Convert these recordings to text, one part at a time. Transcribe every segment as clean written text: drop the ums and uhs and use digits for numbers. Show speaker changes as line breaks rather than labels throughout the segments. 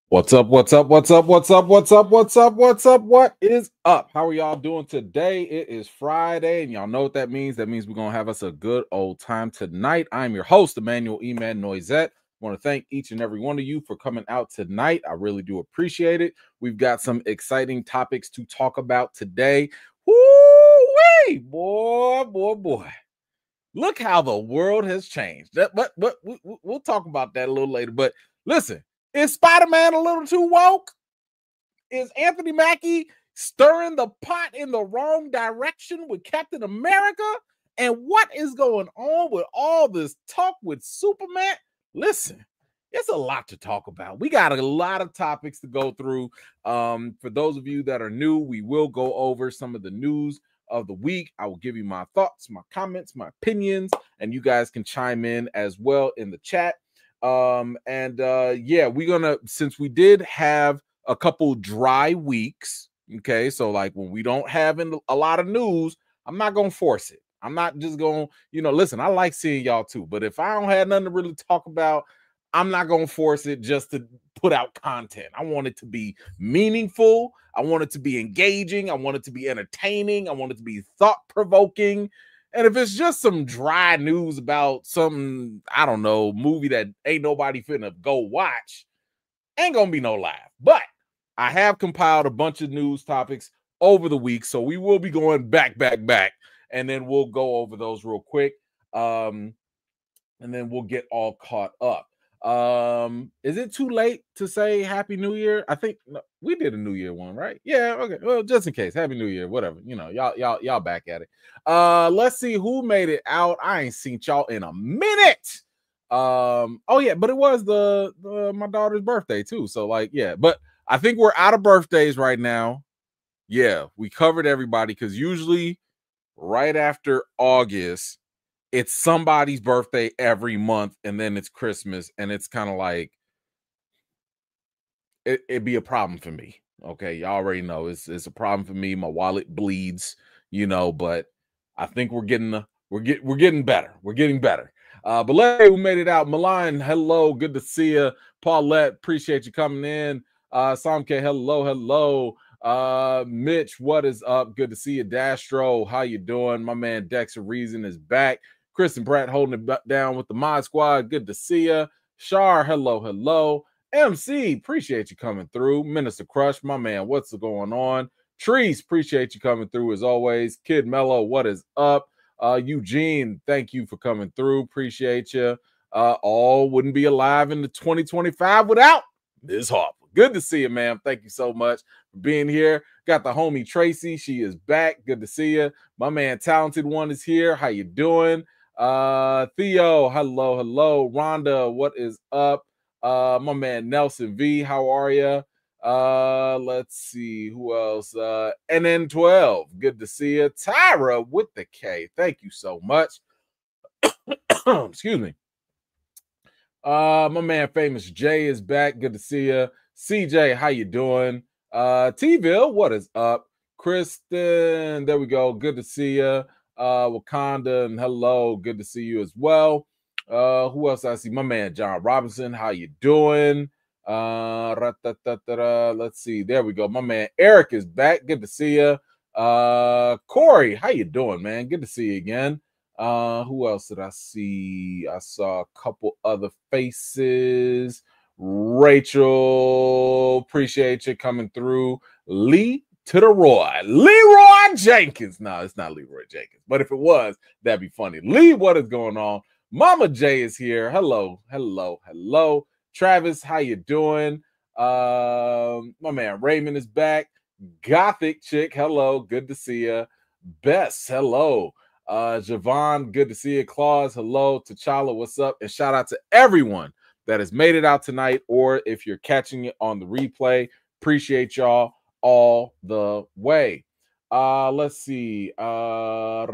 What's up? What's up? What's up? What's up? What's up? What's up? What's up? What is up? How are y'all doing today? It is Friday, and y'all know what that means. That means we're gonna have us a good old time tonight. I'm your host, Emmanuel Eman Noisette. I want to thank each and every one of you for coming out tonight. I really do appreciate it. We've got some exciting topics to talk about today. Woo-wee! Boy. Look how the world has changed. But we'll talk about that a little later. But listen. Is Spider-Man a little too woke? Is Anthony Mackie stirring the pot in the wrong direction with Captain America? And what is going on with all this talk with Superman? Listen, it's a lot to talk about. We got a lot of topics to go through. For those of you that are new, we will go over some of the news of the week. I will give you my thoughts, my comments, my opinions, and you guys can chime in as well in the chat. Yeah, we're gonna, since we did have a couple dry weeks, okay, so like when we don't have a lot of news, I'm not gonna force it. I'm not just gonna, listen, I like seeing y'all too, but if I don't have nothing to really talk about, I'm not gonna force it just to put out content. I want it to be meaningful. I want it to be engaging. I want it to be entertaining. I want it to be thought-provoking. And if it's just some dry news about some, I don't know, movie that ain't nobody finna go watch, ain't gonna be no laugh. But I have compiled a bunch of news topics over the week, so we will be going back, and then we'll go over those real quick. And then we'll get all caught up. Is it too late to say Happy New Year? I think we did a New Year one, right? Yeah, okay. Well, just in case, Happy New Year, whatever. Y'all back at it. Let's see who made it out. I ain't seen y'all in a minute. Oh yeah, but it was my daughter's birthday too. So like, yeah, but I think we're out of birthdays right now. Yeah, we covered everybody because usually right after August, it's somebody's birthday every month, and then it's Christmas, and it's kind of like it'd be a problem for me. Okay, y'all already know it's a problem for me. My wallet bleeds, but I think we're getting better. We're getting better. But let's see who made it out. Milan, hello, good to see you. Paulette, appreciate you coming in. Samke, hello. Mitch, what is up? Good to see you. Dastro, how you doing? My man Dexter Reason is back. Chris and Pratt holding it down with the Mod Squad. Good to see you. Shar, hello. MC, appreciate you coming through. Minister Crush, my man, what's going on? Trees, appreciate you coming through as always. Kid Mello, what is up? Eugene, thank you for coming through. Appreciate you. All wouldn't be alive in the 2025 without Ms. Harper. Good to see you, man. Thank you so much for being here. Got the homie Tracy. She is back. Good to see you. My man Talented One is here. How you doing? Theo, hello. Rhonda, what is up? My man Nelson V, how are you? Let's see who else. NN12, good to see you. Tyra with the K, thank you so much. Excuse me. My man Famous J is back. Good to see you. CJ, how you doing? T-Ville, what is up? Kristen, there we go. Good to see you. Wakanda, and hello. Good to see you as well. Who else I see? My man John Robinson, how you doing? Let's see. There we go. My man Eric is back. Good to see you. Corey, how you doing, man? Good to see you again. Who else did I see? I saw a couple other faces. Rachel, appreciate you coming through. Lee to the Roy. Leroy Jenkins. No, it's not Leroy Jenkins. But if it was, that'd be funny. Lee, what is going on? Mama J is here. Hello. Travis, how you doing? My man Raymond is back. Gothic Chick, hello. Good to see you. Bess, hello. Javon, good to see you. Claus, hello. T'Challa, what's up? And shout out to everyone that has made it out tonight, or if you're catching it on the replay, appreciate y'all all the way. Let's see. Hold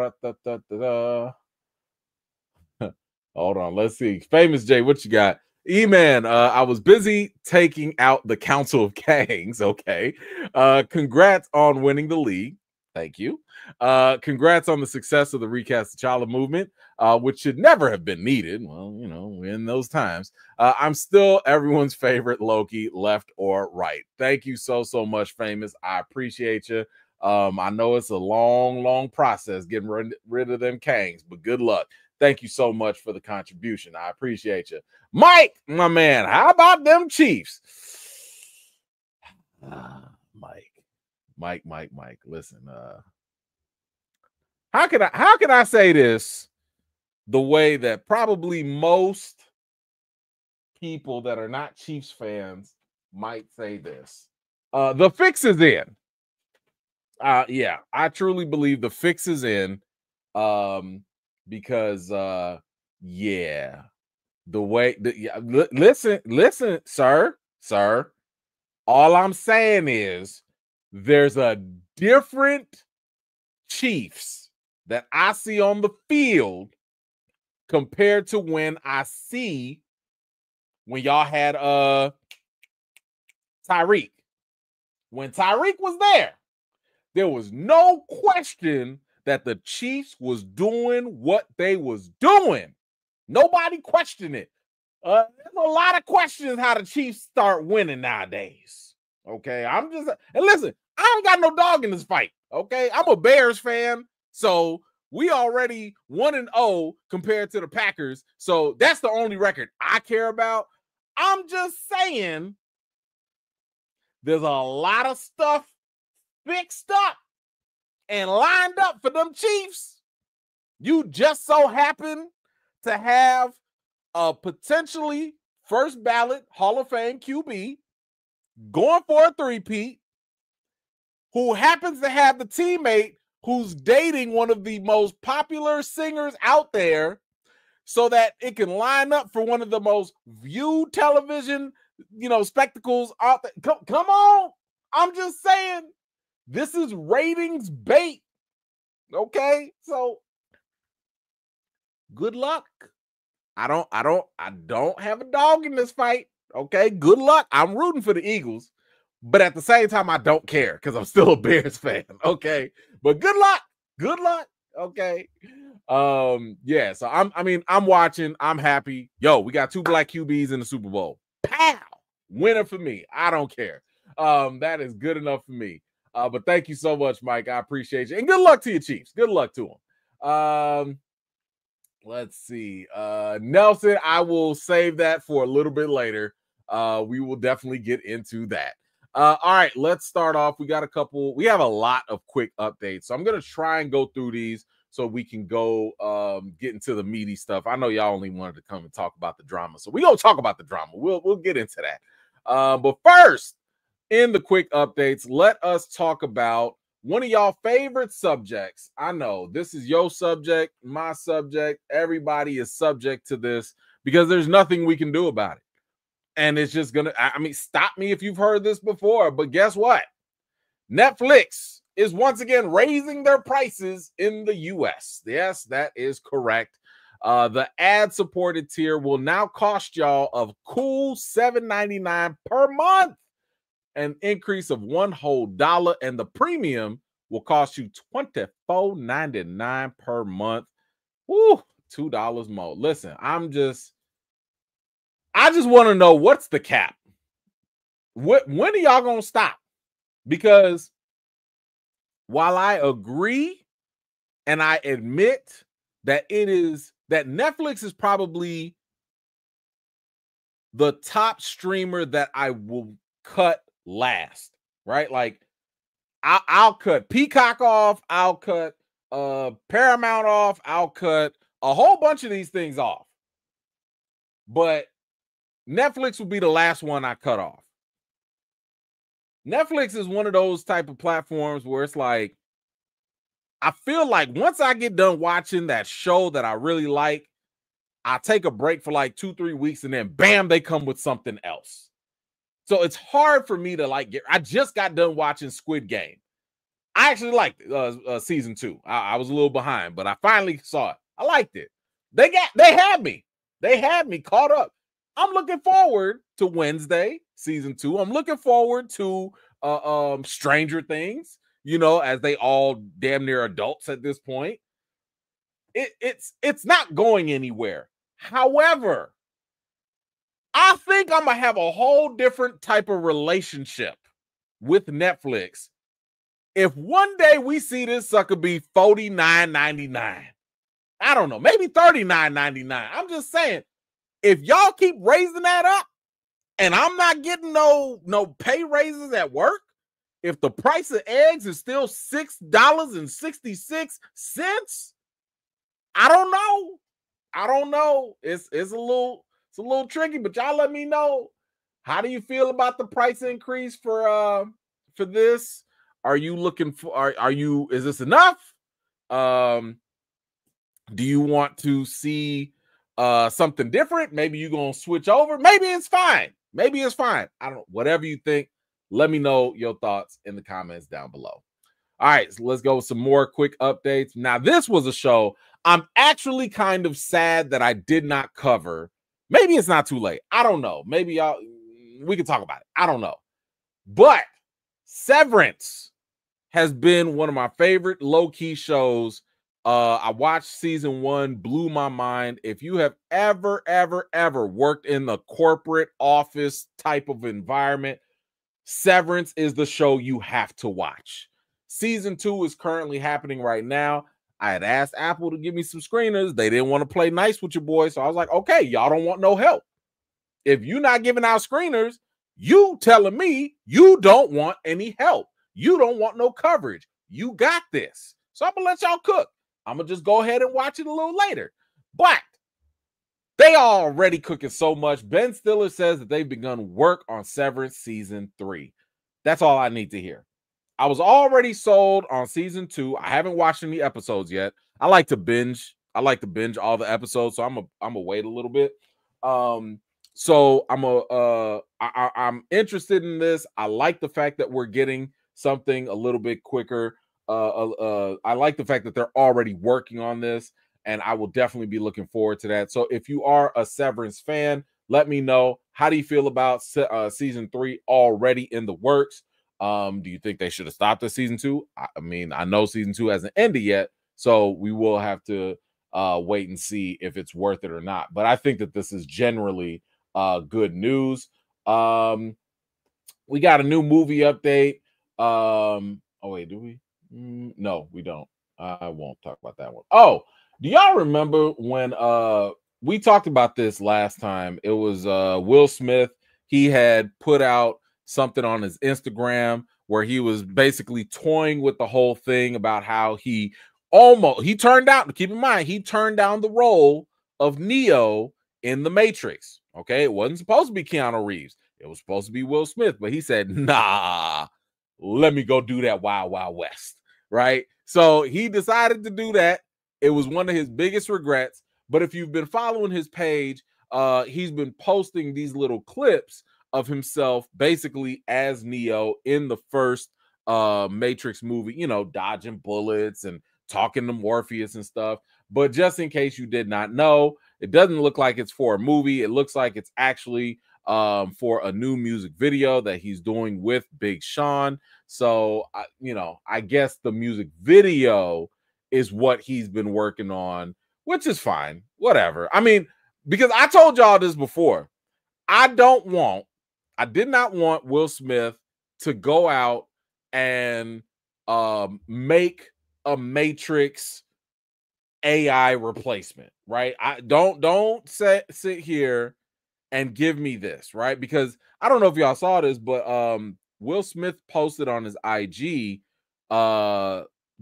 on, let's see. Famous J, what you got? E-Man, I was busy taking out the Council of Kangs. Okay. Congrats on winning the league. Thank you. Congrats on the success of the Recast T'Challa movement, which should never have been needed. Well, you know, we're in those times. I'm still everyone's favorite Loki, left or right. Thank you so much, Famous. I appreciate you. I know it's a long process getting rid of them Kangs, but good luck. Thank you so much for the contribution. I appreciate you. Mike, my man, how about them Chiefs? Mike, listen, how can I say this the way that probably most people that are not Chiefs fans might say this? The fix is in. Yeah, I truly believe the fix is in. Because yeah, the way listen, sir. All I'm saying is there's a different Chiefs that I see on the field compared to when y'all had Tyreek. When Tyreek was there was no question that the Chiefs was doing what they was doing. Nobody questioned it. There's a lot of questions how the Chiefs start winning nowadays. Okay, and listen, I don't got no dog in this fight. Okay, I'm a Bears fan, so we already 1-0 compared to the Packers. So that's the only record I care about. I'm just saying there's a lot of stuff fixed up and lined up for them Chiefs. You just so happen to have a potentially first ballot Hall of Fame QB going for a three-peat who happens to have the teammate who's dating one of the most popular singers out there so that it can line up for one of the most viewed television, spectacles out there. Come on. I'm just saying this is ratings bait. Okay? So good luck. I don't have a dog in this fight. Okay, good luck. I'm rooting for the Eagles, but at the same time, I don't care because I'm still a Bears fan. Okay, but good luck. Good luck. Okay. Yeah. So I'm watching. I'm happy. Yo, we got 2 black QBs in the Super Bowl. Pow! Winner for me. I don't care. That is good enough for me. But thank you so much, Mike. I appreciate you, and good luck to your Chiefs. Good luck to them. Let's see. Nelson, I will save that for a little bit later. We will definitely get into that. All right, let's start off. We have a lot of quick updates. So I'm going to try and go through these so we can go get into the meaty stuff. I know y'all only wanted to come and talk about the drama. So we're going to talk about the drama. We'll get into that. But first, in the quick updates, let us talk about one of y'all favorite subjects. I know this is your subject, my subject. Everybody is subject to this because there's nothing we can do about it. And it's just going to, stop me if you've heard this before, but guess what? Netflix is once again raising their prices in the US. Yes, that is correct. The ad-supported tier will now cost y'all a cool $7.99 per month. An increase of $1 whole, and the premium will cost you $24.99 per month. Woo, $2 more. Listen, I just want to know what's the cap. When are y'all gonna stop? Because while I agree and I admit that Netflix is probably the top streamer that I will cut last, right? Like I'll cut Peacock off, I'll cut Paramount off, I'll cut a whole bunch of these things off, but Netflix will be the last one I cut off. Netflix is one of those type of platforms where it's like I feel like once I get done watching that show that I really like, I take a break for like 2-3 weeks and then bam, they come with something else. So it's hard for me to I just got done watching Squid Game. I actually liked season 2. I was a little behind, but I finally saw it. I liked it. They had me caught up. I'm looking forward to Wednesday, season 2. I'm looking forward to Stranger Things. you know, as they all damn near adults at this point. It's not going anywhere. However, I think I'm gonna have a whole different type of relationship with Netflix if one day we see this sucker be $49.99. I don't know, maybe $39.99. I'm just saying, if y'all keep raising that up and I'm not getting no pay raises at work, if the price of eggs is still $6.66, I don't know. I don't know. It's a little tricky, but y'all let me know. How do you feel about the price increase for this? Are you looking for is this enough? Do you want to see something different? Maybe you're gonna switch over. Maybe it's fine. Maybe it's fine. I don't know. Whatever you think, let me know your thoughts in the comments down below. All right, so let's go with some more quick updates. Now, this was a show I'm actually kind of sad that I did not cover. Maybe it's not too late. I don't know. Maybe we can talk about it. I don't know. But Severance has been one of my favorite low-key shows. I watched season 1, blew my mind. If you have ever worked in the corporate office type of environment, Severance is the show you have to watch. Season 2 is currently happening right now. I had asked Apple to give me some screeners. They didn't want to play nice with your boy. So I was like, okay, y'all don't want no help. If you're not giving out screeners, you telling me you don't want any help. You don't want no coverage. You got this. So I'm going to let y'all cook. I'm going to just go ahead and watch it a little later. But they are already cooking so much. Ben Stiller says that they've begun work on Severance season 3. That's all I need to hear. I was already sold on season 2. I haven't watched any episodes yet. I like to binge. I like to binge all the episodes, so I'm a wait a little bit. So I'm interested in this. I like the fact that we're getting something a little bit quicker. I like the fact that they're already working on this, and I will definitely be looking forward to that. So if you are a Severance fan, let me know. How do you feel about season 3 already in the works? Do you think they should have stopped at season 2? I mean, I know season 2 hasn't ended yet, so we will have to wait and see if it's worth it or not. But I think that this is generally good news. We got a new movie update. Oh wait, do we? No, we don't. I won't talk about that one. Oh, do y'all remember when we talked about this last time? It was Will Smith. He had put out something on his Instagram where he was basically toying with the whole thing about how he turned out, keep in mind, he turned down the role of Neo in The Matrix. Okay, it wasn't supposed to be Keanu Reeves. It was supposed to be Will Smith, but he said, nah, let me go do that Wild Wild West, right? So he decided to do that. It was one of his biggest regrets. But if you've been following his page, he's been posting these little clips of himself basically as Neo in the first Matrix movie, you know, dodging bullets and talking to Morpheus and stuff. But just in case you did not know, it doesn't look like it's for a movie. It looks like it's actually for a new music video that he's doing with Big Sean. So, you know, I guess the music video is what he's been working on, which is fine. Whatever. I mean, because I told y'all this before. I did not want Will Smith to go out and make a Matrix AI replacement, right? I don't sit here and give me this, right? Because I don't know if y'all saw this, but Will Smith posted on his IG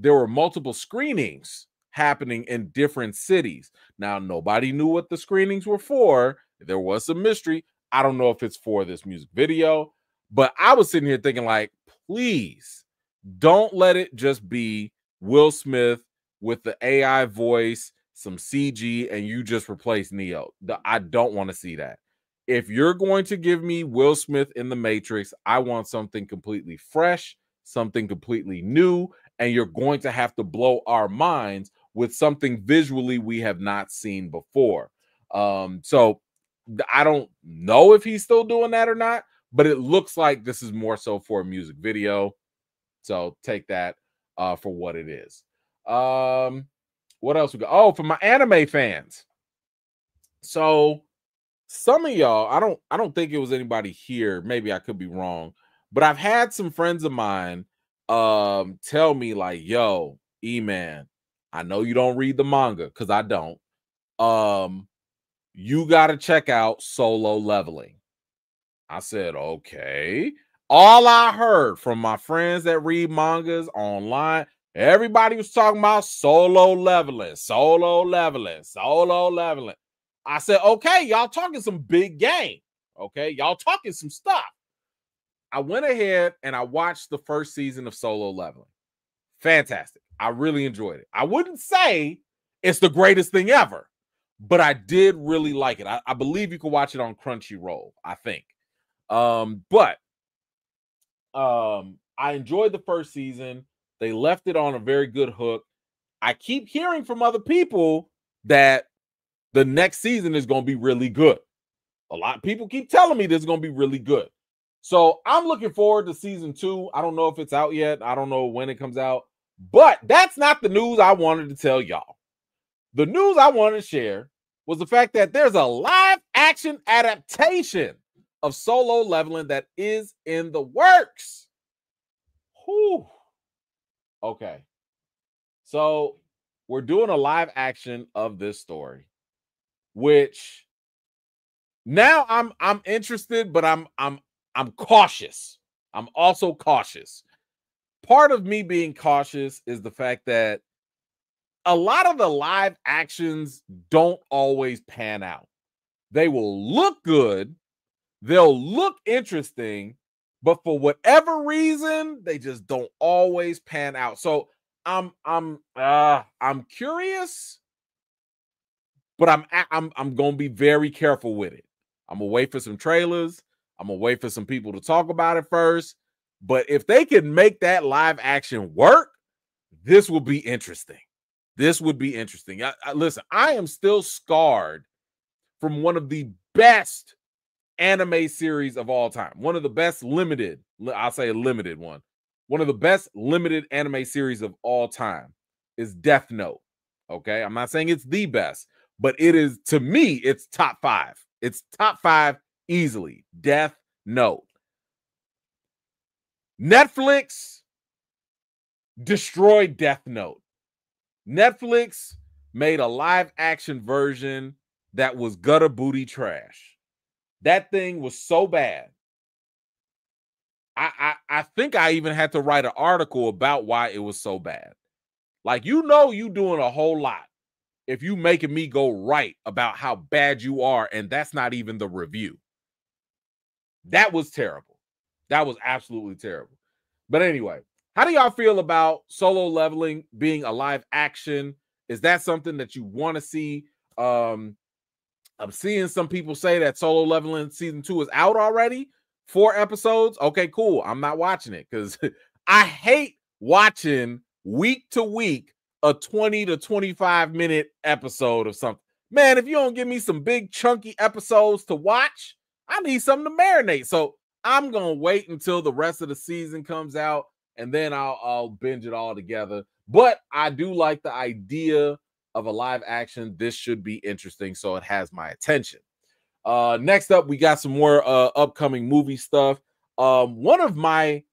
there were multiple screenings happening in different cities. Now, nobody knew what the screenings were for. There was some mystery. I don't know if it's for this music video, but I was sitting here thinking, like, please don't let it just be Will Smith with the AI voice, some CG, and you just replace Neo. I don't want to see that. If you're going to give me Will Smith in the Matrix, I want something completely fresh, something completely new, and you're going to have to blow our minds with something visually we have not seen before. So I don't know if he's still doing that or not, but it looks like this is more so for a music video. So take that for what it is. What else we got? Oh, for my anime fans. So some of y'all, I don't think it was anybody here. Maybe I could be wrong, but I've had some friends of mine tell me like, yo, E-Man, I know you don't read the manga because I don't. You gotta check out Solo Leveling. I said, okay. All I heard from my friends that read mangas online, everybody was talking about Solo Leveling, Solo Leveling, Solo Leveling. I said, okay, y'all talking some big game. Okay, y'all talking some stuff. I went ahead and I watched the first season of Solo Leveling. Fantastic. I really enjoyed it. I wouldn't say it's the greatest thing ever, but I did really like it. I believe you can watch it on Crunchyroll, I think. But I enjoyed the first season. They left it on a very good hook. I keep hearing from other people that the next season is going to be really good. A lot of people keep telling me this is going to be really good. So I'm looking forward to season 2. I don't know if it's out yet. I don't know when it comes out, but that's not the news I wanted to tell y'all. The news I wanted to share was the fact that there's a live action adaptation of Solo Leveling that is in the works. Whew. Okay. So we're doing a live action of this story, which now I'm interested, but I'm cautious. I'm also cautious. Part of me being cautious is the fact that a lot of the live actions don't always pan out. They will look good, they'll look interesting, but for whatever reason, they just don't always pan out. So I'm curious, but I'm gonna be very careful with it. I'm gonna wait for some trailers. I'm gonna wait for some people to talk about it first. But if they can make that live action work, this will be interesting. This would be interesting. Listen, I am still scarred from one of the best anime series of all time. One of the best limited, I'll say a limited one. One of the best limited anime series of all time is Death Note. Okay, I'm not saying it's the best, but it is, to me, it's top 5. It's top 5 easily. Death Note. Netflix destroyed Death Note. Netflix made a live action version that was gutter booty trash. That thing was so bad. I think I even had to write an article about why it was so bad. Like, you doing a whole lot if you making me go right about how bad you are, and that's not even the review. That was terrible. That was absolutely terrible. But anyway, how do y'all feel about Solo Leveling being a live action? Is that something that you want to see? I'm seeing some people say that Solo Leveling season 2 is out already. 4 episodes. Okay, cool. I'm not watching it because I hate watching week to week a 20 to 25 minute episode of something. Man, if you don't give me some big chunky episodes to watch, I need something to marinate. So I'm gonna wait until the rest of the season comes out, and then I'll binge it all together. But I do like the idea of a live action. This should be interesting, so it has my attention. Next up, we got some more upcoming movie stuff. One of my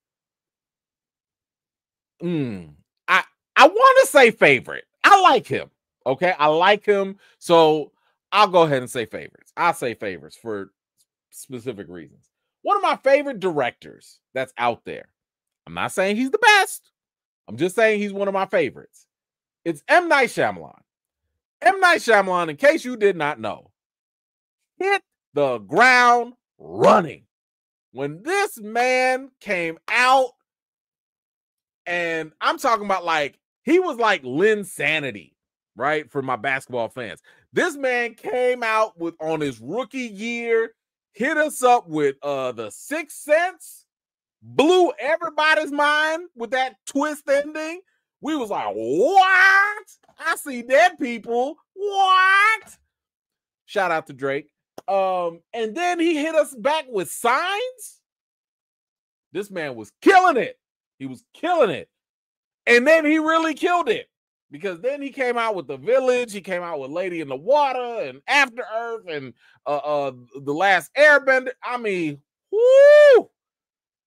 I want to say favorite. I like him. Okay, I like him. So I'll go ahead and say favorites. I'll say favorites for specific reasons. One of my favorite directors that's out there. I'm not saying he's the best. I'm just saying he's one of my favorites. It's M. Night Shyamalan. M. Night Shyamalan, in case you did not know, hit the ground running. When this man came out, and I'm talking about, like, he was like Linsanity, right? For my basketball fans. This man came out with, on his rookie year, hit us up with The Sixth Sense, blew everybody's mind with that twist ending. We was like, what? I see dead people. What? Shout out to Drake. And then he hit us back with Signs. This man was killing it. He was killing it. And then he really killed it. Because then he came out with The Village, he came out with Lady in the Water and After Earth and The Last Airbender. I mean, whoo!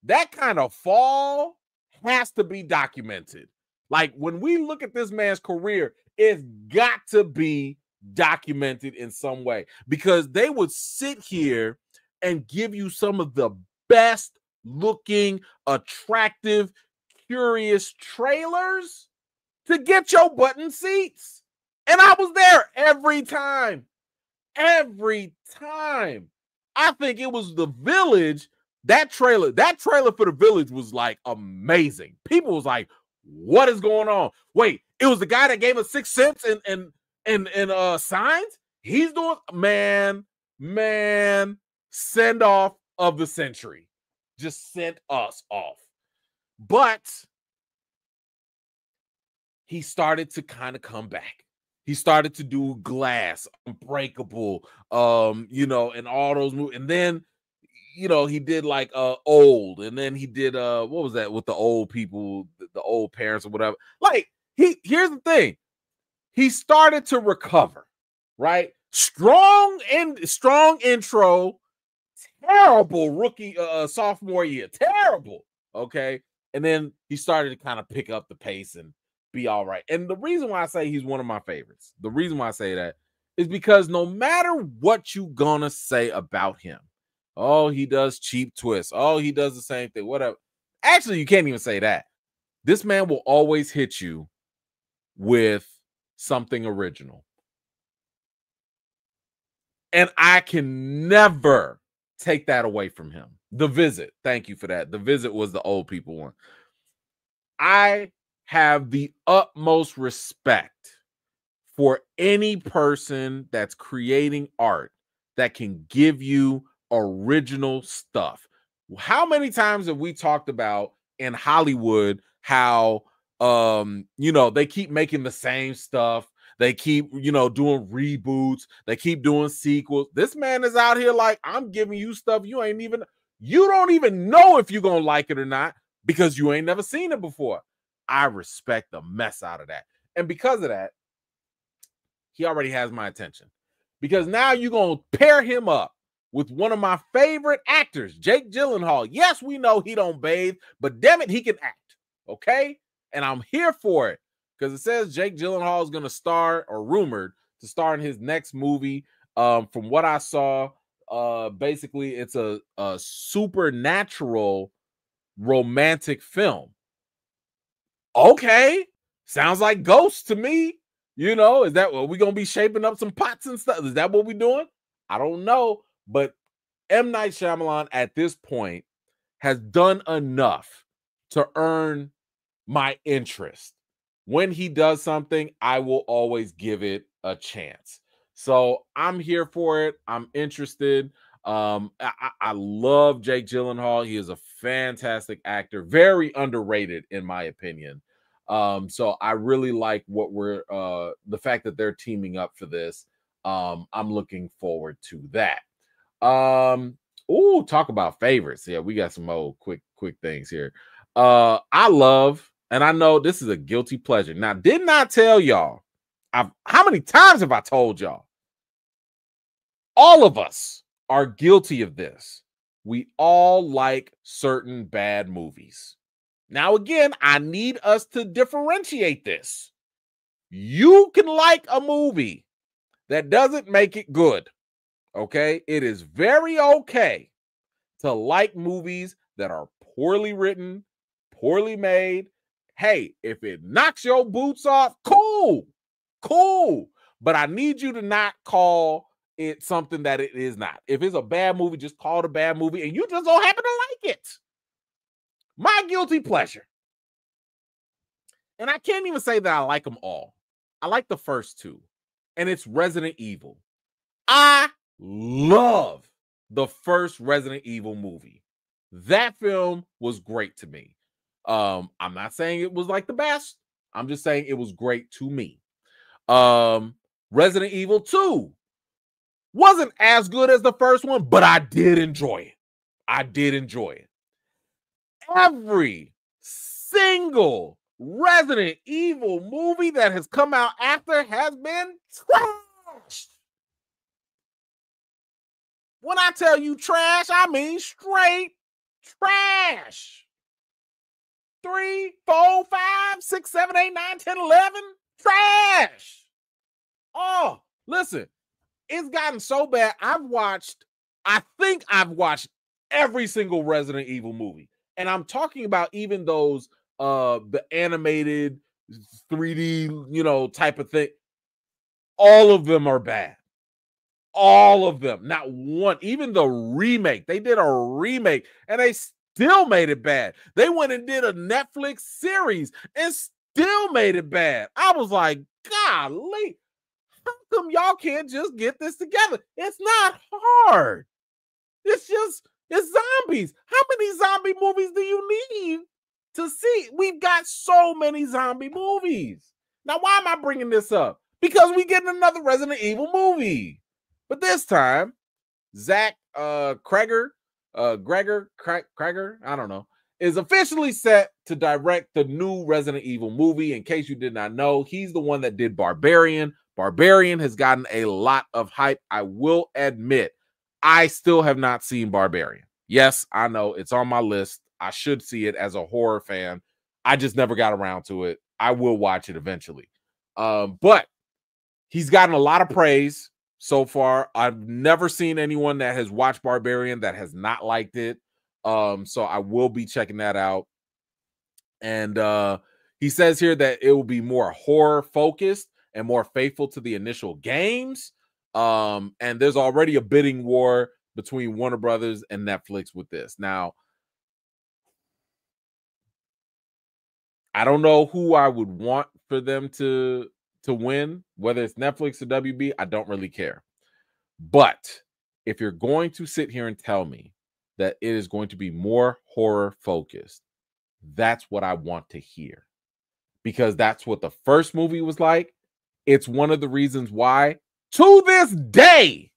That kind of fall has to be documented. Like, when we look at this man's career, it's got to be documented in some way, because they would sit here and give you some of the best looking, attractive, curious trailers to get your button seats. And I was there every time. Every time. I think it was The Village. That trailer for The Village was like amazing. People was like, what is going on? Wait, it was the guy that gave us 6 cents and Signs? He's doing, man, send off of the century. Just sent us off. But he started to kind of come back. He started to do Glass, Unbreakable, and all those movies. And then, he did like Old, and then he did what was that with the old people, the old parents or whatever. Like, here's the thing. He started to recover, right? Strong intro, terrible rookie sophomore year. Terrible. Okay. And then he started to kind of pick up the pace and be all right. And the reason why I say he's one of my favorites, the reason why I say that is because no matter what you gonna say about him, oh, he does cheap twists, oh, he does the same thing, whatever. Actually, you can't even say that. This man will always hit you with something original. And I can never take that away from him. The Visit. Thank you for that. The Visit was the old people one. I have the utmost respect for any person that's creating art that can give you original stuff. How many times have we talked about in Hollywood how they keep making the same stuff? They keep, doing reboots. They keep doing sequels. This man is out here like, I'm giving you stuff you don't even know if you're going to like it or not, because you ain't never seen it before. I respect the mess out of that. And because of that, he already has my attention. Because now you're going to pair him up with one of my favorite actors, Jake Gyllenhaal. Yes, we know he don't bathe, but damn it, he can act. Okay? And I'm here for it. Because it says Jake Gyllenhaal is going to star, or rumored to star in his next movie. From what I saw, basically it's a supernatural romantic film. Okay, sounds like Ghost to me. Is that what we're going to be shaping up some pots and stuff? Is that what we're doing? I don't know. But M. Night Shyamalan at this point has done enough to earn my interest. When he does something, I will always give it a chance. So I'm here for it. I'm interested. I love Jake Gyllenhaal. He is a fantastic actor, very underrated in my opinion. So I really like what the fact that they're teaming up for this. I'm looking forward to that. Talk about favorites. Yeah, we got some old quick things here. I love, and I know this is a guilty pleasure. Now, didn't I tell y'all? How many times have I told y'all? All of us are guilty of this. We all like certain bad movies. Now, again, I need us to differentiate this. You can like a movie that doesn't make it good. Okay? It is very okay to like movies that are poorly written, poorly made. Hey, if it knocks your boots off, cool. But I need you to not call it something that it is not. If it's a bad movie, just call it a bad movie, and you just don't happen to like it. My guilty pleasure. And I can't even say that I like them all. I like the first two, and it's Resident Evil. I love the first Resident Evil movie. That film was great to me. I'm not saying it was like the best. I'm just saying it was great to me. Resident Evil 2 wasn't as good as the first one, but I did enjoy it. Every single Resident Evil movie that has come out after has been trashed. When I tell you trash, I mean straight trash. 3, 4, 5, 6, 7, 8, 9, 10, 11. Trash. Oh, listen, it's gotten so bad. I think I've watched every single Resident Evil movie. And I'm talking about even those the animated 3D, type of thing. All of them are bad. All of them. Not one. Even the remake. They did a remake and they still made it bad. They went and did a Netflix series and still made it bad. I was like, golly, how come y'all can't just get this together? It's not hard. It's zombies. How many zombie movies do you need to see? We've got so many zombie movies. Now, why am I bringing this up? Because we get another Resident Evil movie. But this time, Zach Kreger, I don't know, is officially set to direct the new Resident Evil movie. In case you did not know, he's the one that did Barbarian. Barbarian has gotten a lot of hype. I will admit, I still have not seen Barbarian. Yes, I know it's on my list. I should see it as a horror fan. I just never got around to it. I will watch it eventually. But he's gotten a lot of praise so far. I've never seen anyone that has watched Barbarian that has not liked it. So I will be checking that out. And he says here that it will be more horror focused and more faithful to the initial games. And there's already a bidding war between Warner Brothers and Netflix with this. Now, I don't know who I would want for them to win, whether it's Netflix or WB. I don't really care. But if you're going to sit here and tell me that it is going to be more horror focused, that's what I want to hear. Because that's what the first movie was like. It's one of the reasons why, to this day,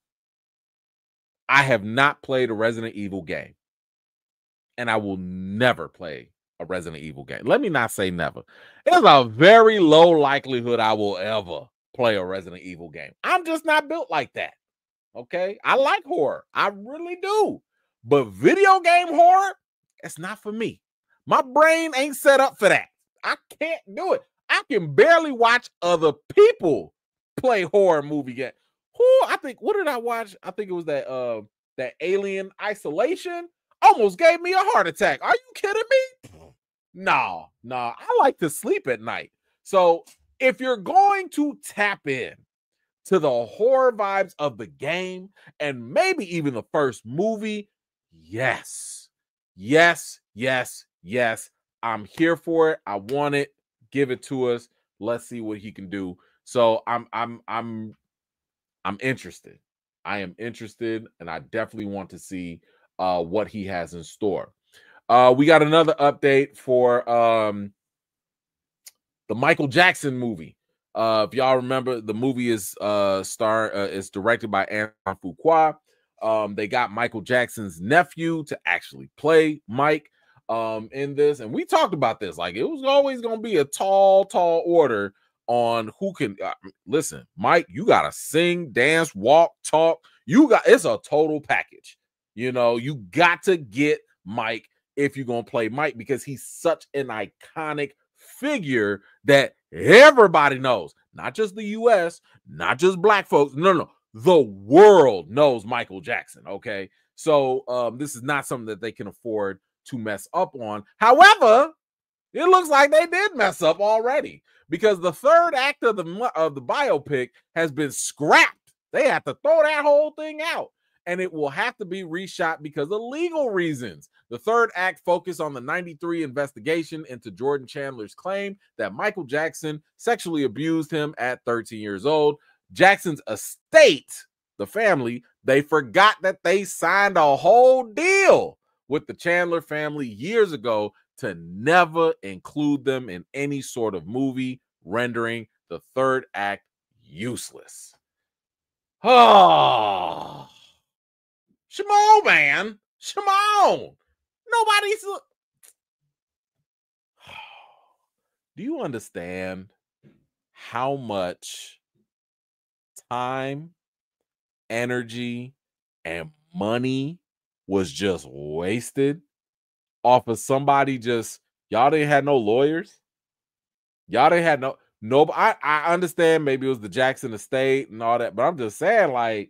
I have not played a Resident Evil game. And I will never play a Resident Evil game. Let me not say never. There's a very low likelihood I will ever play a Resident Evil game. I'm just not built like that. Okay? I like horror. I really do. But video game horror, it's not for me. My brain ain't set up for that. I can't do it. I can barely watch other people play horror movie game. What did I watch? I think it was that Alien Isolation. Almost gave me a heart attack. Are you kidding me? No. I like to sleep at night. So if you're going to tap in to the horror vibes of the game and maybe even the first movie, yes. I'm here for it. I want it. Give it to us. Let's see what he can do. So I'm interested. I am interested, and I definitely want to see what he has in store. We got another update for the Michael Jackson movie. If y'all remember, the movie is directed by Antoine Fuqua. They got Michael Jackson's nephew to actually play Mike in this, and we talked about this. Like, it was always going to be a tall order on who can listen. Mike, you gotta sing, dance, walk, talk. It's a total package. You got to get Mike if you're gonna play Mike, because he's such an iconic figure that everybody knows. Not just the US, not just black folks. No. The world knows Michael Jackson. Okay. So this is not something that they can afford to mess up on. However, it looks like they did mess up already, because the third act of the biopic has been scrapped. They have to throw that whole thing out, and it will have to be reshot because of legal reasons. The third act focused on the 93 investigation into Jordan Chandler's claim that Michael Jackson sexually abused him at 13 years old. Jackson's estate, the family, they forgot that they signed a whole deal with the Chandler family years ago to never include them in any sort of movie, rendering the third act useless. Oh, Shimon, man. Shimon. Nobody's. Do you understand how much time, energy, and money was just wasted off of somebody just, y'all didn't have no lawyers? Y'all didn't have no, I understand maybe it was the Jackson estate and all that, but I'm just saying, like,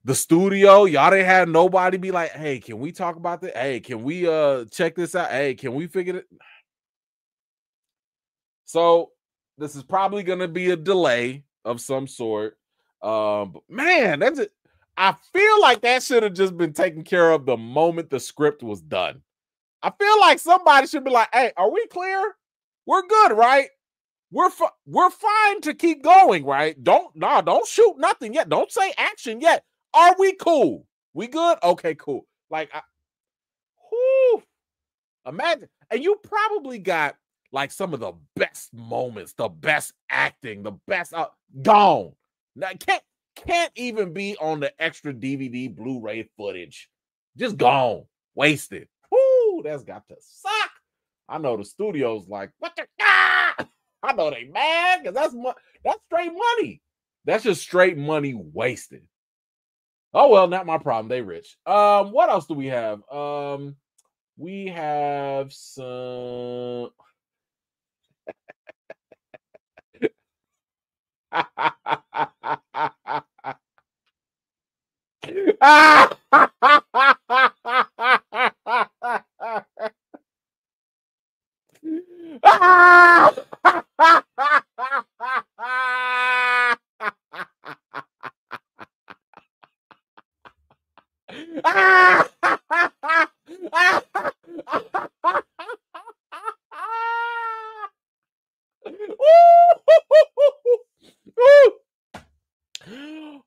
the studio, y'all didn't have nobody be like, hey, can we talk about this? Hey, can we check this out? Hey, can we figure it? So this is probably gonna be a delay of some sort. But man, that's it. I feel like that should have just been taken care of the moment the script was done. I feel like somebody should be like, hey, are we clear? We're good, right? We're fine to keep going, right? Don't shoot nothing yet. Don't say action yet. Are we cool? We good? Okay, cool. Like, imagine, and you probably got like some of the best moments, the best acting, the best gone. Now, can't even be on the extra DVD Blu-ray footage. Just gone, wasted. Whoo, that's got to suck. I know the studio's like, what the I know they mad because that's straight money. That's just straight money wasted. Oh well, not my problem. They rich. What else do we have? We have some.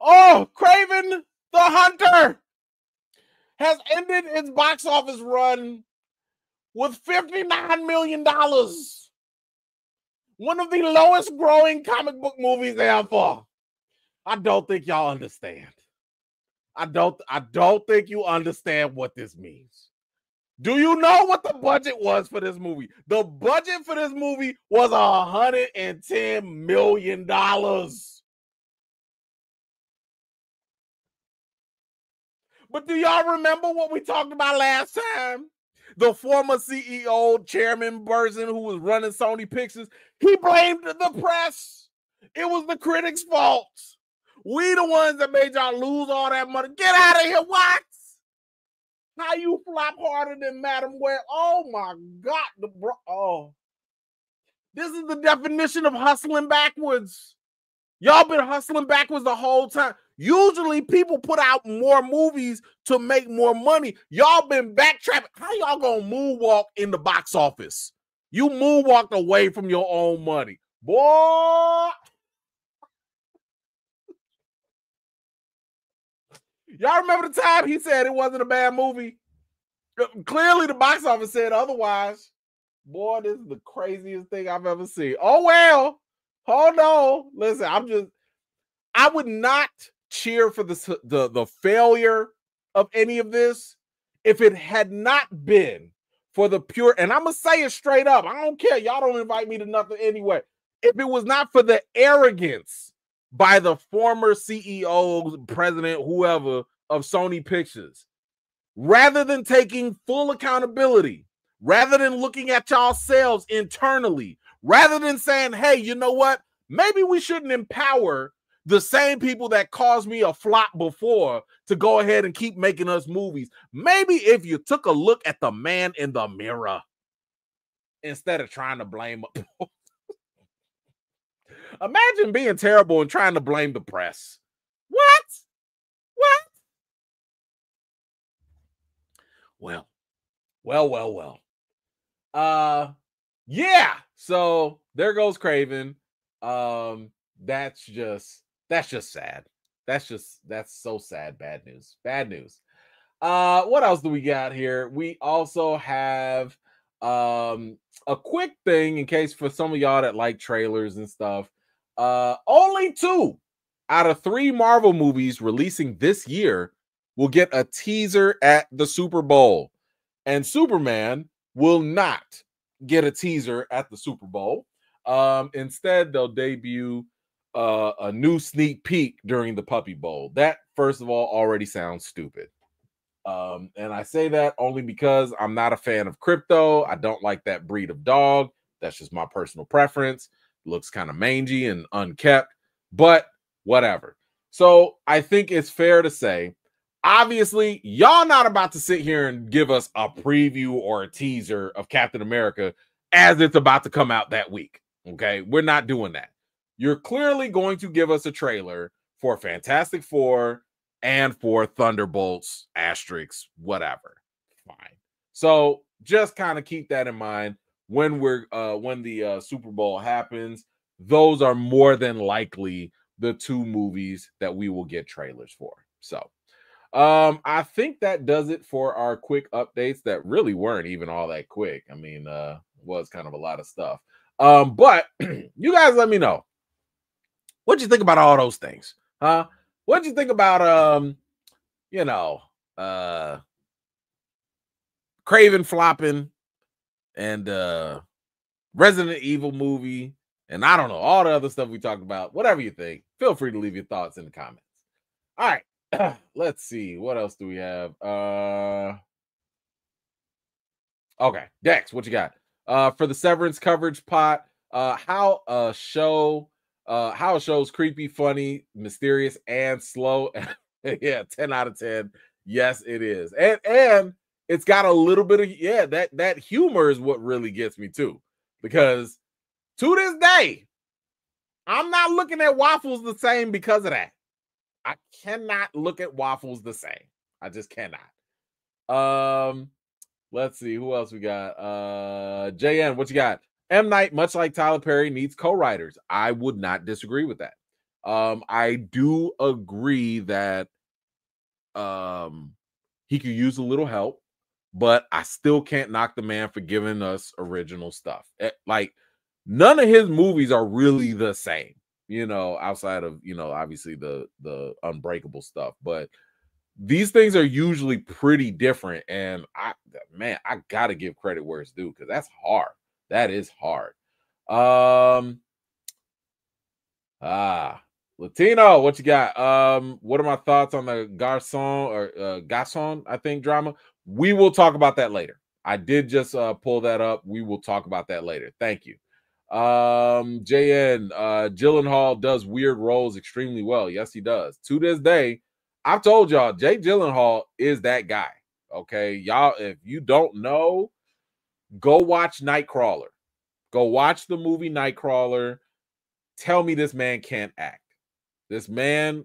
Oh, Kraven the Hunter has ended its box office run with $59 million. One of the lowest growing comic book movies ever. I don't think y'all understand. I don't think you understand what this means. Do you know what the budget was for this movie? The budget for this movie was $110 million. But do y'all remember what we talked about last time? The former CEO, chairman person who was running Sony Pictures, he blamed the press. It was the critics' fault. We the ones that made y'all lose all that money. Get out of here, what? How you flop harder than Madam Web? Oh my God, this is the definition of hustling backwards. Y'all been hustling backwards the whole time. Usually people put out more movies to make more money. Y'all been backtracking. How y'all gonna moonwalk in the box office? You moonwalked away from your own money. Boy. Y'all remember the time he said it wasn't a bad movie? Clearly the box office said otherwise. Boy, this is the craziest thing I've ever seen. Oh, well. Hold on. Listen, I would not cheer for the failure of any of this if it had not been for the pure, and I'm going to say it straight up. I don't care. Y'all don't invite me to nothing anyway. If it was not for the arrogance by the former CEO, president, whoever of Sony Pictures, rather than taking full accountability, rather than looking at yourselves internally, rather than saying, hey, you know what? Maybe we shouldn't empower the same people that caused me a flop before to go ahead and keep making us movies. Maybe if you took a look at the man in the mirror instead of trying to blame. Imagine being terrible and trying to blame the press. What? Well. Yeah. So there goes Kraven. That's just sad. That's so sad. Bad news. What else do we got here? We also have a quick thing in case for some of y'all that like trailers and stuff. Only 2 out of 3 Marvel movies releasing this year will get a teaser at the Super Bowl, and Superman will not get a teaser at the Super Bowl. Instead, they'll debut a new sneak peek during the Puppy Bowl. That, first of all, already sounds stupid. And I say that only because I'm not a fan of crypto. I don't like that breed of dog. That's just my personal preference. Looks kind of mangy and unkept, but whatever. So I think it's fair to say, obviously, y'all not about to sit here and give us a preview or a teaser of Captain America as it's about to come out that week. Okay, we're not doing that. You're clearly going to give us a trailer for Fantastic Four and for Thunderbolts, asterisks, whatever. Fine. So just kind of keep that in mind when the Super Bowl happens. Those are more than likely the two movies that we will get trailers for. So I think that does it for our quick updates that really weren't even all that quick. I mean, was kind of a lot of stuff. But you guys let me know. What'd you think about all those things? Huh? What'd you think about Craven flopping and Resident Evil movie, and I don't know, all the other stuff we talked about. Whatever you think, feel free to leave your thoughts in the comments. All right. Let's see. What else do we have? Okay, Dex, what you got? For the Severance coverage pot, how a show's creepy, funny, mysterious, and slow. Yeah, 10 out of 10. Yes, it is. And it's got a little bit of that humor is what really gets me too. Because to this day, I'm not looking at Waffles the same because of that. I cannot look at Waffles the same. I just cannot. Let's see who else we got. JN, what you got? M. Night, much like Tyler Perry, needs co-writers. I would not disagree with that. I do agree that he could use a little help, but I still can't knock the man for giving us original stuff. Like, none of his movies are really the same, outside of, obviously the Unbreakable stuff, but these things are usually pretty different. And I gotta give credit where it's due, because that's hard. That is hard. Latino, what you got? What are my thoughts on the Garcon, I think, drama? We will talk about that later. I did just pull that up. We will talk about that later. Thank you. JN, Gyllenhaal does weird roles extremely well. Yes, he does. To this day, I've told y'all, Jake Gyllenhaal is that guy. Okay, y'all, if you don't know, go watch Nightcrawler. Go watch the movie Nightcrawler. Tell me this man can't act. This man,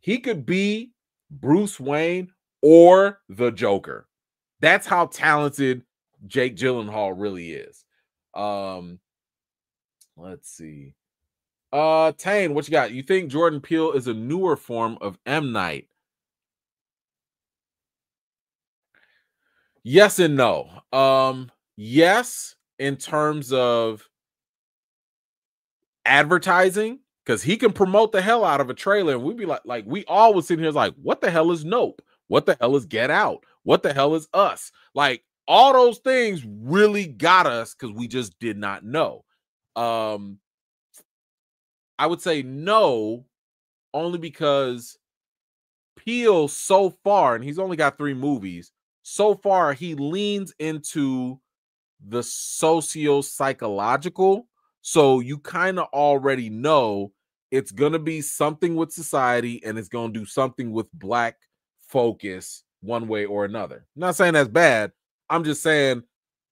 he could be Bruce Wayne or the Joker. That's how talented Jake Gyllenhaal really is. Let's see. Tane, what you got? You think Jordan Peele is a newer form of M. Night? Yes and no. Yes, in terms of advertising, because he can promote the hell out of a trailer, and we'd be like we all was sitting here like, what the hell is Nope? What the hell is Get Out? What the hell is Us? Like, all those things really got us because we just did not know. I would say no, only because Peele so far, and he's only got 3 movies, so far he leans into the socio-psychological. So you kind of already know it's going to be something with society, and it's going to do something with Black focus one way or another. I'm not saying that's bad. I'm just saying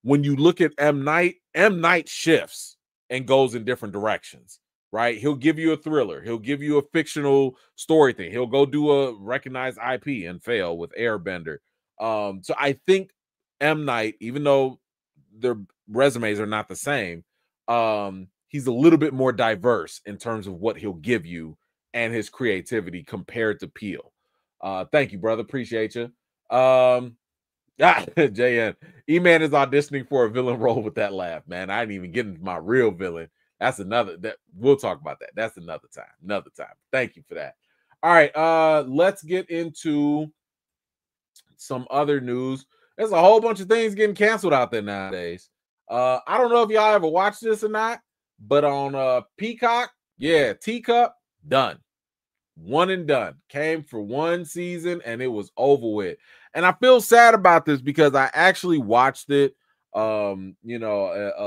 when you look at M. Night shifts and goes in different directions, right? He'll give you a thriller. He'll give you a fictional story thing. He'll go do a recognized IP and fail with Airbender. So I think M. Night, even though their resumes are not the same, he's a little bit more diverse in terms of what he'll give you and his creativity compared to Peele. Thank you, brother. Appreciate you. JN, E-Man is auditioning for a villain role with that laugh, man. I didn't even get into my real villain. That's we'll talk about that. That's another time. Thank you for that. All right, let's get into some other news. There's a whole bunch of things getting canceled out there nowadays. I don't know if y'all ever watched this or not, but on Peacock, yeah, Teacup, done. One and done. Came for one season and it was over with. And I feel sad about this because I actually watched it. A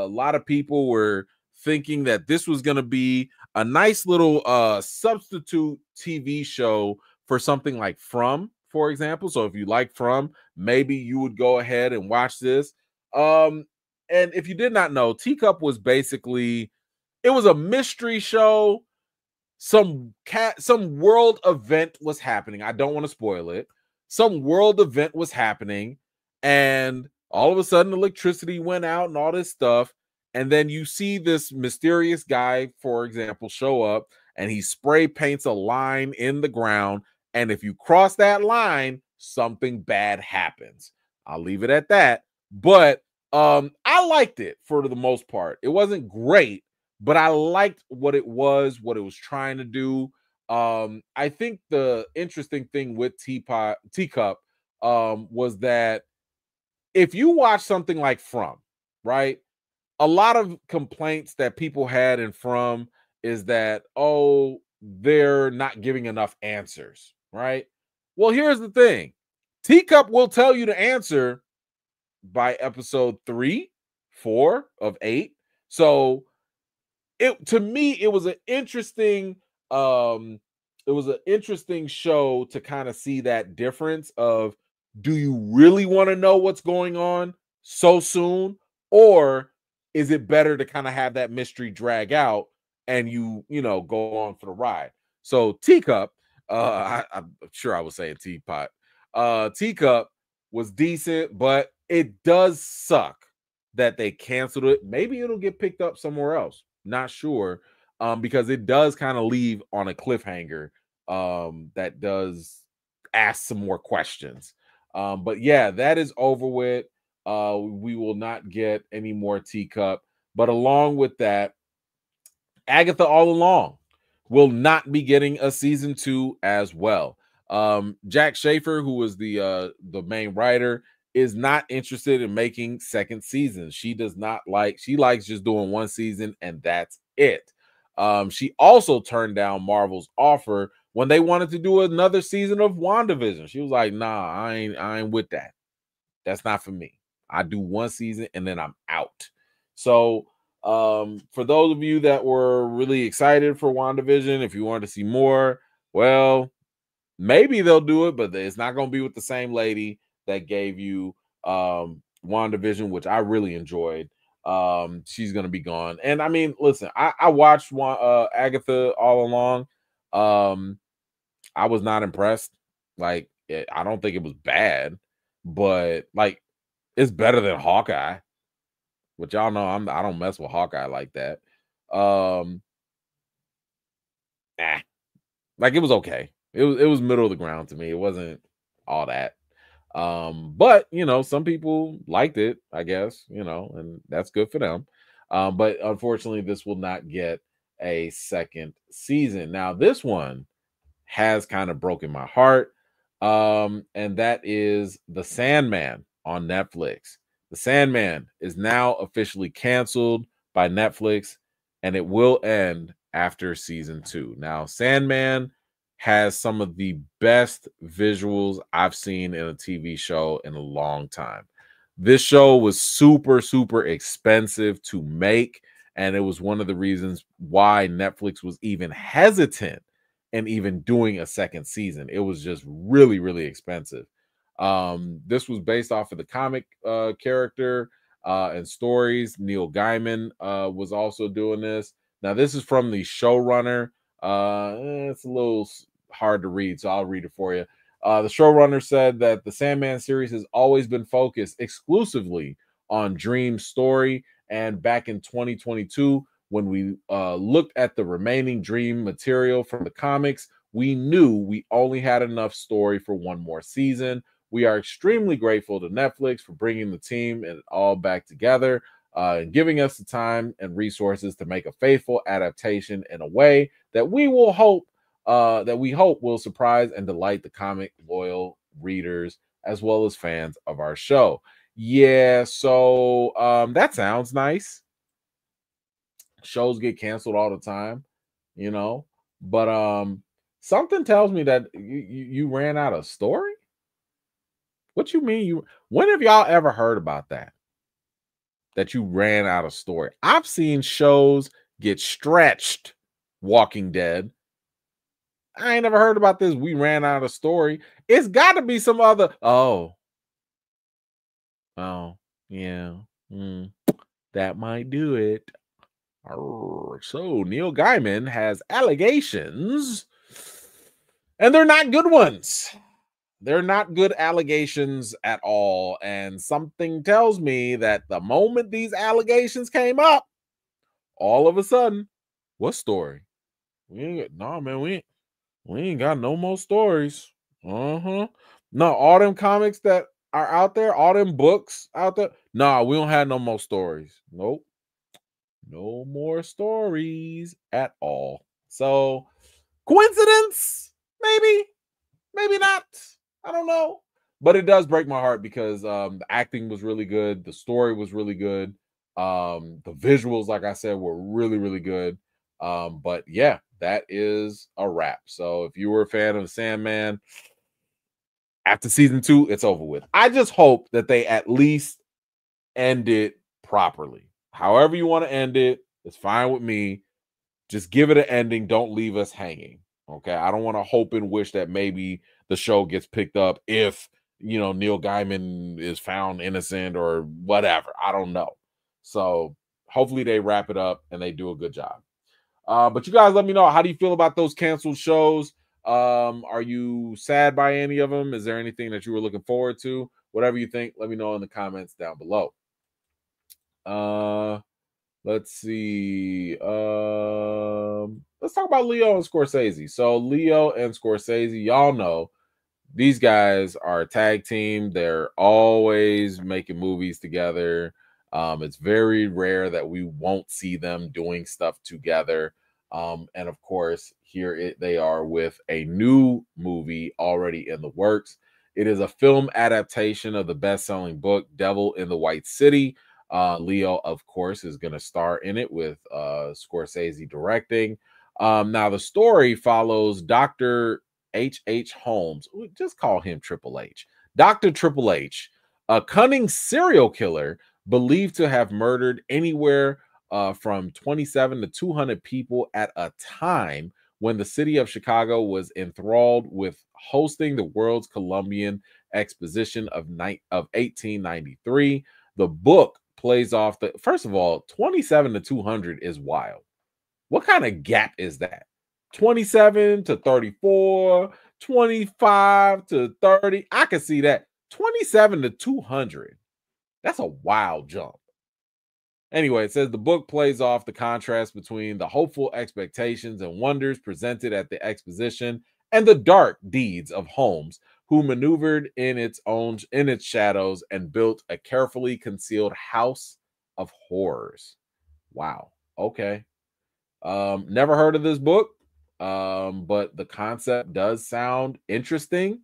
lot of people were thinking that this was going to be a nice little substitute TV show for something like From, for example. So if you like From, maybe you would go ahead and watch this. And if you did not know, Teacup was basically, it was a mystery show. Some world event was happening. I don't want to spoil it. Some world event was happening, and all of a sudden electricity went out and all this stuff. And then you see this mysterious guy, for example, show up, and he spray paints a line in the ground. And if you cross that line, something bad happens. I'll leave it at that. But I liked it for the most part. It wasn't great, but I liked what it was trying to do. I think the interesting thing with Teacup was that if you watch something like From, right, a lot of complaints that people had in From is that, oh, they're not giving enough answers, right? Well, here's the thing. Teacup will tell you the answer by episode 3, 4 of 8. So to me it was an interesting show to kind of see that difference of, do you really want to know what's going on so soon, or is it better to kind of have that mystery drag out and you go on for the ride? So Teacup, I'm sure I was saying Teapot. Teacup was decent, but it does suck that they canceled it. Maybe it'll get picked up somewhere else. Not sure. Because it does kind of leave on a cliffhanger that does ask some more questions. But yeah, that is over with. We will not get any more Teacup. But along with that, Agatha All Along will not be getting a season 2 as well. Jack Schaefer, who was the main writer, is not interested in making second seasons. She likes just doing one season and that's it. She also turned down Marvel's offer when they wanted to do another season of WandaVision. She was like, nah, I ain't with that. That's not for me. I do one season and then I'm out. So for those of you that were really excited for WandaVision, if you wanted to see more, well, maybe they'll do it, but it's not going to be with the same lady that gave you WandaVision, which I really enjoyed. She's going to be gone. And I mean, listen, I watched Agatha All Along. I was not impressed. Like, I don't think it was bad, but like, it's better than Hawkeye, which y'all know I don't mess with Hawkeye like that. Like, it was okay. It was middle of the ground to me. It wasn't all that. But some people liked it, I guess, and that's good for them. But unfortunately, this will not get a second season. Now, this one has kind of broken my heart. And that is The Sandman on Netflix. The Sandman is now officially canceled by Netflix, and it will end after season 2. Now, Sandman has some of the best visuals I've seen in a TV show in a long time. This show was super, super expensive to make, and it was one of the reasons why Netflix was even hesitant in even doing a second season. It was just really, really expensive. This was based off of the comic character and stories. Neil Gaiman was also doing this. Now, this is from the showrunner. It's a little hard to read, so I'll read it for you. The showrunner said that the Sandman series has always been focused exclusively on Dream's story. And back in 2022, when we looked at the remaining Dream material from the comics, we knew we only had enough story for one more season. We are extremely grateful to Netflix for bringing the team and all back together and giving us the time and resources to make a faithful adaptation in a way that we hope will surprise and delight the comic loyal readers as well as fans of our show. Yeah, so that sounds nice. Shows get canceled all the time, you know. But something tells me that you ran out of story. What you mean you when have y'all ever heard about that? That you ran out of story. I've seen shows get stretched. Walking Dead. I ain't never heard about this. We ran out of story. It's got to be some other. Oh, yeah. Mm, that might do it. So Neil Gaiman has allegations, and they're not good ones. They're not good allegations at all. And something tells me that the moment these allegations came up, all of a sudden, what story? We ain't got, no, man, we ain't got no more stories. Uh-huh. No, all them comics that are out there, all them books out there. Nah, we don't have no more stories. Nope. No more stories at all. So, coincidence? Maybe, maybe not. I don't know. But it does break my heart because the acting was really good, the story was really good, the visuals, like I said, were really, really good. But yeah, that is a wrap. So if you were a fan of Sandman, after season 2, it's over with. I just hope that they at least end it properly. However you want to end it, it's fine with me. Just give it an ending. Don't leave us hanging. Okay. I don't want to hope and wish that maybe the show gets picked up if, Neil Gaiman is found innocent or whatever. I don't know. So hopefully they wrap it up and they do a good job. But you guys let me know, how do you feel about those canceled shows? Are you sad by any of them? Is there anything that you were looking forward to? Whatever you think, let me know in the comments down below. Let's see. Let's talk about Leo and Scorsese. So Leo and Scorsese, y'all know these guys are a tag team. They're always making movies together. It's very rare that we won't see them doing stuff together. And of course, here they are with a new movie already in the works. It is a film adaptation of the best-selling book Devil in the White City. Leo, of course, is going to star in it with Scorsese directing. Now, the story follows Dr. H. Holmes. We just call him Triple H. Dr. Triple H, a cunning serial killer believed to have murdered anywhere from 27 to 200 people at a time when the city of Chicago was enthralled with hosting the World's Columbian Exposition of 1893. The book plays off the, first of all, 27 to 200 is wild. What kind of gap is that? 27 to 34, 25 to 30. I can see that. 27 to 200. That's a wild jump. Anyway, it says the book plays off the contrast between the hopeful expectations and wonders presented at the exposition and the dark deeds of Holmes, who maneuvered in its shadows and built a carefully concealed house of horrors. Wow. Okay. Never heard of this book, but the concept does sound interesting.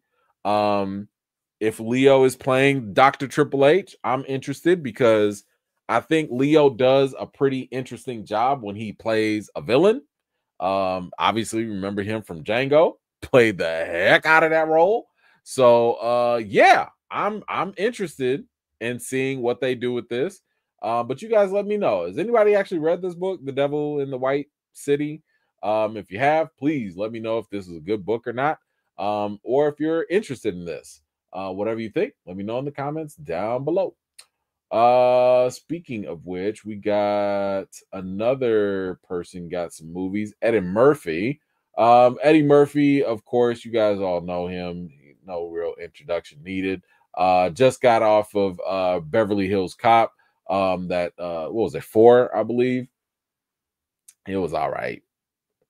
If Leo is playing Dr. Triple H, I'm interested because I think Leo does a pretty interesting job when he plays a villain. Obviously, remember him from Django, played the heck out of that role. So, yeah, I'm interested in seeing what they do with this. But you guys let me know. Has anybody actually read this book, The Devil in the White City? If you have, please let me know if this is a good book or not, or if you're interested in this. Whatever you think, let me know in the comments down below. Speaking of which, we got another person got some movies. Eddie Murphy. Eddie Murphy, of course, you guys all know him. No real introduction needed. Just got off of Beverly Hills Cop. What was it, 4, I believe. It was all right.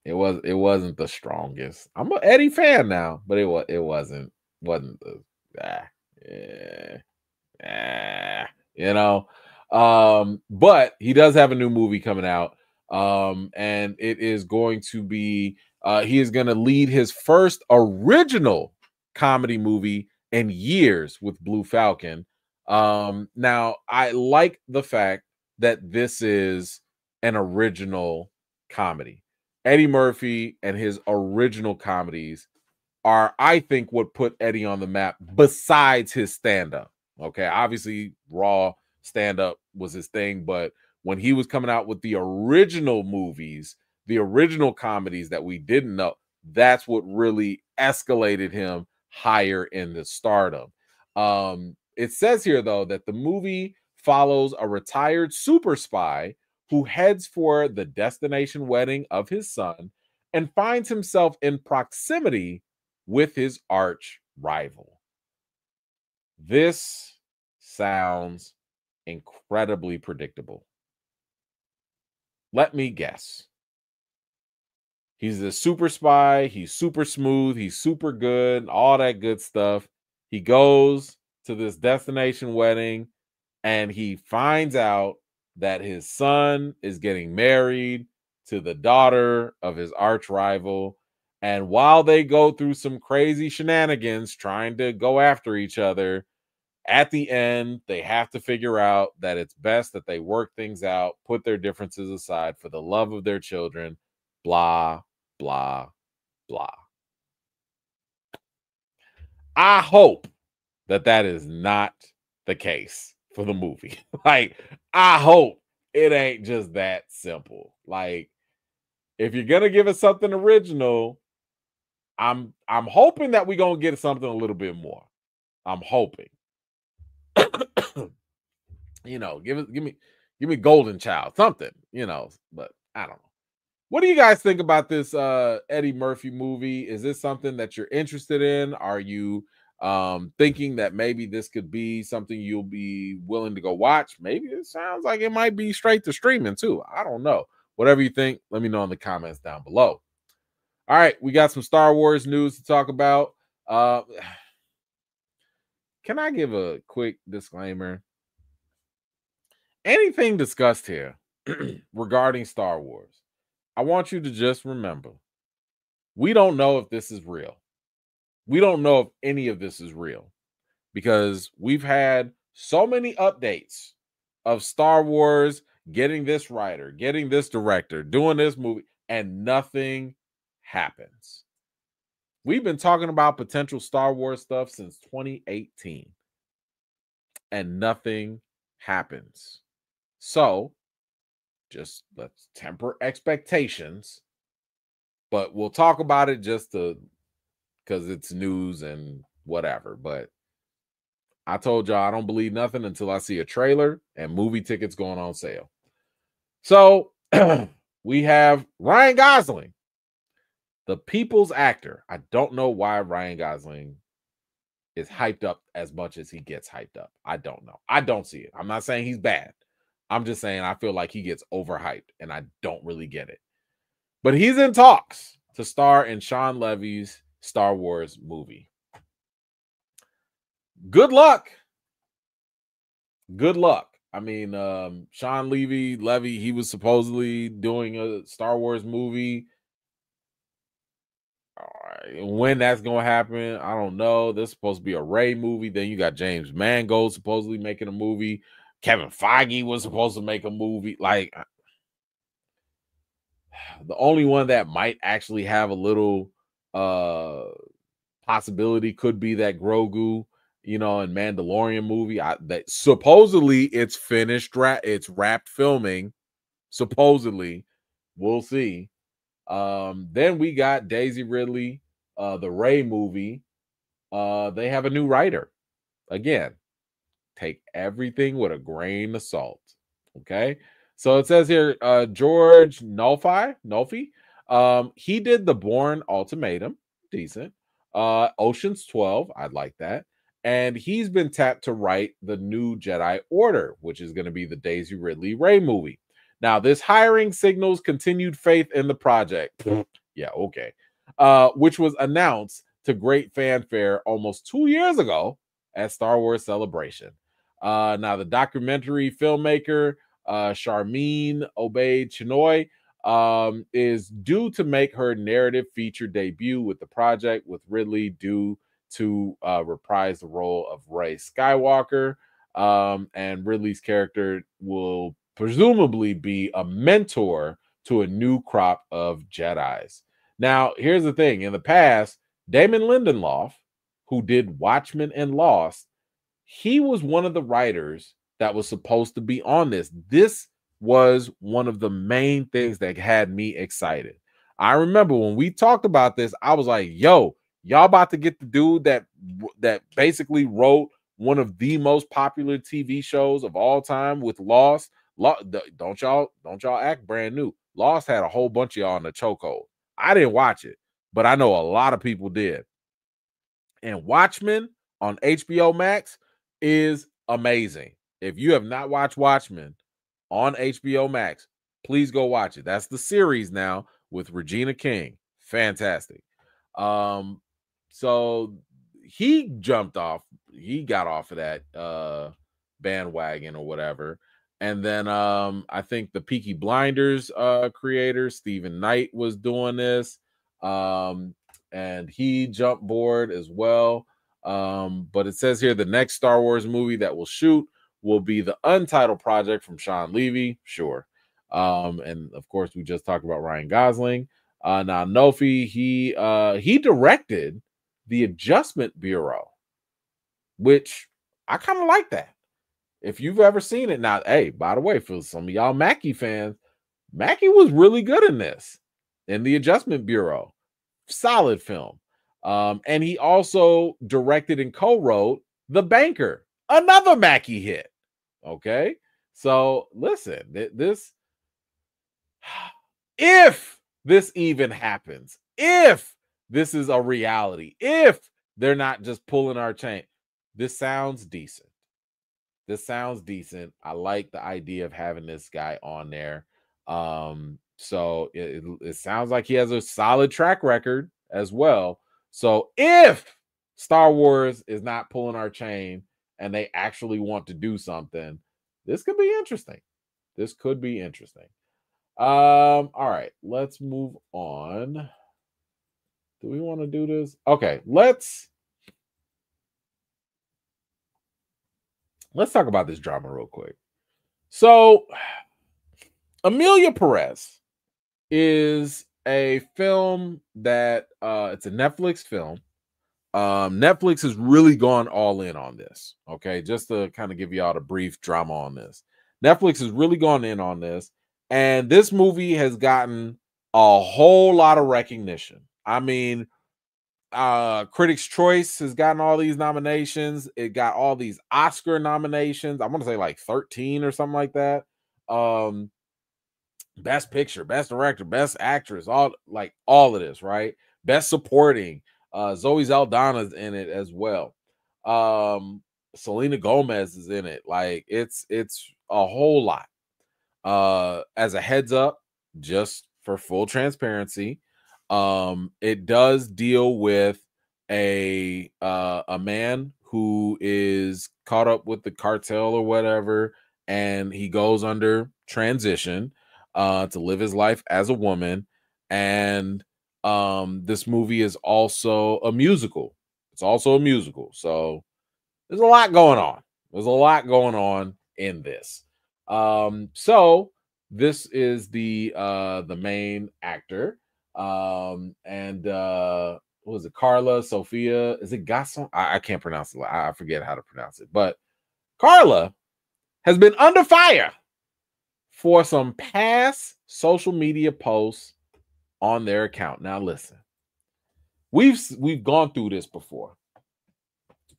It wasn't the strongest. I'm an Eddie fan now, but it wasn't the but he does have a new movie coming out, and it is going to be he is going to lead his first original comedy movie in years with Blue Falcon. Now I like the fact that this is an original comedy. Eddie Murphy and his original comedies are, I think, what put Eddie on the map besides his stand-up. Okay, obviously Raw stand-up was his thing, but when he was coming out with the original movies, the original comedies that we didn't know, that's what really escalated him higher in the stardom. It says here, though, that the movie follows a retired super spy who heads for the destination wedding of his son and finds himself in proximity with his arch rival. This sounds incredibly predictable. Let me guess. He's a super spy. He's super smooth. He's super good. All that good stuff. He goes to this destination wedding and he finds out that his son is getting married to the daughter of his arch rival. And while they go through some crazy shenanigans trying to go after each other, at the end, they have to figure out that it's best that they work things out, put their differences aside for the love of their children, blah, blah, blah. I hope that that is not the case for the movie. Like, I hope it ain't just that simple. Like, if you're gonna give us something original, I'm hoping that we're gonna get something a little bit more. I'm hoping. Give me Golden Child, something, but I don't know. What do you guys think about this Eddie Murphy movie? Is this something that you're interested in? Are you thinking that maybe this could be something you'll be willing to go watch? Maybe it sounds like it might be straight to streaming too. I don't know. Whatever you think, let me know in the comments down below. All right, we got some Star Wars news to talk about. Can I give a quick disclaimer? Anything discussed here regarding Star Wars, I want you to just remember, we don't know if this is real. We don't know if any of this is real because we've had so many updates of Star Wars getting this writer, getting this director, doing this movie, and nothing happens. We've been talking about potential Star Wars stuff since 2018, and nothing happens. So just let's temper expectations, but we'll talk about it just because it's news and whatever. But I told y'all I don't believe nothing until I see a trailer and movie tickets going on sale. So we have Ryan Gosling, the people's actor. I don't know why Ryan Gosling is hyped up as much as he gets hyped up. I don't know. I don't see it. I'm not saying he's bad. I'm just saying I feel like he gets overhyped and I don't really get it. But he's in talks to star in Sean Levy's Star Wars movie. Good luck. Good luck. I mean, Sean Levy, he was supposedly doing a Star Wars movie. All right. When that's going to happen, I don't know. This is supposed to be a Rey movie. Then you got James Mangold supposedly making a movie. Kevin Feige was supposed to make a movie. Like, the only one that might actually have a little possibility could be that Grogu, in Mandalorian movie. That supposedly it's finished, it's wrapped filming. Supposedly, we'll see. Then we got Daisy Ridley, the Rey movie. They have a new writer. Again, take everything with a grain of salt. Okay. So it says here, George Nolfi. He did the Bourne Ultimatum, decent. Ocean's 12, I'd like that. And he's been tapped to write the new Jedi Order, which is going to be the Daisy Ridley Rey movie. Now, this hiring signals continued faith in the project. Yeah, okay. Which was announced to great fanfare almost 2 years ago at Star Wars Celebration. Now, the documentary filmmaker, Charmine Obaid-Chinoy, is due to make her narrative feature debut with the project, with Ridley due to reprise the role of Rey Skywalker. And Ridley's character will presumably be a mentor to a new crop of Jedis. Now, here's the thing. In the past, Damon Lindelof, who did Watchmen and Lost, he was one of the writers that was supposed to be on this. This was one of the main things that had me excited. I remember when we talked about this, I was like, yo, y'all about to get the dude that basically wrote one of the most popular TV shows of all time with Lost. Don't y'all act brand new. Lost had a whole bunch of y'all in the chokehold. I didn't watch it, but I know a lot of people did. And Watchmen on HBO Max is amazing. If you have not watched Watchmen on HBO Max, please go watch it. That's the series now with Regina King. Fantastic. So he got off of that bandwagon or whatever. And then I think the Peaky Blinders creator, Stephen Knight, was doing this. And he jumped board as well. But it says here the next Star Wars movie that will shoot will be the Untitled Project from Sean Levy. Sure. And of course, we just talked about Ryan Gosling. Now, Nofi, he directed The Adjustment Bureau, which I kind of like that. If you've ever seen it. Now, hey, by the way, for some of y'all Mackie fans, Mackie was really good in this, in The Adjustment Bureau. Solid film. And he also directed and co-wrote The Banker, another Mackie hit. Okay. So listen, if this even happens, if this is a reality, if they're not just pulling our chain, this sounds decent. This sounds decent. I like the idea of having this guy on there. So it sounds like he has a solid track record as well. So if Star Wars is not pulling our chain and they actually want to do something, this could be interesting. This could be interesting. All right, let's move on. Do we want to do this? Okay, let's talk about this drama real quick. So, Emilia Perez is a film that it's a Netflix film. Netflix has really gone all in on this. Okay, just to kind of give you all a brief drama on this. Netflix has really gone in on this, and this movie has gotten a whole lot of recognition. I mean, Critics' Choice has gotten all these nominations. It got all these Oscar nominations. I want to say like 13 or something like that. Best Picture, Best Director, Best Actress, all of this, right? Best Supporting. Zoe Saldana's in it as well. Selena Gomez is in it. Like it's a whole lot. As a heads up, just for full transparency, it does deal with a man who is caught up with the cartel or whatever, and he goes under transition to live his life as a woman. And this movie is also a musical. It's also a musical. So there's a lot going on. There's a lot going on in this. So this is the main actor. And what was it? Carla Sophia? Is it Gasson? I can't pronounce it. I forget how to pronounce it. But Carla has been under fire for some past social media posts on their account. Now listen, we've gone through this before.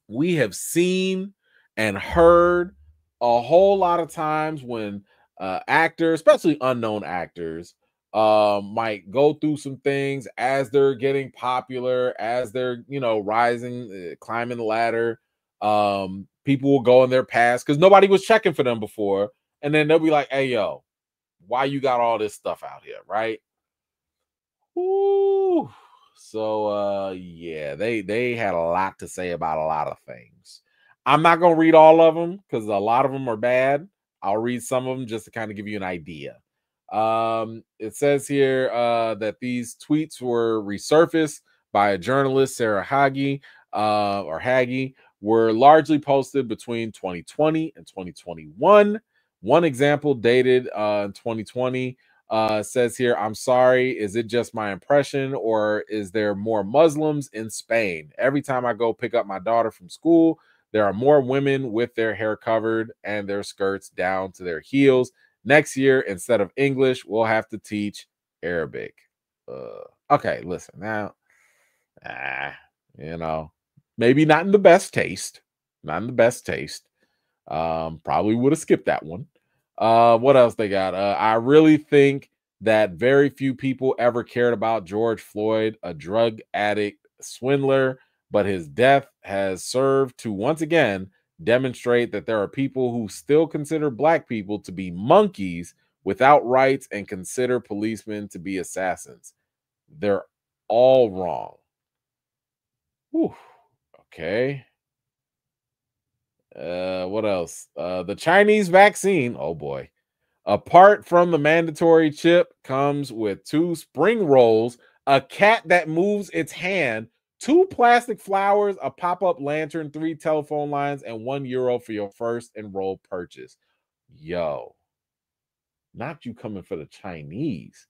We have seen and heard a whole lot of times when actors, especially unknown actors, might go through some things as they're getting popular, as they're rising, climbing the ladder. People will go in their past because nobody was checking for them before, and then they'll be like, "Hey, yo, why you got all this stuff out here, right?" Ooh. So yeah, they had a lot to say about a lot of things. I'm not gonna read all of them because a lot of them are bad. I'll read some of them just to kind of give you an idea. It says here that these tweets were resurfaced by a journalist, Sarah Hagi, were largely posted between 2020 and 2021. One example dated in 2020 says here, I'm sorry, is it just my impression or is there more Muslims in Spain? Every time I go pick up my daughter from school, there are more women with their hair covered and their skirts down to their heels. Next year, instead of English, we'll have to teach Arabic. Okay, listen now. You know, maybe not in the best taste. Not in the best taste. Probably would have skipped that one. What else they got? I really think that very few people ever cared about George Floyd, a drug addict, swindler, but his death has served to once again demonstrate that there are people who still consider black people to be monkeys without rights and consider policemen to be assassins. They're all wrong. Whew. Okay. What else? The Chinese vaccine. Oh boy. Apart from the mandatory chip, comes with 2 spring rolls, a cat that moves its hand, 2 plastic flowers, a pop-up lantern, 3 telephone lines, and €1 for your first enrolled purchase. Yo, not you coming for the Chinese.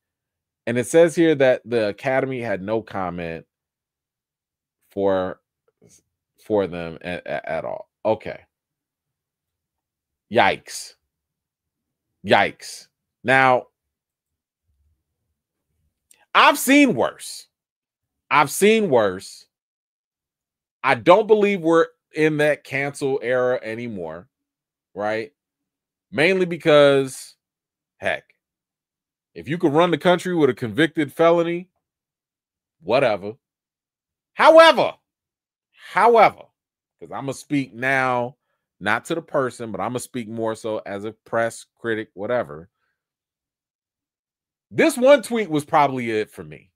And it says here that the Academy had no comment for them at all. Okay. Yikes. Yikes. Now, I've seen worse. I've seen worse. I don't believe we're in that cancel era anymore, right? Mainly because, heck, if you could run the country with a convicted felony, whatever. However, because I'm going to speak now, not to the person, but I'm going to speak more so as a press critic, whatever. This one tweet was probably it for me.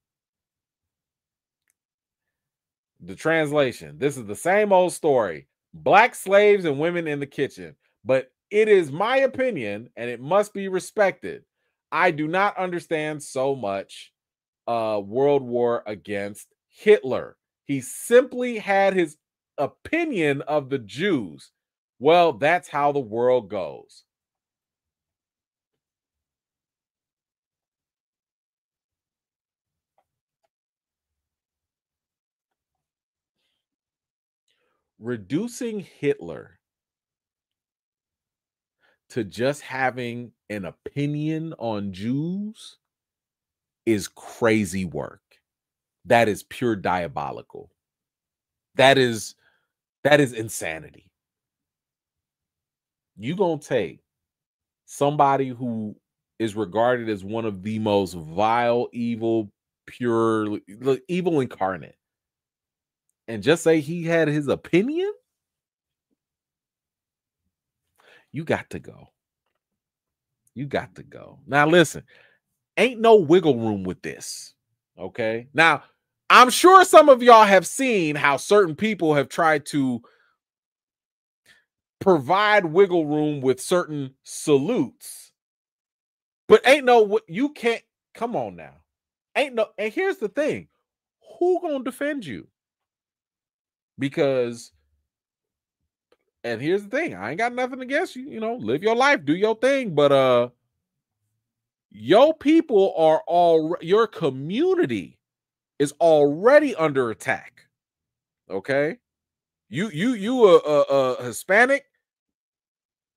The translation. This is the same old story. Black slaves and women in the kitchen. But it is my opinion, and it must be respected. I do not understand so much World War against Hitler. He simply had his opinion of the Jews. Well, that's how the world goes. Reducing Hitler to just having an opinion on Jews is crazy work. That is pure diabolical. That is insanity. You gonna take somebody who is regarded as one of the most vile, evil, pure, evil incarnate, and just say he had his opinion? You got to go. You got to go. Now listen, ain't no wiggle room with this. Okay. Now, I'm sure some of y'all have seen how certain people have tried to provide wiggle room with certain salutes. But ain't no, you can't, come on now. Ain't no, and here's the thing. Who gonna defend you? Because, and here's the thing, I ain't got nothing against you, live your life, do your thing, but your people are all, your community is already under attack. Okay, you a Hispanic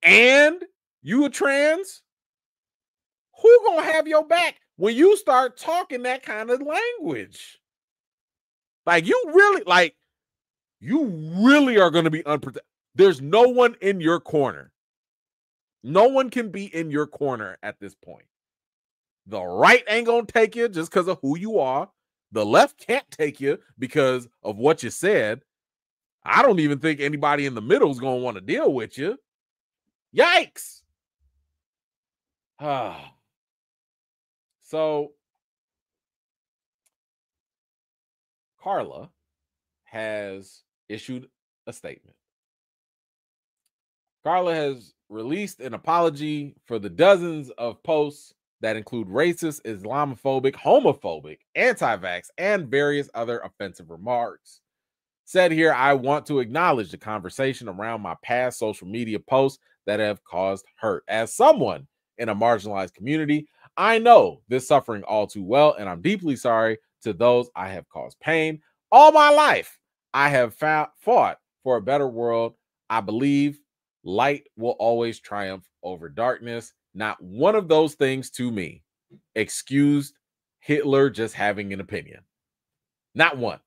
and you a trans. Who gonna have your back when you start talking that kind of language? Like you really are going to be unprotected. There's no one in your corner. No one can be in your corner at this point. The right ain't gonna take you just because of who you are. The left can't take you because of what you said. I don't even think anybody in the middle is going to want to deal with you. Yikes. So, Carla has issued a statement. Carla has released an apology for the dozens of posts that include racist, Islamophobic, homophobic, anti-vax, and various other offensive remarks. Said here, I want to acknowledge the conversation around my past social media posts that have caused hurt. As someone in a marginalized community, I know this suffering all too well, and I'm deeply sorry to those I have caused pain. All my life, I have fought for a better world. I believe light will always triumph over darkness. Not one of those things to me excused Hitler just having an opinion. Not one.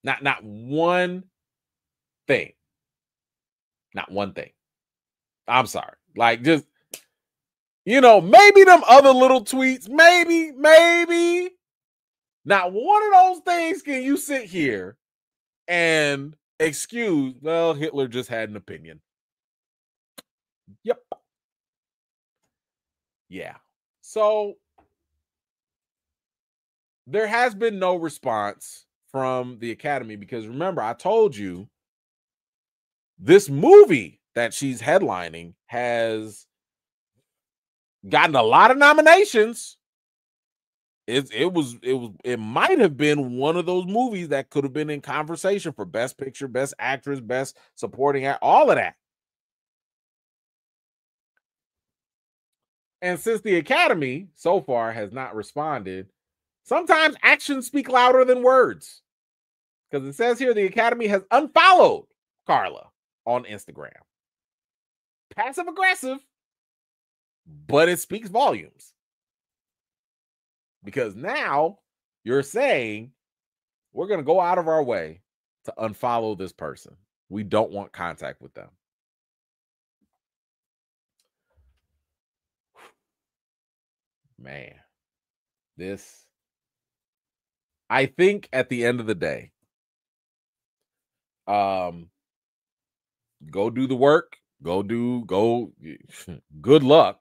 Not one thing. Not one thing. I'm sorry. Like, just, maybe them other little tweets, maybe. Not one of those things can you sit here and excuse, well, Hitler just had an opinion. Yep. Yeah. So there has been no response from the Academy because remember, I told you this movie that she's headlining has gotten a lot of nominations. It might have been one of those movies that could have been in conversation for Best Picture, Best Actress, Best Supporting Act, all of that. And since the Academy so far has not responded, sometimes actions speak louder than words. Because it says here the Academy has unfollowed Carla on Instagram. Passive aggressive, but it speaks volumes. Because now you're saying we're going to go out of our way to unfollow this person. We don't want contact with them. Man, I think at the end of the day, go do the work, good luck.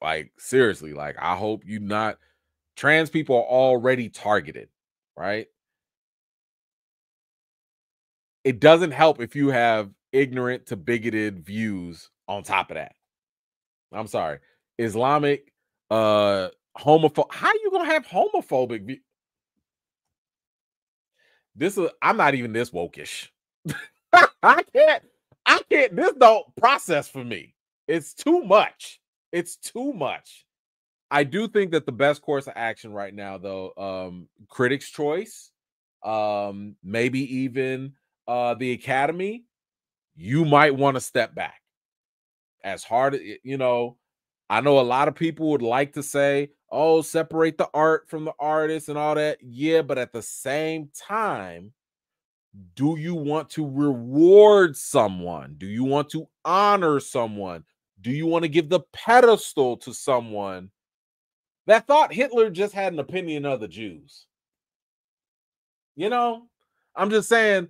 Like, seriously, like, I hope you not, trans people are already targeted, right? It doesn't help if you have ignorant to bigoted views on top of that. I'm sorry. Islamic, homophobic. How are you going to have homophobic I'm not even this wokish. I can't, this don't process for me. It's too much. I do think that the best course of action right now, though, Critics' Choice, maybe even the Academy, you might want to step back. As hard as, I know a lot of people would like to say, oh, separate the art from the artist and all that. Yeah, but at the same time, do you want to reward someone? Do you want to honor someone? Do you want to give the pedestal to someone that thought Hitler just had an opinion of the Jews? I'm just saying,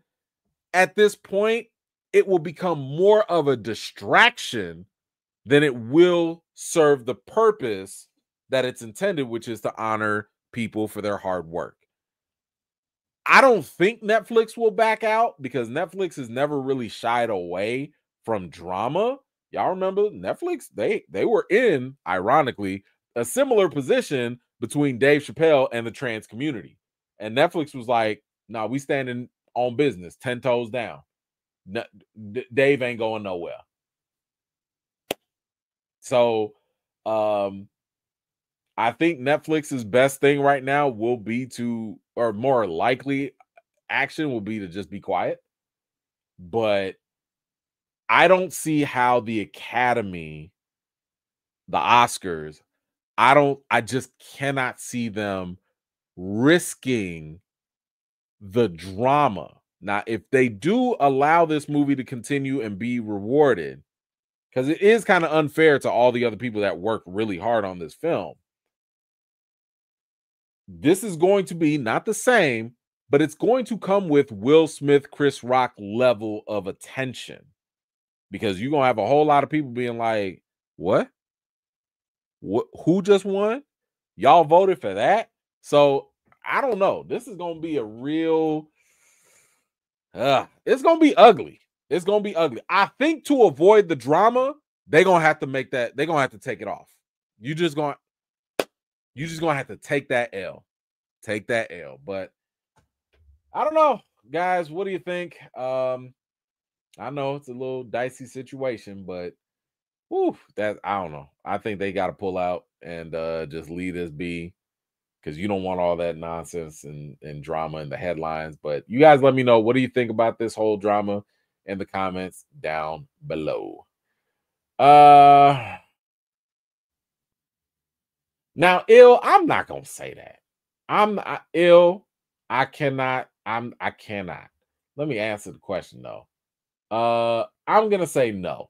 at this point, it will become more of a distraction than it will serve the purpose that it's intended, which is to honor people for their hard work. I don't think Netflix will back out because Netflix has never really shied away from drama. Y'all remember Netflix? They were in, ironically, a similar position between Dave Chappelle and the trans community. And Netflix was like, nah, we standing on business, 10 toes down. Dave ain't going nowhere. So I think Netflix's best thing right now will be to, or more likely action will be to just be quiet. But I don't see how the Academy, the Oscars, I just cannot see them risking the drama. Now, if they do allow this movie to continue and be rewarded, because it is kind of unfair to all the other people that worked really hard on this film. This is going to be not the same, but it's going to come with Will Smith, Chris Rock level of attention, because you're going to have a whole lot of people being like, what? Who just won? Y'all voted for that? So I don't know. This is going to be a real, it's going to be ugly. It's going to be ugly. I think to avoid the drama, they're going to have to make that, they're going to have to take it off. You just going to have to take that L. Take that L. But I don't know. guys, what do you think? I know it's a little dicey situation, but that I don't know. I think they got to pull out and just leave this be, because you don't want all that nonsense and drama in the headlines. But you guys let me know, what do you think about this whole drama in the comments down below. Now, I'm not gonna say that. I cannot. I cannot. Let me answer the question though. I'm gonna say no.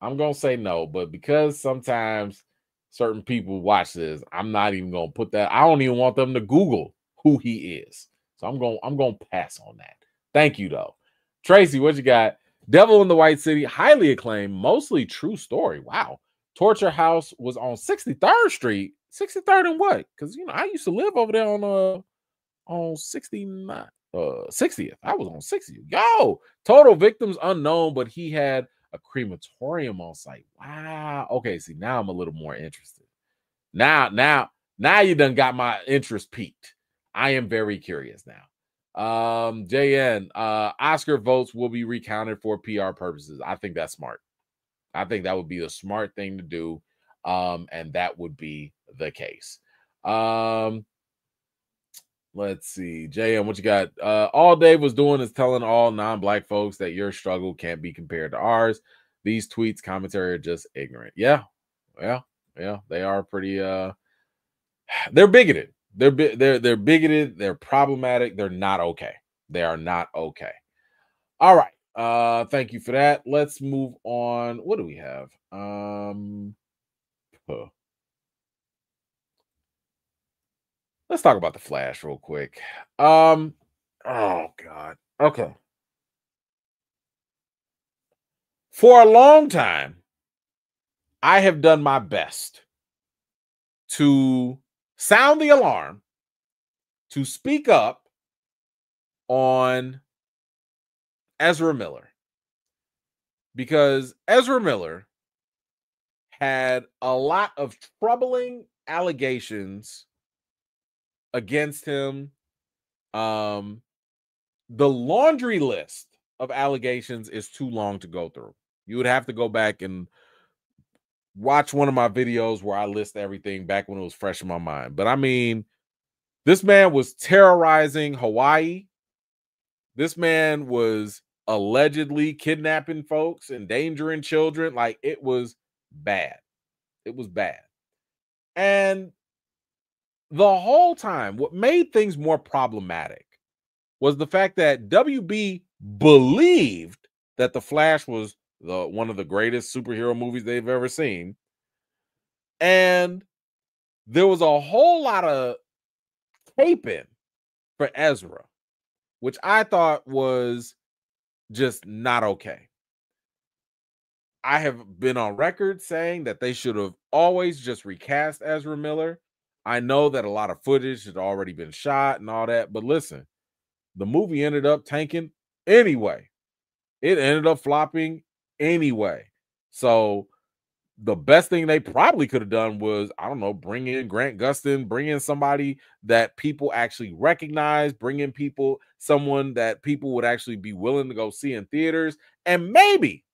I'm gonna say no, but because sometimes certain people watch this, I'm not even gonna put that. I don't even want them to Google who he is. So I'm gonna pass on that. Thank you though. Tracy, what you got? Devil in the White City, highly acclaimed, mostly true story. Wow. Torture House was on 63rd Street. 63rd and what? Because I used to live over there on 69 60th. I was on 60th. Yo, total victims unknown, but he had a crematorium on site. Wow. Okay, see, now I'm a little more interested. Now you done got my interest peaked. I am very curious now. JN, Oscar votes will be recounted for PR purposes. I think that's smart. I think that would be the smart thing to do. And that would be the case. Let's see. JM, what you got? All Dave was doing is telling all non-black folks that your struggle can't be compared to ours. These tweets, commentary are just ignorant. Yeah. They are pretty they're bigoted. They're bigoted, they're problematic, they're not okay. They are not okay. All right. Thank you for that. Let's move on. What do we have? Let's talk about the Flash real quick. Oh God. Okay. For a long time, I have done my best to sound the alarm, to speak up on Ezra Miller, because Ezra Miller had a lot of troubling allegations against him. The laundry list of allegations is too long to go through. You would have to go back and watch one of my videos where I list everything back when it was fresh in my mind. But I mean, this man was terrorizing Hawaii. This man was allegedly kidnapping folks, endangering children. Like, it was bad. It was bad. And the whole time, what made things more problematic was the fact that WB believed that The Flash was one of the greatest superhero movies they've ever seen. And there was a whole lot of taping for Ezra, which I thought was just not okay. I have been on record saying that they should have always just recast Ezra Miller. I know that a lot of footage had already been shot and all that, but listen, the movie ended up tanking anyway. It ended up flopping anyway. So the best thing they probably could have done was, I don't know, bring in Grant Gustin, bring in somebody that people actually recognize, bring in someone that people would actually be willing to go see in theaters. And maybe,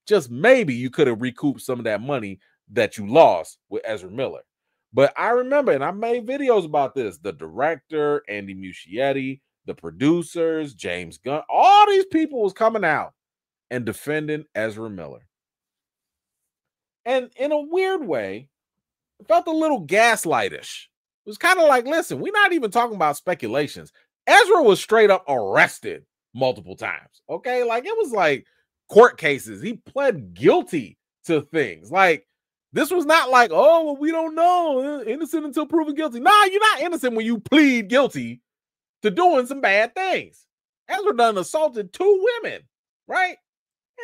just maybe, you could have recouped some of that money that you lost with Ezra Miller. But I remember, and I made videos about this, the director, Andy Muschietti, the producers, James Gunn, all these people was coming out and defending Ezra Miller. And in a weird way, it felt a little gaslightish. It was kind of like, listen, we're not even talking about speculations. Ezra was straight up arrested multiple times. Okay. Like, it was like court cases. He pled guilty to things. Like, this was not like, oh, well, we don't know. Innocent until proven guilty. Nah, you're not innocent when you plead guilty to doing some bad things. Ezra done assaulted 2 women, right?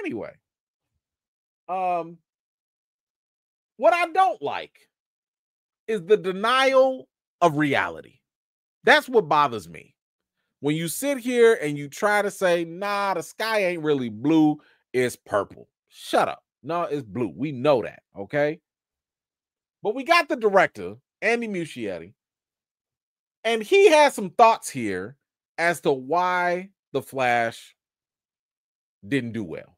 Anyway. What I don't like is the denial of reality. That's what bothers me. When you sit here and you try to say, nah, the sky ain't really blue, it's purple. Shut up. No, it's blue. We know that, okay? But we got the director, Andy Muschietti, and he has some thoughts here as to why The Flash didn't do well.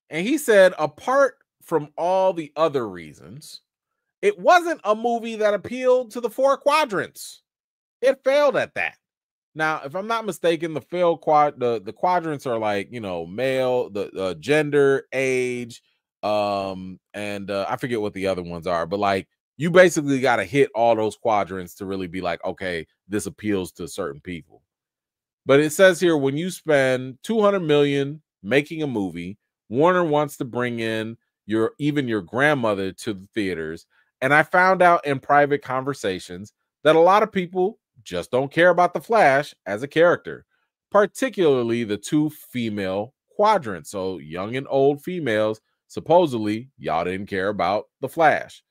And he said, apart from all the other reasons, it wasn't a movie that appealed to the four quadrants. It failed at that. Now, if I'm not mistaken, the quadrants are like, male, the gender, age, and I forget what the other ones are, but like you basically got to hit all those quadrants to really be like, okay, this appeals to certain people. But it says here, when you spend 200 million making a movie, Warner wants to bring in even your grandmother to the theaters. And I found out in private conversations that a lot of people just don't care about the Flash as a character, particularly the two female quadrants. So young and old females, supposedly y'all didn't care about the Flash.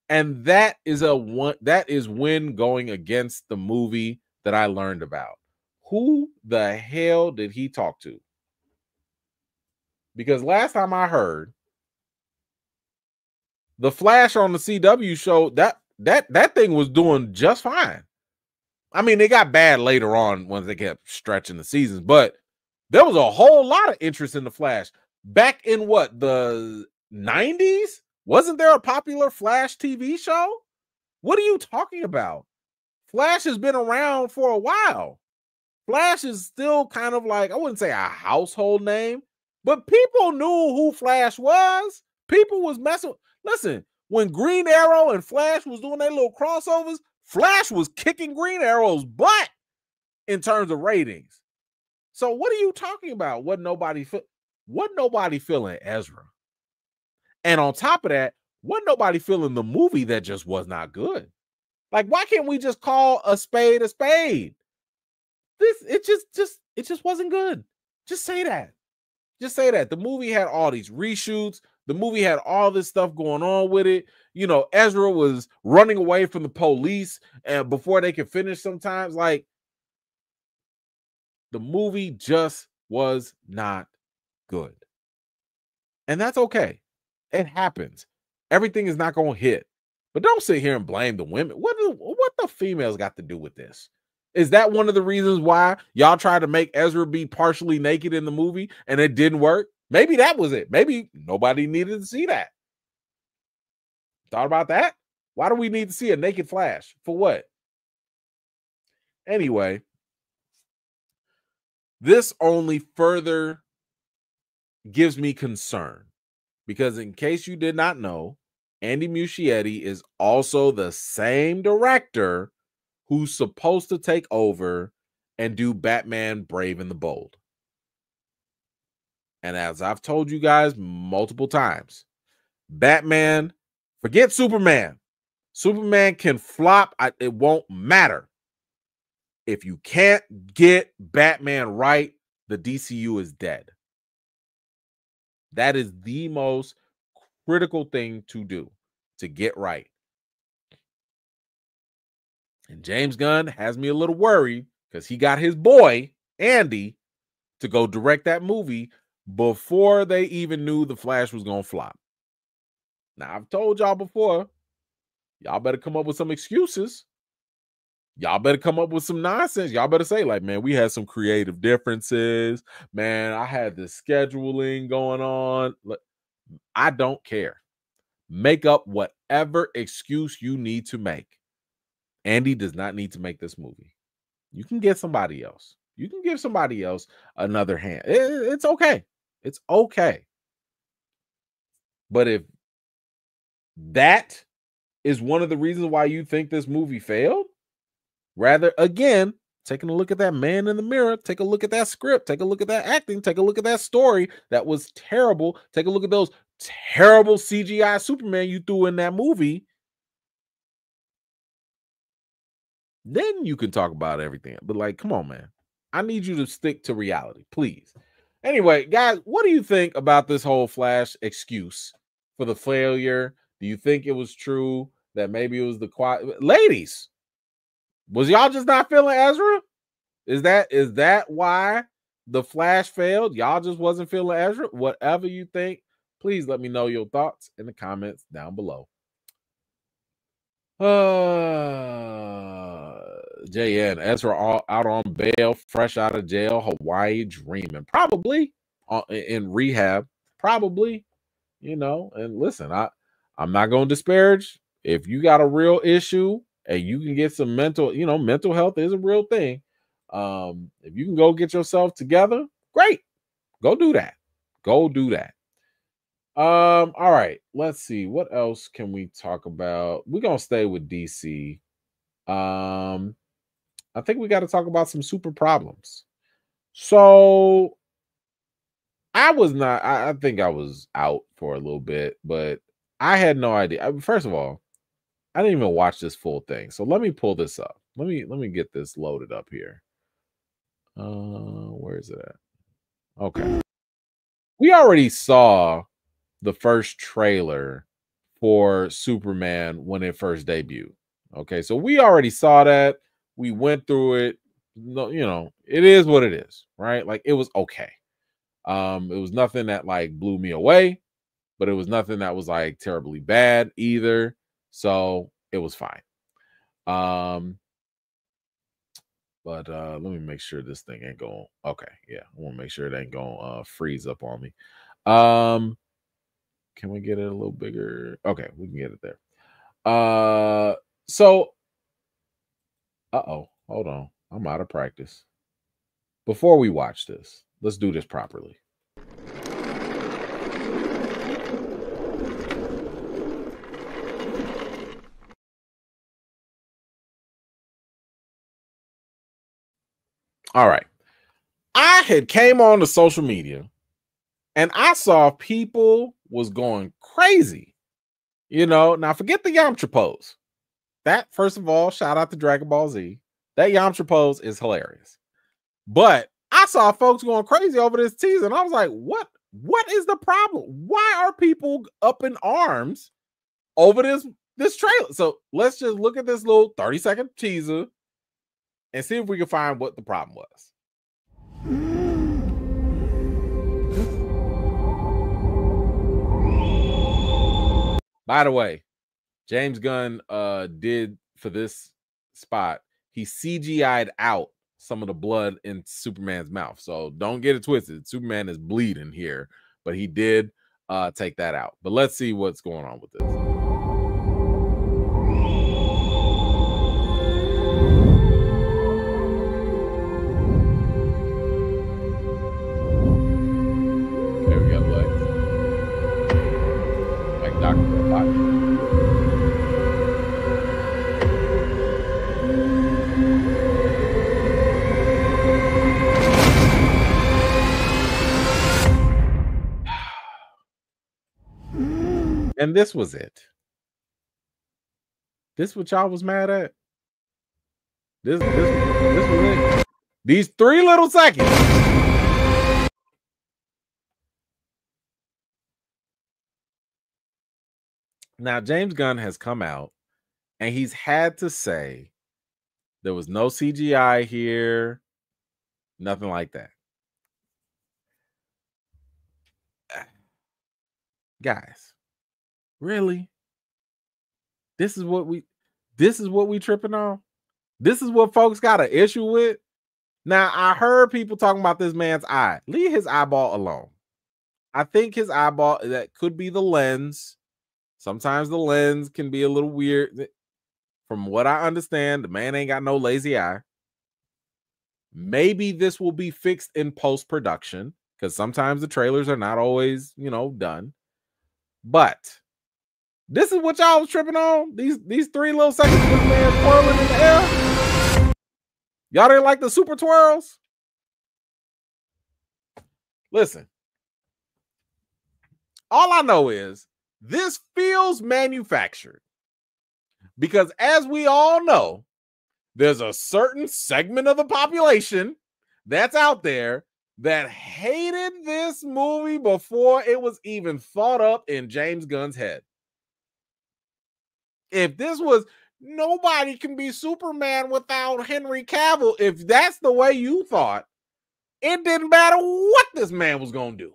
And that is when going against the movie that I learned about. Who the hell did he talk to? Because last time I heard, the Flash on the CW show, that thing was doing just fine. I mean, they got bad later on once they kept stretching the seasons, but there was a whole lot of interest in the Flash. Back in the 90s? Wasn't there a popular Flash TV show? What are you talking about? Flash has been around for a while. Flash is still kind of like, I wouldn't say a household name, but people knew who Flash was. People was messing. Listen, when Green Arrow and Flash was doing their little crossovers, Flash was kicking Green Arrow's butt in terms of ratings. So what are you talking about? What nobody feeling Ezra? And on top of that, what nobody feeling the movie that just was not good? Like, why can't we just call a spade a spade? It just wasn't good. Just say that. Just say that. The movie had all these reshoots. The movie had all this stuff going on with it. Ezra was running away from the police and before they could finish sometimes. Like, the movie just was not good. And that's okay. It happens. Everything is not going to hit. But don't sit here and blame the women. What the females got to do with this? Is that one of the reasons why y'all tried to make Ezra be partially naked in the movie and it didn't work? Maybe that was it. Maybe nobody needed to see that. Thought about that? Why do we need to see a naked Flash? For what? Anyway, this only further gives me concern because in case you did not know, Andy Muschietti is also the same director who's supposed to take over and do Batman Brave and the Bold. And as I've told you guys multiple times, Batman, forget Superman. Superman can flop. It won't matter. If you can't get Batman right, the DCU is dead. That is the most critical thing to do, to get right. And James Gunn has me a little worried because he got his boy, Andy, to go direct that movie before they even knew the Flash was going to flop. Now, I've told y'all before, y'all better come up with some excuses. Y'all better come up with some nonsense. Y'all better say, like, man, we had some creative differences. Man, I had this scheduling going on. Look, I don't care. Make up whatever excuse you need to make. Andy does not need to make this movie. You can get somebody else. You can give somebody else another hand. It's okay. It's okay. But if that is one of the reasons why you think this movie failed, rather, again, taking a look at that man in the mirror, take a look at that script, take a look at that acting, take a look at that story that was terrible. Take a look at those terrible CGI Superman you threw in that movie. Then you can talk about everything. But like, come on, man. I need you to stick to reality, please. Anyway, guys, what do you think about this whole Flash excuse for the failure? Do you think it was true that maybe it was the quiet? Ladies, was y'all just not feeling Ezra? Is that why the Flash failed? Y'all just wasn't feeling Ezra? Whatever you think, please let me know your thoughts in the comments down below. JN, Ezra out on bail, fresh out of jail, Hawaii dreaming. Probably in rehab. Probably, you know. And listen, I'm not going to disparage. If you got a real issue and you can get some mental, you know, mental health is a real thing. If you can go get yourself together, great. Go do that. Go do that. All right. Let's see. What else can we talk about? We're gonna stay with DC. I think we got to talk about some super problems. So I think I was out for a little bit, but I had no idea. First of all, I didn't even watch this full thing. So let me pull this up. Let me get this loaded up here. Where is it at? Okay. We already saw the first trailer for Superman when it first debuted. Okay, so we already saw that. We went through it. No, you know, it is what it is, right? Like it was okay. It was nothing that like blew me away, but it was nothing that was like terribly bad either. So it was fine. But let me make sure this thing ain't going. Okay, yeah, I want to make sure it ain't going freeze up on me. Can we get it a little bigger? Okay, we can get it there. So hold on. I'm out of practice. Before we watch this, let's do this properly. All right. I had came on to social media and I saw people was going crazy. You know, now forget the Yamcha pose. That, first of all, shout out to Dragon Ball Z. That Yamcha pose is hilarious. But I saw folks going crazy over this teaser, and I was like, what is the problem? Why are people up in arms over this trailer? So let's just look at this little 30-second teaser and see if we can find what the problem was. By the way, James Gunn did for this spot, he CGI'd out some of the blood in Superman's mouth. So don't get it twisted. Superman is bleeding here, but he did take that out. But let's see what's going on with this. There we go, like Dr. Robot. And this was it. This what y'all was mad at? This was it. These 3 little seconds. Now, James Gunn has come out and he's had to say there was no CGI here, nothing like that. Guys, really? This is what we tripping on? This is what folks got an issue with? Now, I heard people talking about this man's eye. Leave his eyeball alone. I think his eyeball, that could be the lens. Sometimes the lens can be a little weird. From what I understand, the man ain't got no lazy eye. Maybe this will be fixed in post-production because sometimes the trailers are not always, you know, done. But this is what y'all was tripping on? These 3 little seconds of this man twirling in the air? Y'all didn't like the super twirls? Listen. All I know is this feels manufactured. Because as we all know, there's a certain segment of the population that's out there that hated this movie before it was even thought up in James Gunn's head. If this was nobody can be Superman without Henry Cavill, if that's the way you thought, it didn't matter what this man was going to do.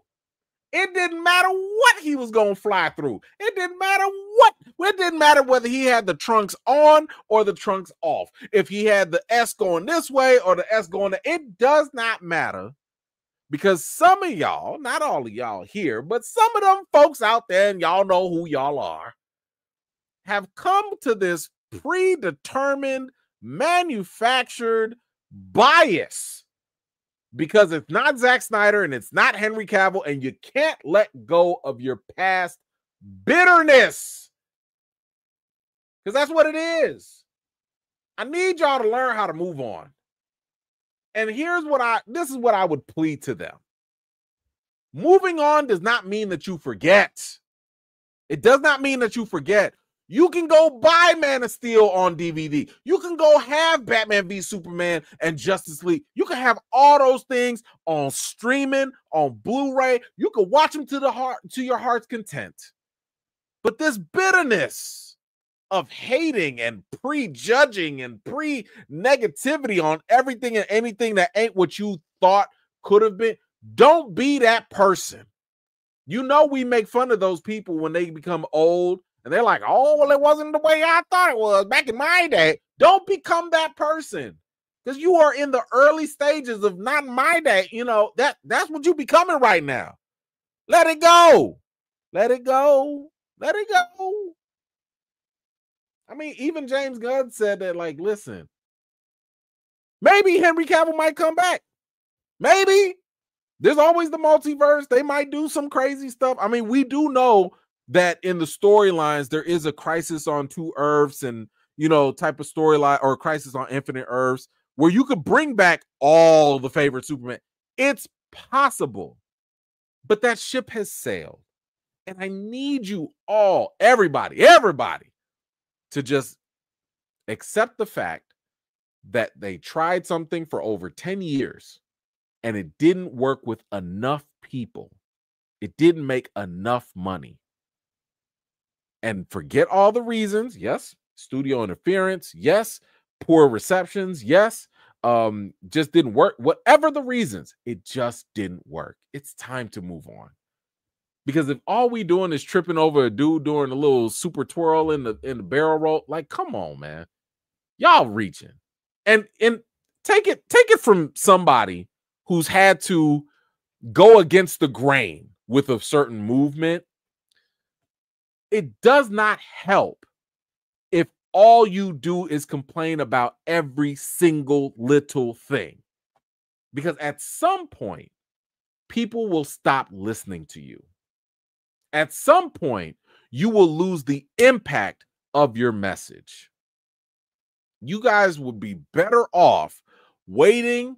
It didn't matter what he was going to fly through. It didn't matter what It didn't matter whether he had the trunks on or the trunks off. If he had the S going this way or the S going it does not matter. Because some of y'all, not all of y'all here, but some of them folks out there, and y'all know who y'all are, have come to this predetermined, manufactured bias. Because it's not Zack Snyder and it's not Henry Cavill, and you can't let go of your past bitterness. Because that's what it is. I need y'all to learn how to move on. And this is what I would plead to them. Moving on does not mean that you forget. It does not mean that you forget. You can go buy Man of Steel on DVD. You can go have Batman v Superman and Justice League. You can have all those things on streaming, on Blu-ray. You can watch them to your heart's content. But this bitterness of hating and prejudging and pre-negativity on everything and anything that ain't what you thought could have been, don't be that person. You know, we make fun of those people when they become old and they're like, oh, well, it wasn't the way I thought it was back in my day. Don't become that person, because you are in the early stages of not my day. You know, that's what you're becoming right now. Let it go. Let it go. Let it go. I mean, even James Gunn said that, like, listen, maybe Henry Cavill might come back. Maybe. There's always the multiverse. They might do some crazy stuff. I mean, we do know that in the storylines, there is a Crisis on Two Earths and, you know, type of storyline, or Crisis on Infinite Earths, where you could bring back all the favorite Superman. It's possible, but that ship has sailed. And I need you all, everybody, to just accept the fact that they tried something for over 10 years and it didn't work with enough people. It didn't make enough money. And forget all the reasons. Yes, studio interference. Yes, poor receptions. Yes, just didn't work. Whatever the reasons, it just didn't work. It's time to move on. Because if all we doing is tripping over a dude doing a little super twirl in the barrel roll, like, come on, man. Y'all reaching. And take it from somebody who's had to go against the grain with a certain movement. It does not help if all you do is complain about every single little thing. Because at some point, people will stop listening to you. At some point, you will lose the impact of your message. You guys would be better off waiting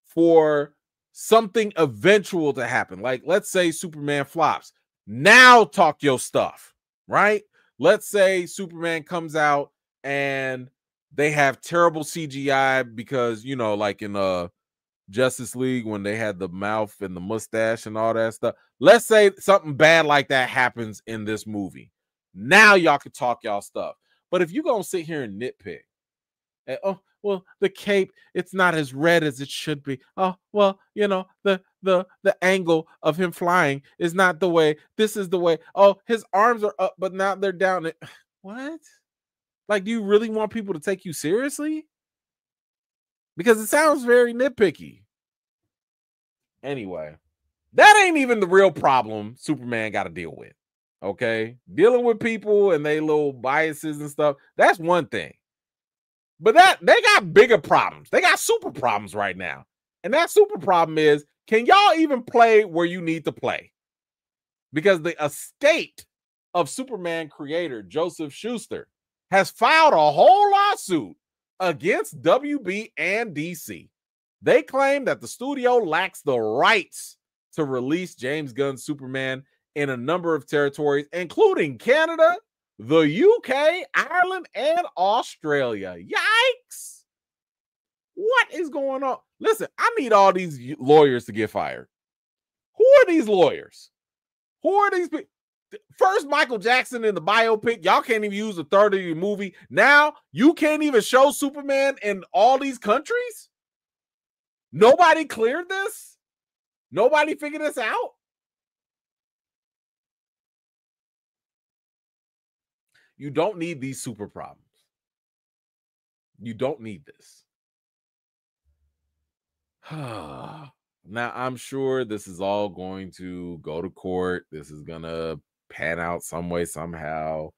for something eventual to happen. Like, let's say Superman flops. Now talk your stuff, right? Let's say Superman comes out and they have terrible CGI because, you know, like in Justice League when they had the mouth and the mustache and all that stuff. Let's say something bad like that happens in this movie. Now y'all can talk y'all stuff. But if you're going to sit here and nitpick, and, oh, well, the cape, it's not as red as it should be. Oh, well, you know, the angle of him flying is not the way. This is the way. Oh, his arms are up, but now they're down. What? Like, do you really want people to take you seriously? Because it sounds very nitpicky. Anyway, that ain't even the real problem Superman got to deal with. Okay? Dealing with people and they little biases and stuff, that's one thing. But they got bigger problems. They got super problems right now. And that super problem is, can y'all even play where you need to play? Because the estate of Superman creator Joseph Schuster has filed a whole lawsuit against WB and DC. They claim that the studio lacks the rights to release James Gunn's Superman in a number of territories, including Canada, the UK, Ireland, and Australia. Yikes! What is going on? Listen, I need all these lawyers to get fired. Who are these lawyers? Who are these people? First, Michael Jackson in the biopic. Y'all can't even use a third of your movie. Now, you can't even show Superman in all these countries? Nobody cleared this? Nobody figured this out? You don't need these super problems. You don't need this. Now, I'm sure this is all going to go to court. This is going to pan out some way, somehow.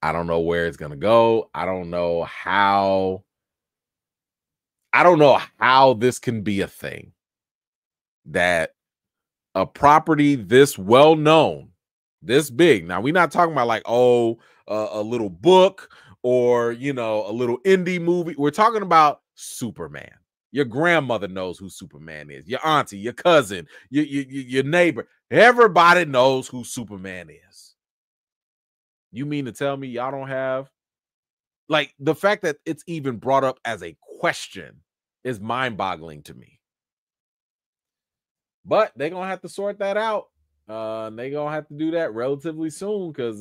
I don't know where it's going to go. I don't know how this can be a thing, that a property this well known, this big. Now, we're not talking about like, a little book or, a little indie movie. We're talking about Superman. Your grandmother knows who Superman is. Your auntie, your cousin, your neighbor. Everybody knows who Superman is. You mean to tell me y'all don't have, like, the fact that it's even brought up as a question is mind-boggling to me. But they're going to have to sort that out. They're going to have to do that relatively soon because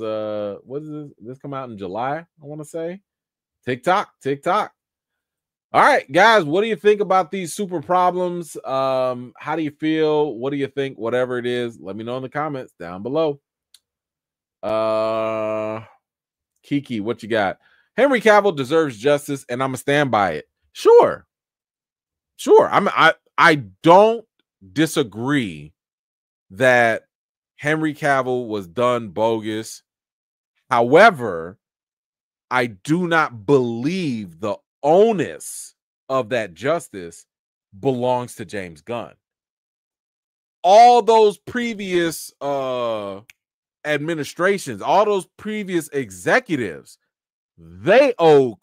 what is this? This come out in July, I want to say. TikTok. All right, guys, what do you think about these super problems? How do you feel? What do you think? Whatever it is, let me know in the comments down below. Kiki, what you got? Henry Cavill deserves justice, and I'm gonna stand by it. Sure. I don't disagree that Henry Cavill was done bogus. However, I do not believe the onus of that justice belongs to James Gunn. All those previous administrations, all those previous executives, they owe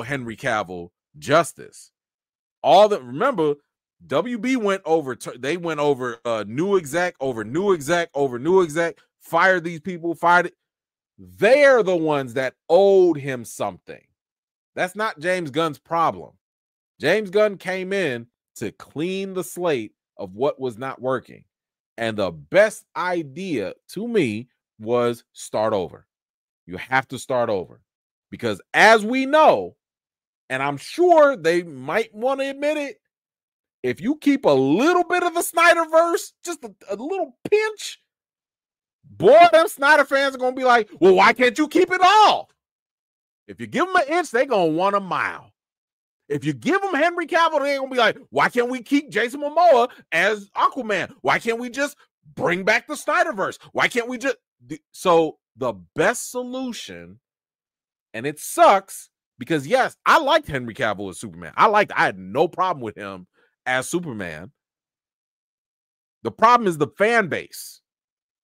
Henry Cavill justice. Remember, WB went over. They went over new exec, fired these people, fired it. They're the ones that owed him something. That's not James Gunn's problem. James Gunn came in to clean the slate of what was not working. And the best idea to me was start over. You have to start over. Because as we know, and I'm sure they might want to admit it, if you keep a little bit of the Snyderverse, just a little pinch, boy, them Snyder fans are going to be like, well, why can't you keep it all? If you give them an inch, they're going to want a mile. If you give them Henry Cavill, they're going to be like, why can't we keep Jason Momoa as Aquaman? Why can't we just bring back the Snyderverse? Why can't we just... So the best solution, and it sucks because, yes, I liked Henry Cavill as Superman. I had no problem with him as Superman. The problem is the fan base.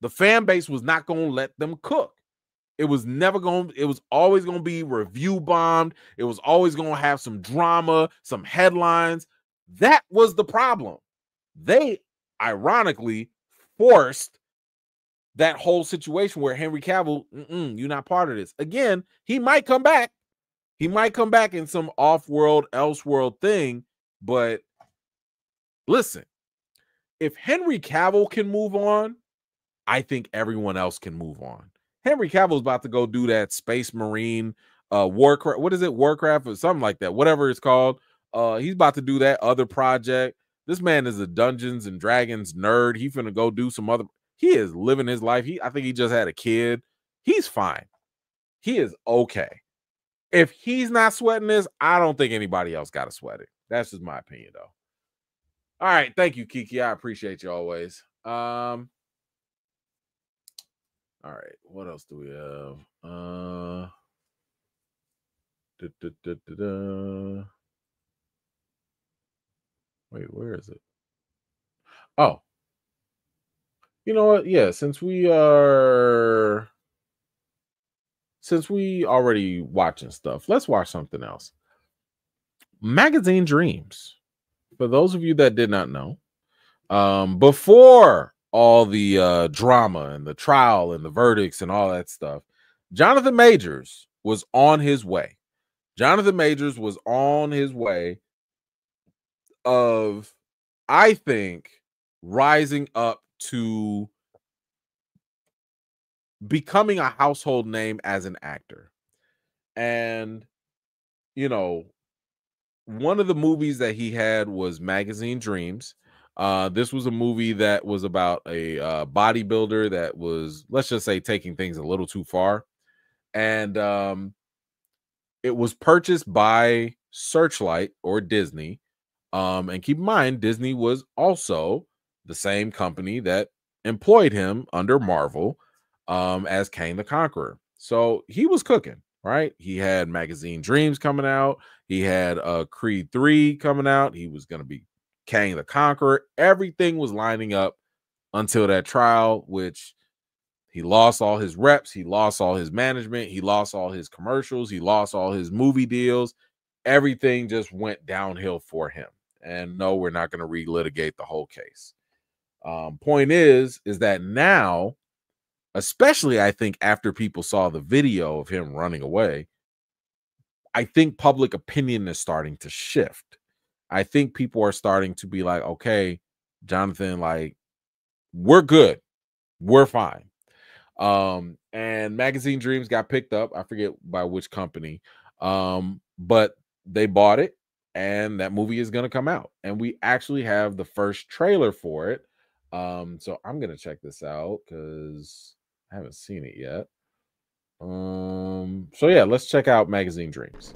The fan base was not going to let them cook. It was always going to be review bombed. It was always going to have some drama, some headlines. That was the problem. They ironically forced that whole situation where Henry Cavill, you're not part of this. Again, he might come back. He might come back in some off-world, else-world thing. But listen, if Henry Cavill can move on, I think everyone else can move on. Henry Cavill's about to go do that Space Marine Warcraft. What is it? Warcraft or something like that. Whatever it's called. He's about to do that other project. This man is a Dungeons and Dragons nerd. He's finna go do some other. He is living his life. I think he just had a kid. He's fine. He is okay. If he's not sweating this, I don't think anybody else got to sweat it. That's just my opinion, though. All right. Thank you, Kiki. I appreciate you always. All right, what else do we have? Wait, where is it? Oh, you know what? Yeah, since we already watching stuff, let's watch something else. Magazine Dreams. For those of you that did not know, before all the drama and the trial and the verdicts and all that stuff, Jonathan Majors was on his way. Jonathan Majors was on his way of, I think, rising up to becoming a household name as an actor. And, one of the movies that he had was Magazine Dreams. This was a movie that was about a bodybuilder that was, let's just say, taking things a little too far. And it was purchased by Searchlight or Disney. And keep in mind, Disney was also the same company that employed him under Marvel as Kang the Conqueror. So he was cooking, right? He had Magazine Dreams coming out. He had Creed 3 coming out. He was going to be Kang the Conqueror. Everything was lining up until that trial, which he lost all his reps. He lost all his management. He lost all his commercials. He lost all his movie deals. Everything just went downhill for him. And no, we're not going to relitigate the whole case. Point is that now, especially I think after people saw the video of him running away, I think public opinion is starting to shift. I think people are starting to be like, okay, Jonathan, like, we're good. We're fine. And Magazine Dreams got picked up. I forget by which company. But they bought it, and that movie is going to come out. And we actually have the first trailer for it. So I'm going to check this out because I haven't seen it yet. So yeah, let's check out Magazine Dreams.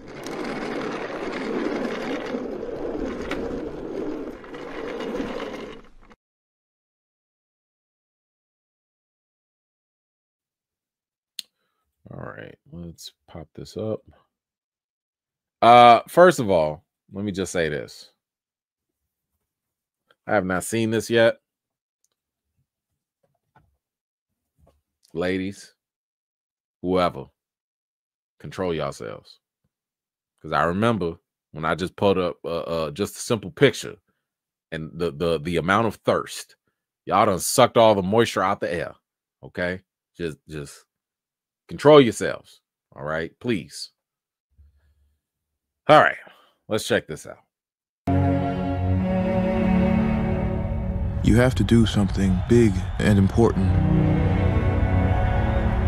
All right, let's pop this up. First of all, let me just say this. I have not seen this yet. Ladies, whoever, control yourselves. Because I remember when I just put up just a simple picture and the amount of thirst. Y'all done sucked all the moisture out the air. Okay? Just control yourselves. All right, please. All right, let's check this out.
You have to do something big and important,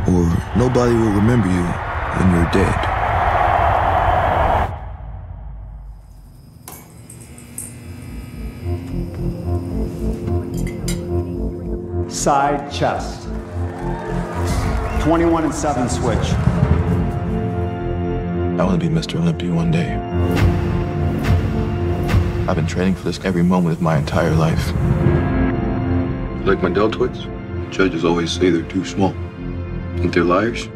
or nobody will remember you when you're dead.
Side chest. 21 and 7 switch.
I want to be Mr. Olympia one day. I've been training for this every moment of my entire life.
Like my deltoids? Judges always say they're too small. Think they're liars?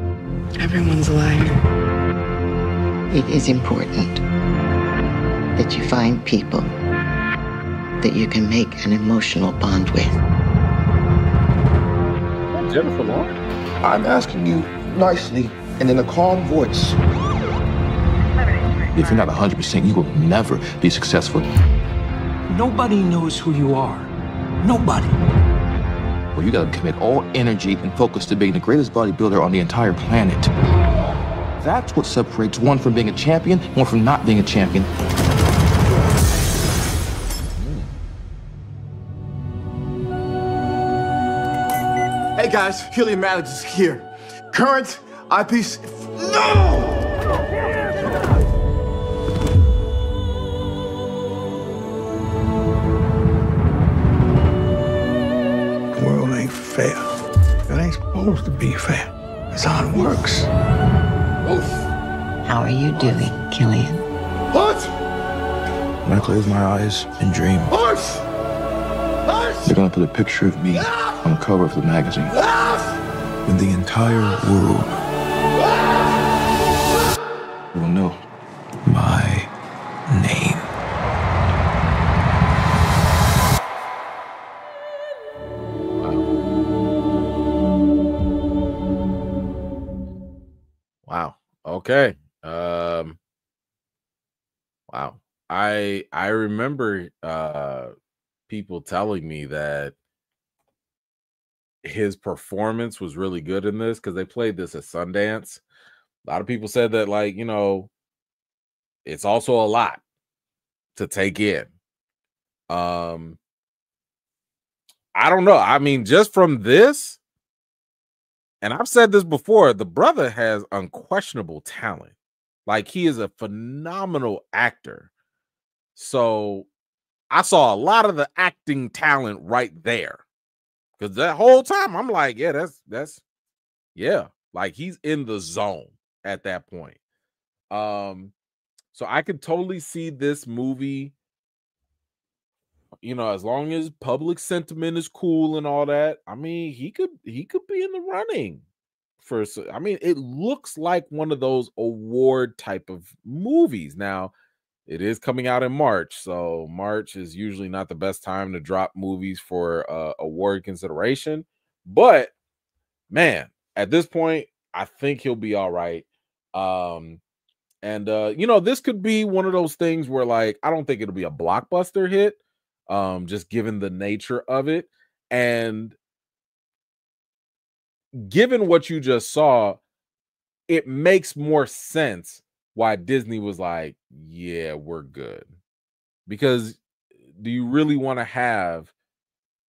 Everyone's a liar. It is important that you find people that you can make an emotional bond with.
Jennifer Lawrence?
I'm asking you nicely and in a calm voice.
If you're not 100%, you will never be successful.
Nobody knows who you are. Nobody.
Well, you gotta commit all energy and focus to being the greatest bodybuilder on the entire planet. That's what separates one from being a champion, one from not being a champion.
Hey guys, Helium Managers is here. Current eyepiece. No!
The world ain't fair. It ain't supposed to be fair. That's how it works.
Oof.
How are you doing, Killian?
What?
When I close my eyes and dream,
Horse! Horse!
they're gonna put a picture of me on the cover of the magazine.
When the entire world
You will know
my name.
Wow. Okay. Wow. I remember people telling me that his performance was really good in this because they played this at Sundance. A lot of people said that, like, you know, it's also a lot to take in. I don't know. I mean, just from this, and I've said this before, the brother has unquestionable talent. Like, he is a phenomenal actor. So I saw a lot of the acting talent right there. Because that whole time I'm like, yeah, that's like he's in the zone at that point. So I could totally see this movie, as long as public sentiment is cool and all that. I mean, he could be in the running for. I mean, it looks like one of those award type of movies. Now, it is coming out in March, so March is usually not the best time to drop movies for award consideration. But man, at this point, I think he'll be all right. And this could be one of those things where, like, I don't think it'll be a blockbuster hit, just given the nature of it. And given what you just saw, it makes more sense why Disney was like, yeah, we're good. Because do you really want to have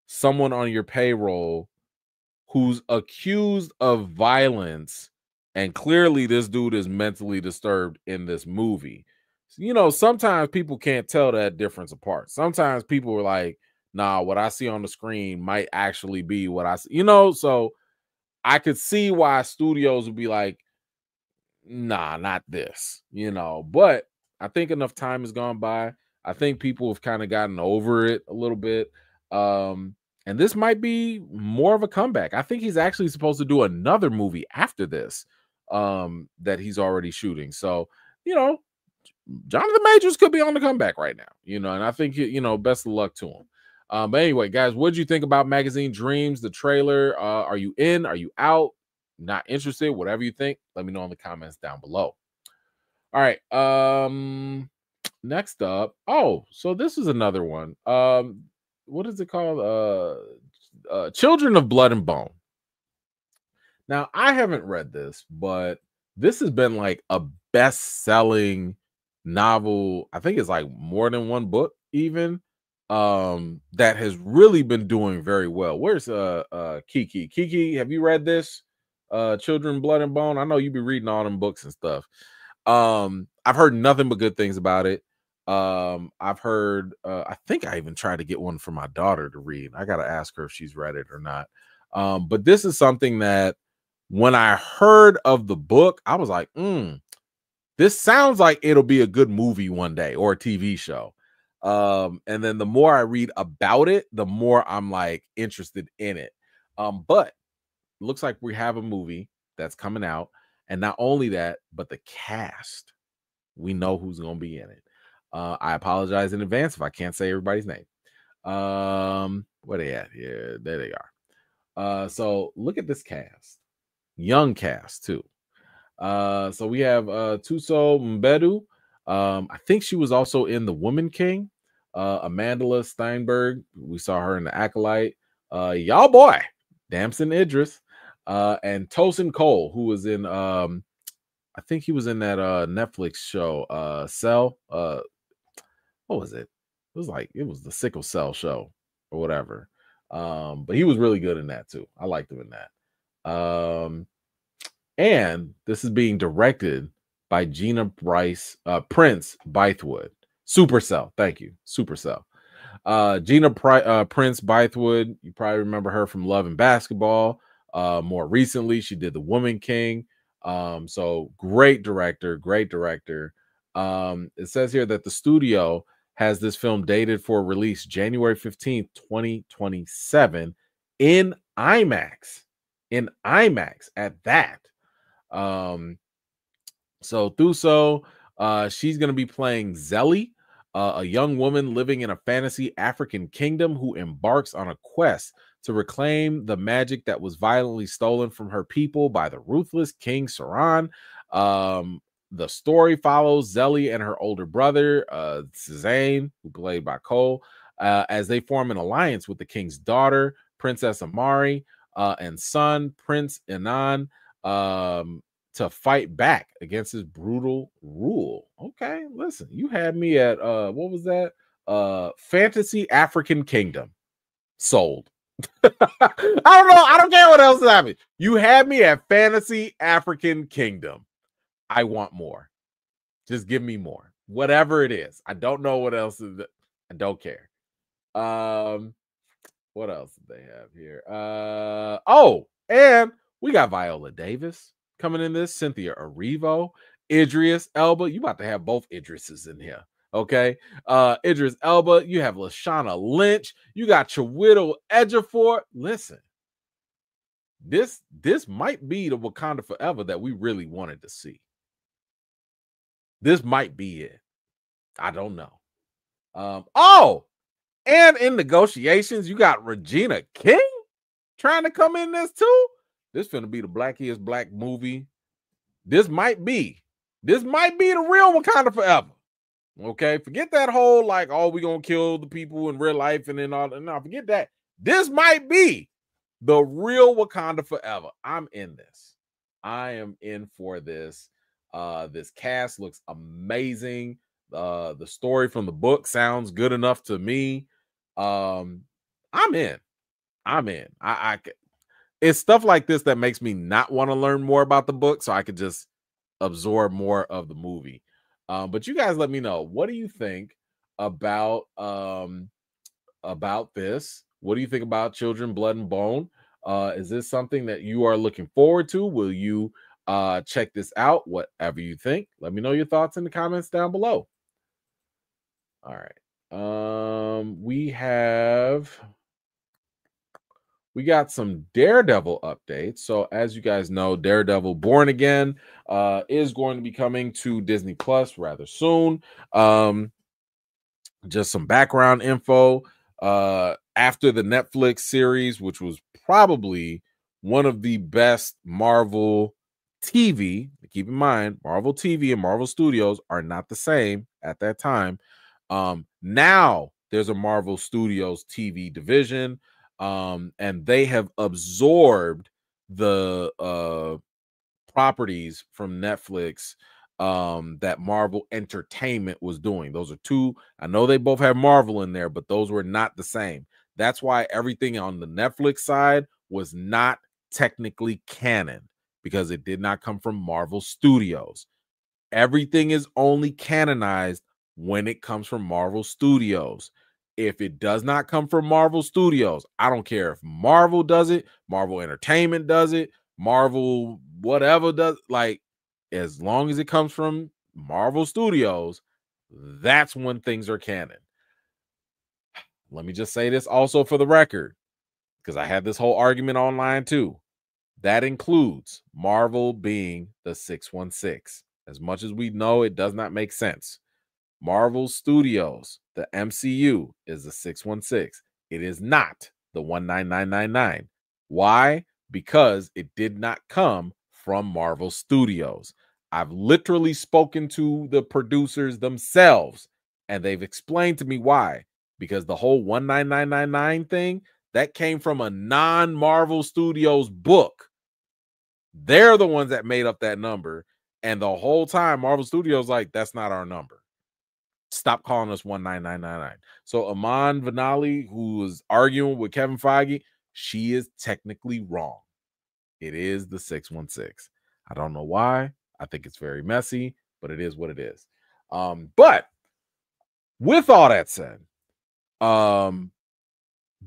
someone on your payroll who's accused of violence, and clearly this dude is mentally disturbed in this movie? Sometimes people can't tell that difference apart. Sometimes people are like, nah, what I see on the screen might actually be what I see, so I could see why studios would be like, nah, not this, but I think enough time has gone by. I think people have kind of gotten over it a little bit. And this might be more of a comeback. I think he's actually supposed to do another movie after this, that he's already shooting. So, Jonathan Majors could be on the comeback right now, and I think, best of luck to him. But anyway, guys, what did you think about Magazine Dreams, the trailer? Are you in? Are you out? Not interested? Whatever you think, let me know in the comments down below. All right. Next up. Oh, so this is another one. What is it called? Children of Blood and Bone. Now, I haven't read this, but this has been like a best-selling novel. I think it's like more than one book even, that has really been doing very well. Where's Kiki? Kiki, have you read this? Children, Blood and Bone. I know you be reading all them books and stuff. I've heard nothing but good things about it. I've heard, I think I even tried to get one for my daughter to read. I gotta ask her if she's read it or not. But this is something that when I heard of the book, I was like, this sounds like it'll be a good movie one day or a TV show. And then the more I read about it, the more I'm like interested in it. But looks like we have a movie that's coming out, and not only that, but the cast, we know who's going to be in it. I apologize in advance if I can't say everybody's name. Where they at here? There they are. So look at this cast, young cast too. So we have Tuso Mbedu. I think she was also in The Woman King. Amandla Steinberg, we saw her in The Acolyte. Y'all boy, Damson Idris. And Tosin Cole, who was in I think he was in that Netflix show, Cell. What was it? It was the Sickle Cell show or whatever. But he was really good in that too. I liked him in that. And this is being directed by Gina Prince Bythewood. Supercell, thank you, Supercell. Gina Prince Bythewood, you probably remember her from Love and Basketball. More recently, she did The Woman King. So great director. It says here that the studio has this film dated for release January 15th, 2027 in IMAX. In IMAX at that. So Thuso, she's going to be playing Zelly, a young woman living in a fantasy African kingdom who embarks on a quest to reclaim the magic that was violently stolen from her people by the ruthless King Saran. The story follows Zelly and her older brother, Zane, who played by Cole, as they form an alliance with the king's daughter, Princess Amari, and son, Prince Inan, to fight back against his brutal rule. Okay, listen, you had me at what was that? Fantasy African Kingdom. Sold. I don't know. I don't care what else is happening. You had me at Fantasy African Kingdom. I want more. Just give me more. Whatever it is. I don't know what else is. I don't care. What else did they have here? Oh, and we got Viola Davis coming in this, Cynthia Erivo, Idris Elba. You about to have both Idrises in here. Okay. Idris Elba, you have Lashana Lynch, you got Chiwetel Ejiofor. Listen, this might be the Wakanda Forever that we really wanted to see. This might be it. I don't know. And in negotiations, you got Regina King trying to come in this too. This finna be the Blackiest Black movie. This might be the real Wakanda Forever. Okay, forget that whole like, oh, we gonna kill the people in real life and then all. No, forget that. This might be the real Wakanda Forever. I'm in this. I am in for this. This cast looks amazing. The story from the book sounds good enough to me. I'm in. It's stuff like this that makes me not want to learn more about the book, so I could just absorb more of the movie. But you guys let me know, what do you think about this? What do you think about Children, Blood, and Bone? Is this something that you are looking forward to? Will you check this out? Whatever you think, let me know your thoughts in the comments down below. All right. We got some Daredevil updates. So as you guys know, Daredevil Born Again is going to be coming to Disney Plus rather soon. Just some background info. After the Netflix series, which was probably one of the best Marvel TV, keep in mind, Marvel TV and Marvel Studios are not the same at that time. Now there's a Marvel Studios TV division, and they have absorbed the properties from Netflix that Marvel Entertainment was doing. Those are two. I know they both have Marvel in there, but those were not the same. That's why everything on the Netflix side was not technically canon, because it did not come from Marvel Studios. Everything is only canonized when it comes from Marvel Studios. If it does not come from Marvel Studios, I don't care if Marvel does it, Marvel Entertainment does it, Marvel whatever does, like, as long as it comes from Marvel Studios, that's when things are canon. Let me just say this also for the record, because I had this whole argument online too. That includes Marvel being the 616. As much as we know it does not make sense, Marvel Studios, the MCU, is the 616. It is not the 19999. Why? Because it did not come from Marvel Studios. I've literally spoken to the producers themselves, and they've explained to me why. Because the whole 19999 thing, that came from a non-Marvel Studios book. They're the ones that made up that number. And the whole time, Marvel Studios like, that's not our number. Stop calling us 19999. So Aman Vanali, who was arguing with Kevin Feige, she is technically wrong. It is the 616. I don't know why. I think it's very messy, but it is what it is. But with all that said,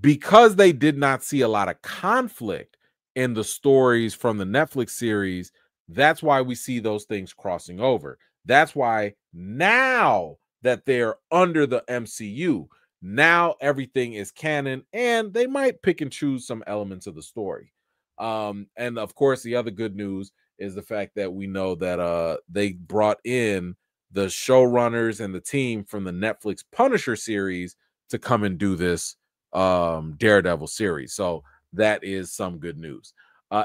because they did not see a lot of conflict in the stories from the Netflix series, that's why we see those things crossing over. That's why now that they're under the MCU, now everything is canon, and they might pick and choose some elements of the story. And of course, the other good news is the fact that we know that they brought in the showrunners and the team from the Netflix Punisher series to come and do this Daredevil series. So that is some good news.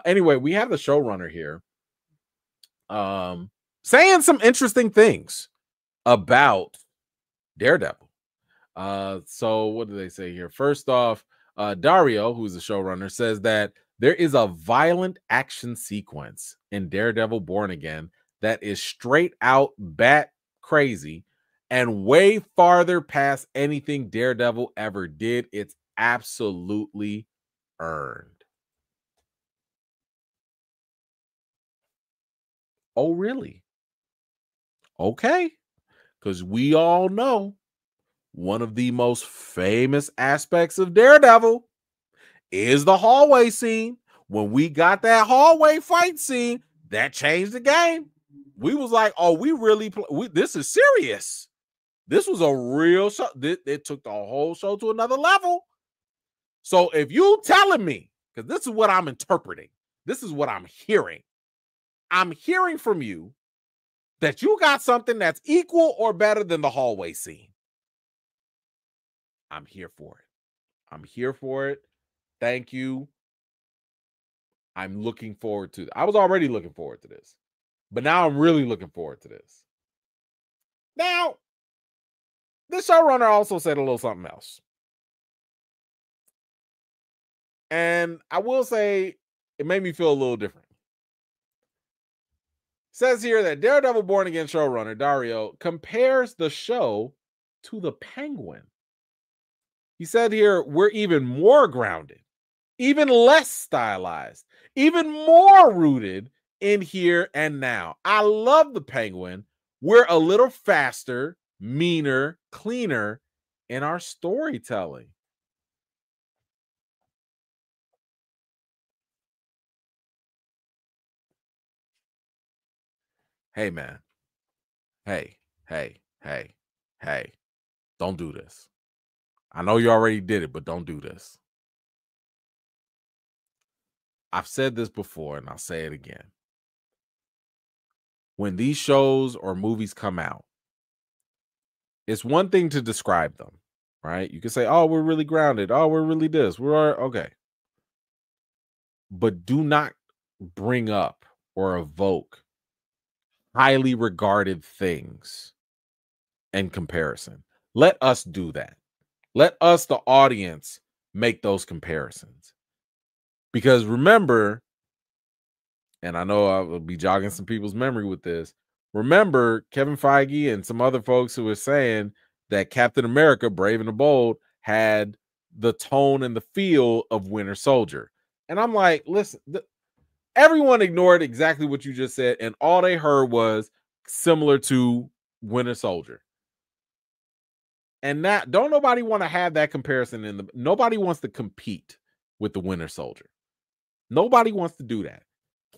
Anyway, we have the showrunner here saying some interesting things about Daredevil. So what do they say here? First off, Dario, who's the showrunner, says that there is a violent action sequence in Daredevil Born Again that is straight out bat crazy and way farther past anything Daredevil ever did. It's absolutely earned. Oh, really? Okay. Because we all know one of the most famous aspects of Daredevil is the hallway scene. When we got that hallway fight scene, that changed the game. We was like, oh, we really, this is serious. This was a real show. It took the whole show to another level. So if you telling me, because this is what I'm interpreting, this is what I'm hearing. I'm hearing from you that you got something that's equal or better than the hallway scene. I'm here for it. I'm here for it. Thank you. I'm looking forward to it. I was already looking forward to this, but now I'm really looking forward to this. Now, this showrunner also said a little something else. And I will say it made me feel a little different. It says here that Daredevil Born Again showrunner Dario compares the show to the Penguin. He said here, we're even more grounded, even less stylized, even more rooted in here and now. I love the Penguin. We're a little faster, meaner, cleaner in our storytelling. Hey, man. Hey. Don't do this. I know you already did it, but don't do this. I've said this before, and I'll say it again. When these shows or movies come out, it's one thing to describe them, right? You can say, oh, we're really grounded. Oh, we're really this. We're okay. But do not bring up or evoke highly regarded things in comparison. Let us do that. Let us, the audience, make those comparisons. Because remember, and I know I will be jogging some people's memory with this, remember Kevin Feige and some other folks who were saying that Captain America, Brave and the Bold, had the tone and the feel of Winter Soldier. And I'm like, listen, everyone ignored exactly what you just said, and all they heard was similar to Winter Soldier. And that don't nobody want to have that comparison nobody wants to compete with the Winter Soldier. Nobody wants to do that.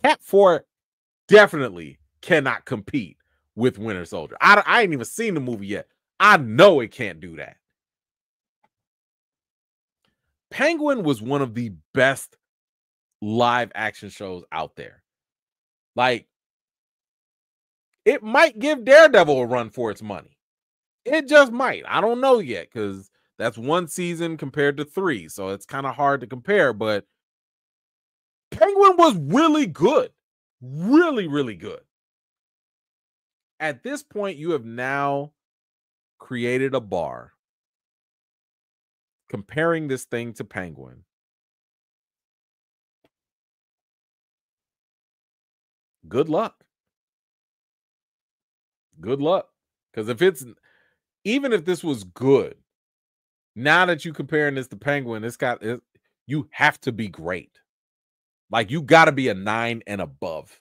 Cat 4 definitely cannot compete with Winter Soldier. I ain't even seen the movie yet. I know it can't do that. Penguin was one of the best live action shows out there. Like, it might give Daredevil a run for its money. It just might. I don't know yet, because that's one season compared to 3. So it's kind of hard to compare, but Penguin was really good. Really, really good. At this point, you have now created a bar comparing this thing to Penguin. Good luck. Good luck. Because even if this was good, now that you're comparing this to Penguin, you have to be great. Like, you got to be a 9 and above.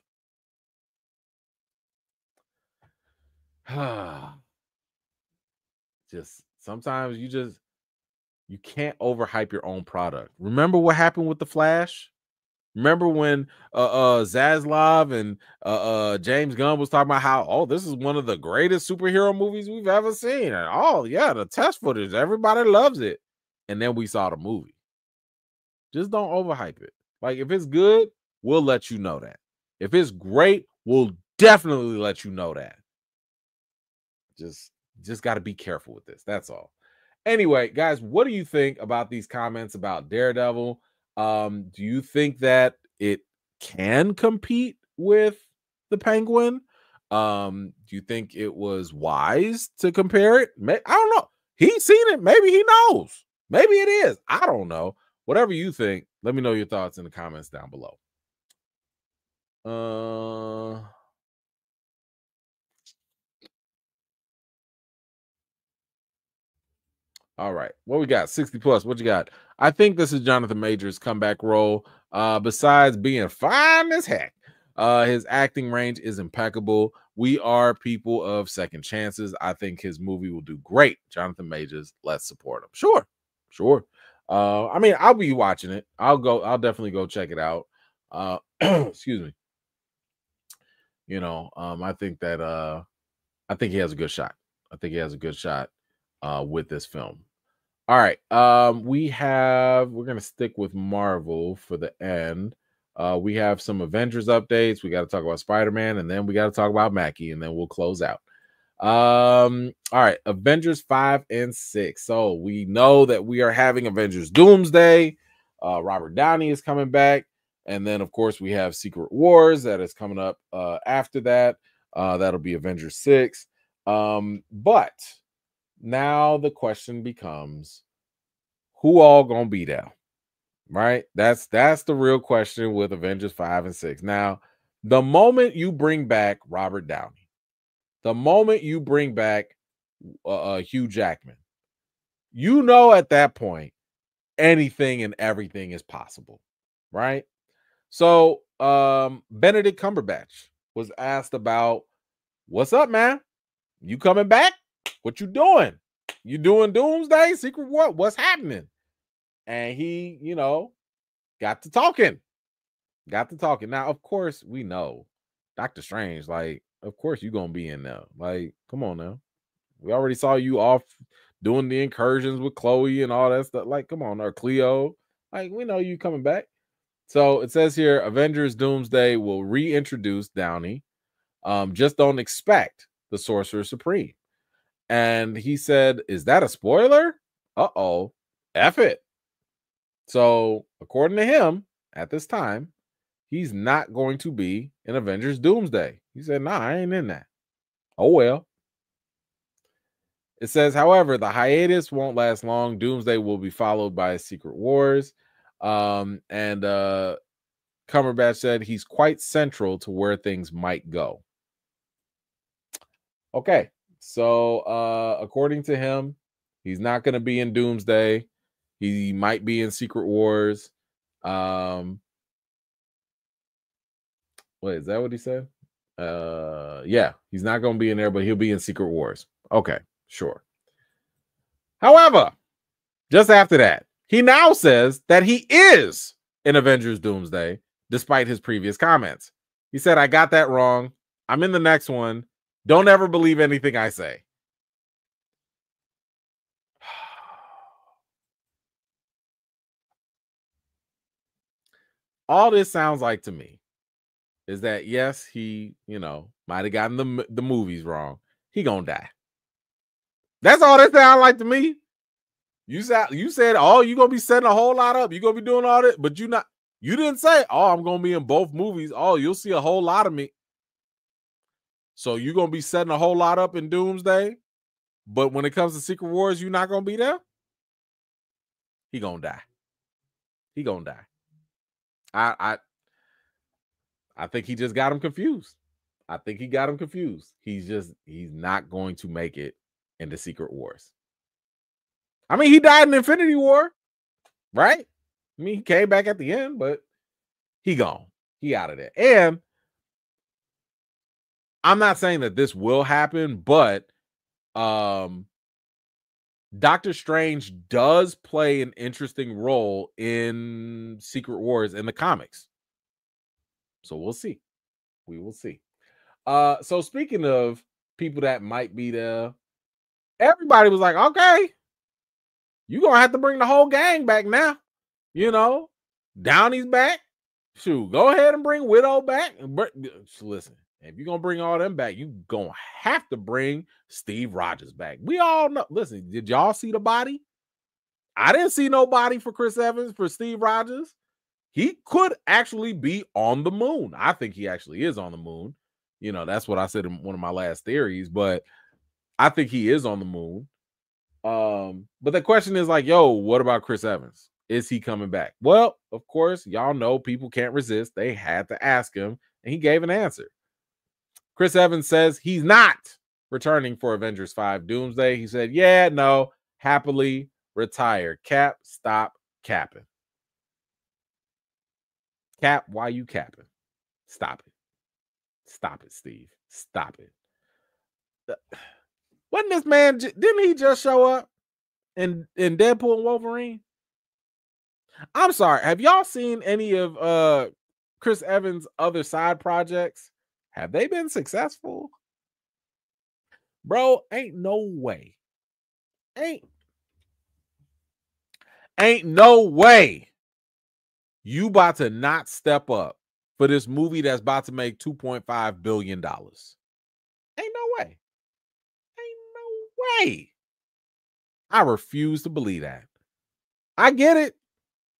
Just sometimes you can't overhype your own product. Remember what happened with The Flash? Remember when Zaslav and James Gunn was talking about how, this is one of the greatest superhero movies we've ever seen. And the test footage, everybody loves it. And then we saw the movie. Just don't overhype it. Like, if it's good, we'll let you know that. If it's great, we'll definitely let you know that. Just got to be careful with this. That's all. Anyway, guys, what do you think about these comments about Daredevil? Do you think that it can compete with the Penguin? Do you think it was wise to compare it? I don't know. He's seen it. Maybe he knows. Maybe it is. I don't know. Whatever you think, let me know your thoughts in the comments down below. All right. What we got? 60 plus. What you got? I think this is Jonathan Majors' comeback role. Besides being fine as heck. His acting range is impeccable. We are people of second chances. I think his movie will do great. Jonathan Majors, let's support him. Sure. I mean, I'll be watching it. I'll definitely go check it out. Excuse me. You know, I think he has a good shot. With this film. All right. We're gonna stick with Marvel for the end. We have some Avengers updates. We got to talk about Spider-Man, and then we got to talk about Mackie, and then we'll close out. All right, Avengers 5 and 6. So we know that we are having Avengers Doomsday. Robert Downey is coming back, and then of course we have Secret Wars that is coming up after that. That'll be Avengers 6. But now the question becomes, who all gonna be there? Right? That's the real question with Avengers 5 and 6. Now, the moment you bring back Robert Downey, the moment you bring back Hugh Jackman, you know at that point anything and everything is possible, right? So Benedict Cumberbatch was asked about, what's up, man? You coming back? What you doing? You doing Doomsday? Secret War? What's happening? And he, you know, got to talking. Now, of course, we know Doctor Strange, like, of course you're going to be in there. Like, come on now. We already saw you off doing the incursions with Chloe and all that stuff. Like, come on, or Cleo. Like, we know you coming back. So it says here, Avengers Doomsday will reintroduce Downey. Just don't expect the Sorcerer Supreme. And he said, is that a spoiler? Uh-oh. F it. So, according to him, at this time, he's not going to be in Avengers Doomsday. He said, nah, I ain't in that. Oh, well. It says, however, the hiatus won't last long. Doomsday will be followed by Secret Wars. And Cumberbatch said he's quite central to where things might go. Okay. So, according to him, he's not going to be in Doomsday. He might be in Secret Wars. Wait, is that what he said? Yeah, he's not going to be in there, but he'll be in Secret Wars. Okay, sure. However, just after that, he now says that he is in Avengers Doomsday, despite his previous comments. He said, I got that wrong. I'm in the next one. Don't ever believe anything I say. All this sounds like to me is that, yes, he, you know, might have gotten the movies wrong. He gonna die. That's all that sounds like to me. You said, oh, you gonna be setting a whole lot up. You gonna be doing all that, but you didn't say, oh, I'm gonna be in both movies. Oh, you'll see a whole lot of me. So you gonna be setting a whole lot up in Doomsday, but when it comes to Secret Wars, you're not gonna be there? He gonna die. He gonna die. I think he just got him confused. He's not going to make it into Secret Wars. I mean, he died in Infinity War, right? I mean, he came back at the end, but he gone. He out of there. And I'm not saying that this will happen, but Doctor Strange does play an interesting role in Secret Wars in the comics. So we'll see. We will see. So speaking of people that might be there, everybody was like, okay, you're going to have to bring the whole gang back now. You know, Downey's back. Shoot, go ahead and bring Widow back. Listen, if you're going to bring all them back, you're going to have to bring Steve Rogers back. We all know. Listen, did y'all see the body? I didn't see no body for Chris Evans, for Steve Rogers. He could actually be on the moon. I think he actually is on the moon. You know, that's what I said in one of my last theories, but I think he is on the moon. But the question is like, yo, what about Chris Evans? Is he coming back? Well, of course, y'all know people can't resist. They had to ask him, and he gave an answer. Chris Evans says he's not returning for Avengers 5 Doomsday. He said, yeah, no, happily retire. Cap, stop capping. Cap, why you capping? Stop it. Stop it, Steve. Stop it. Wasn't this man, didn't he just show up in Deadpool and Wolverine? I'm sorry. Have y'all seen any of Chris Evans' other side projects? Have they been successful? Bro, ain't no way. Ain't no way you about to not step up for this movie that's about to make $2.5 billion. Ain't no way. Ain't no way. I refuse to believe that. I get it.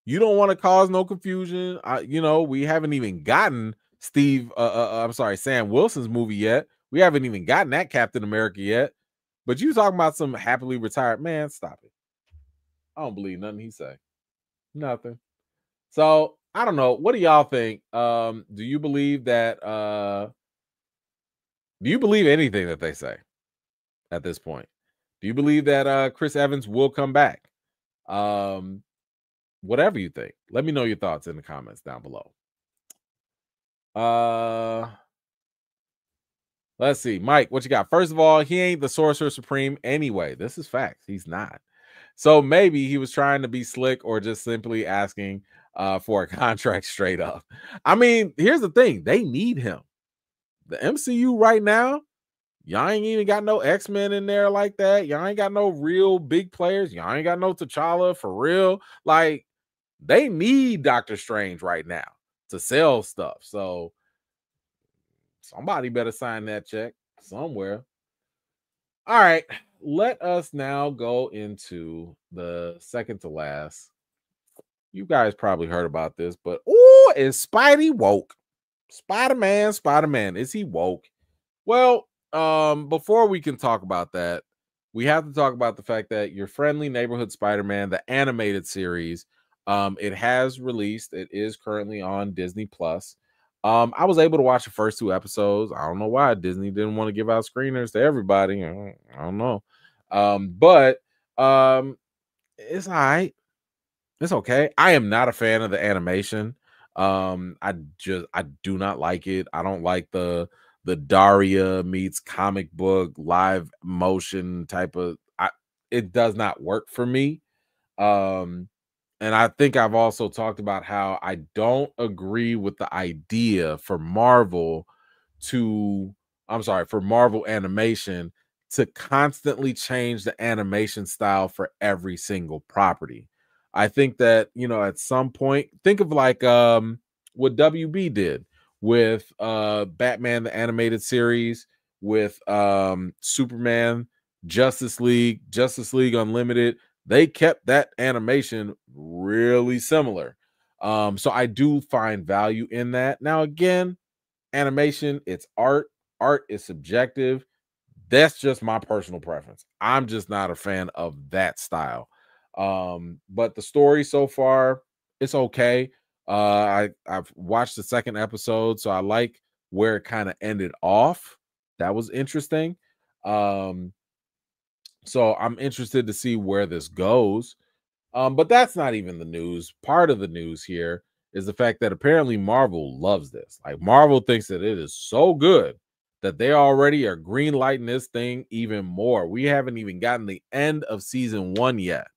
You don't want to cause no confusion. We haven't even gotten Sam Wilson's movie yet. We haven't even gotten that Captain America yet. But you talking about some happily retired man? Stop it. I don't believe nothing he say. Nothing. So I don't know. What do y'all think? Do you believe that? Do you believe anything that they say at this point? Do you believe that Chris Evans will come back? Whatever you think. Let me know your thoughts in the comments down below. Let's see. Mike, what you got? First of all, he ain't the Sorcerer Supreme anyway. This is facts. He's not. So maybe he was trying to be slick or just simply asking for a contract straight up. I mean, here's the thing. They need him. The MCU right now, y'all ain't even got no X-Men in there like that. Y'all ain't got no real big players. Y'all ain't got no T'Challa for real. Like, they need Doctor Strange right now to sell stuff. So somebody better sign that check somewhere. All right. Let us now go into the second to last. You guys probably heard about this, but is Spidey woke? Spider-Man, is he woke? Well, before we can talk about that, we have to talk about the fact that Your Friendly Neighborhood Spider-Man, the animated series, it has released. It is currently on Disney Plus. I was able to watch the first 2 episodes. I don't know why Disney didn't want to give out screeners to everybody. I don't know. But it's all right. It's okay. I am not a fan of the animation. I do not like it. I don't like the Daria meets comic book live motion type of. It does not work for me. And I think I've also talked about how I don't agree with the idea for Marvel Animation to constantly change the animation style for every single property. I think that, at some point, think of like what WB did with Batman the Animated Series, with Superman, Justice League Unlimited. They kept that animation really similar. So I do find value in that. Now, again, animation, it's art. Art is subjective. That's just my personal preference. I'm just not a fan of that style. But the story so far, it's okay. I've watched the second episode, so I like where it kind of ended off. That was interesting. So I'm interested to see where this goes. But that's not even the news. Part of the news here is the fact that apparently Marvel loves this. Like, Marvel thinks that it is so good that they already are green lighting this thing even more. We haven't even gotten the end of season 1 yet,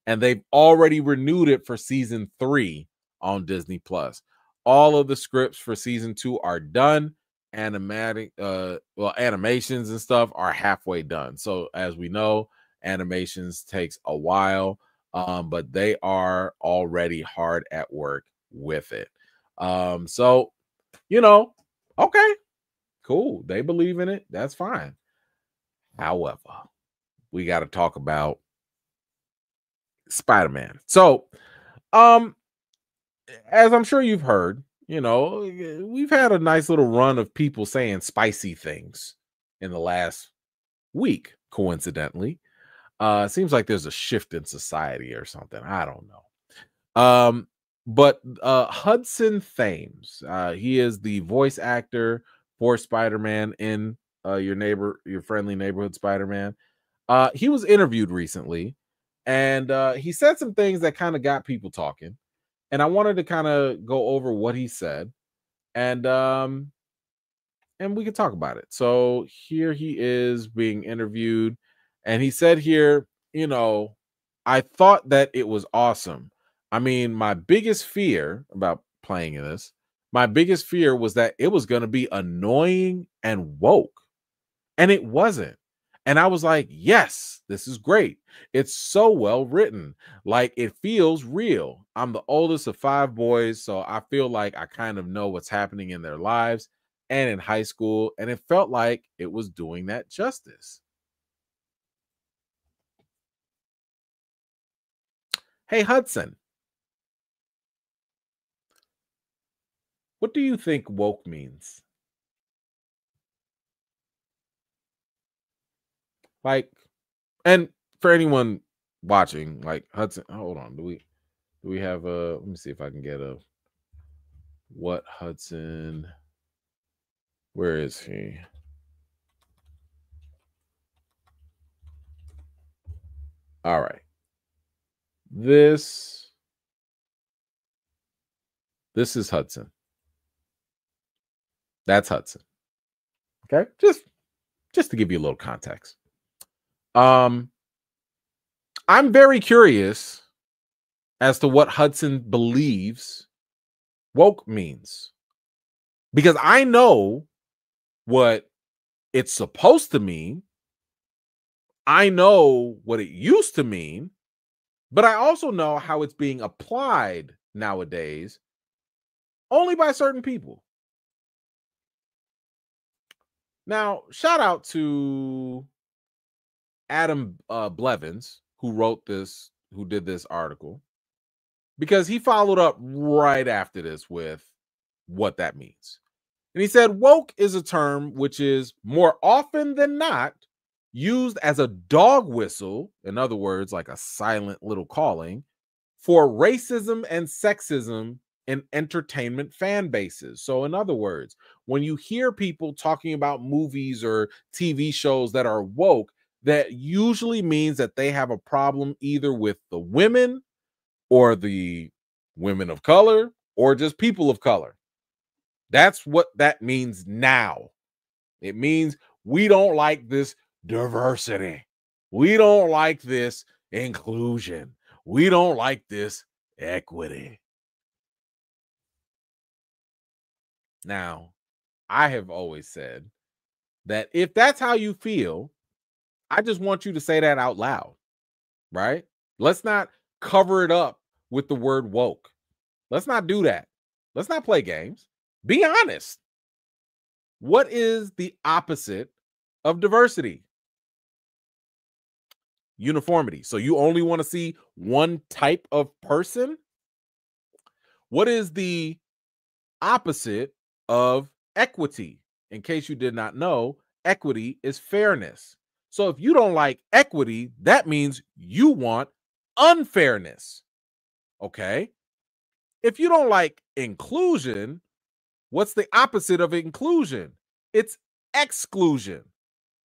and they've already renewed it for season 3 on Disney Plus. All of the scripts for season 2 are done. Animations and stuff are halfway done. So as we know, animations takes a while, but they are already hard at work with it. So okay, cool. They believe in it. That's fine. However, we got to talk about Spider-Man. So, as I'm sure you've heard, we've had a nice little run of people saying spicy things in the last week, coincidentally. Seems like there's a shift in society or something. I don't know. But Hudson Thames, he is the voice actor for Spider-Man in Your Friendly Neighborhood Spider-Man. He was interviewed recently, and he said some things that kind of got people talking. And I wanted to kind of go over what he said. And and we can talk about it. So here he is being interviewed, and he said here, you know, I thought that it was awesome. I mean, my biggest fear about playing in this, my biggest fear was that it was going to be annoying and woke, and it wasn't. And I was like, yes, this is great. It's so well written. Like, it feels real. I'm the oldest of 5 boys, so I feel like I kind of know what's happening in their lives and in high school, and it felt like it was doing that justice. Hey, Hudson, what do you think woke means? Like, and for anyone watching, like Hudson, hold on, do we have a, let me see if I can get a, what Hudson, where is he? All right. This is Hudson. That's Hudson. Okay? Just to give you a little context. I'm very curious as to what Hudson believes woke means, because I know what it's supposed to mean. I know what it used to mean, but I also know how it's being applied nowadays only by certain people. Now, shout out to Adam Blevins, who wrote this, who did this article, because he followed up right after this with what that means. And he said, woke is a term which is more often than not used as a dog whistle, in other words, like a silent little calling, for racism and sexism in entertainment fan bases. So in other words, when you hear people talking about movies or TV shows that are woke, that usually means that they have a problem either with the women or the women of color or just people of color. That's what that means now. It means we don't like this diversity. We don't like this inclusion. We don't like this equity. Now, I have always said that if that's how you feel, I just want you to say that out loud, right? Let's not cover it up with the word woke. Let's not do that. Let's not play games. Be honest. What is the opposite of diversity? Uniformity. So you only want to see one type of person? What is the opposite of equity? In case you did not know, equity is fairness. So if you don't like equity, that means you want unfairness. Okay? If you don't like inclusion, what's the opposite of inclusion? It's exclusion.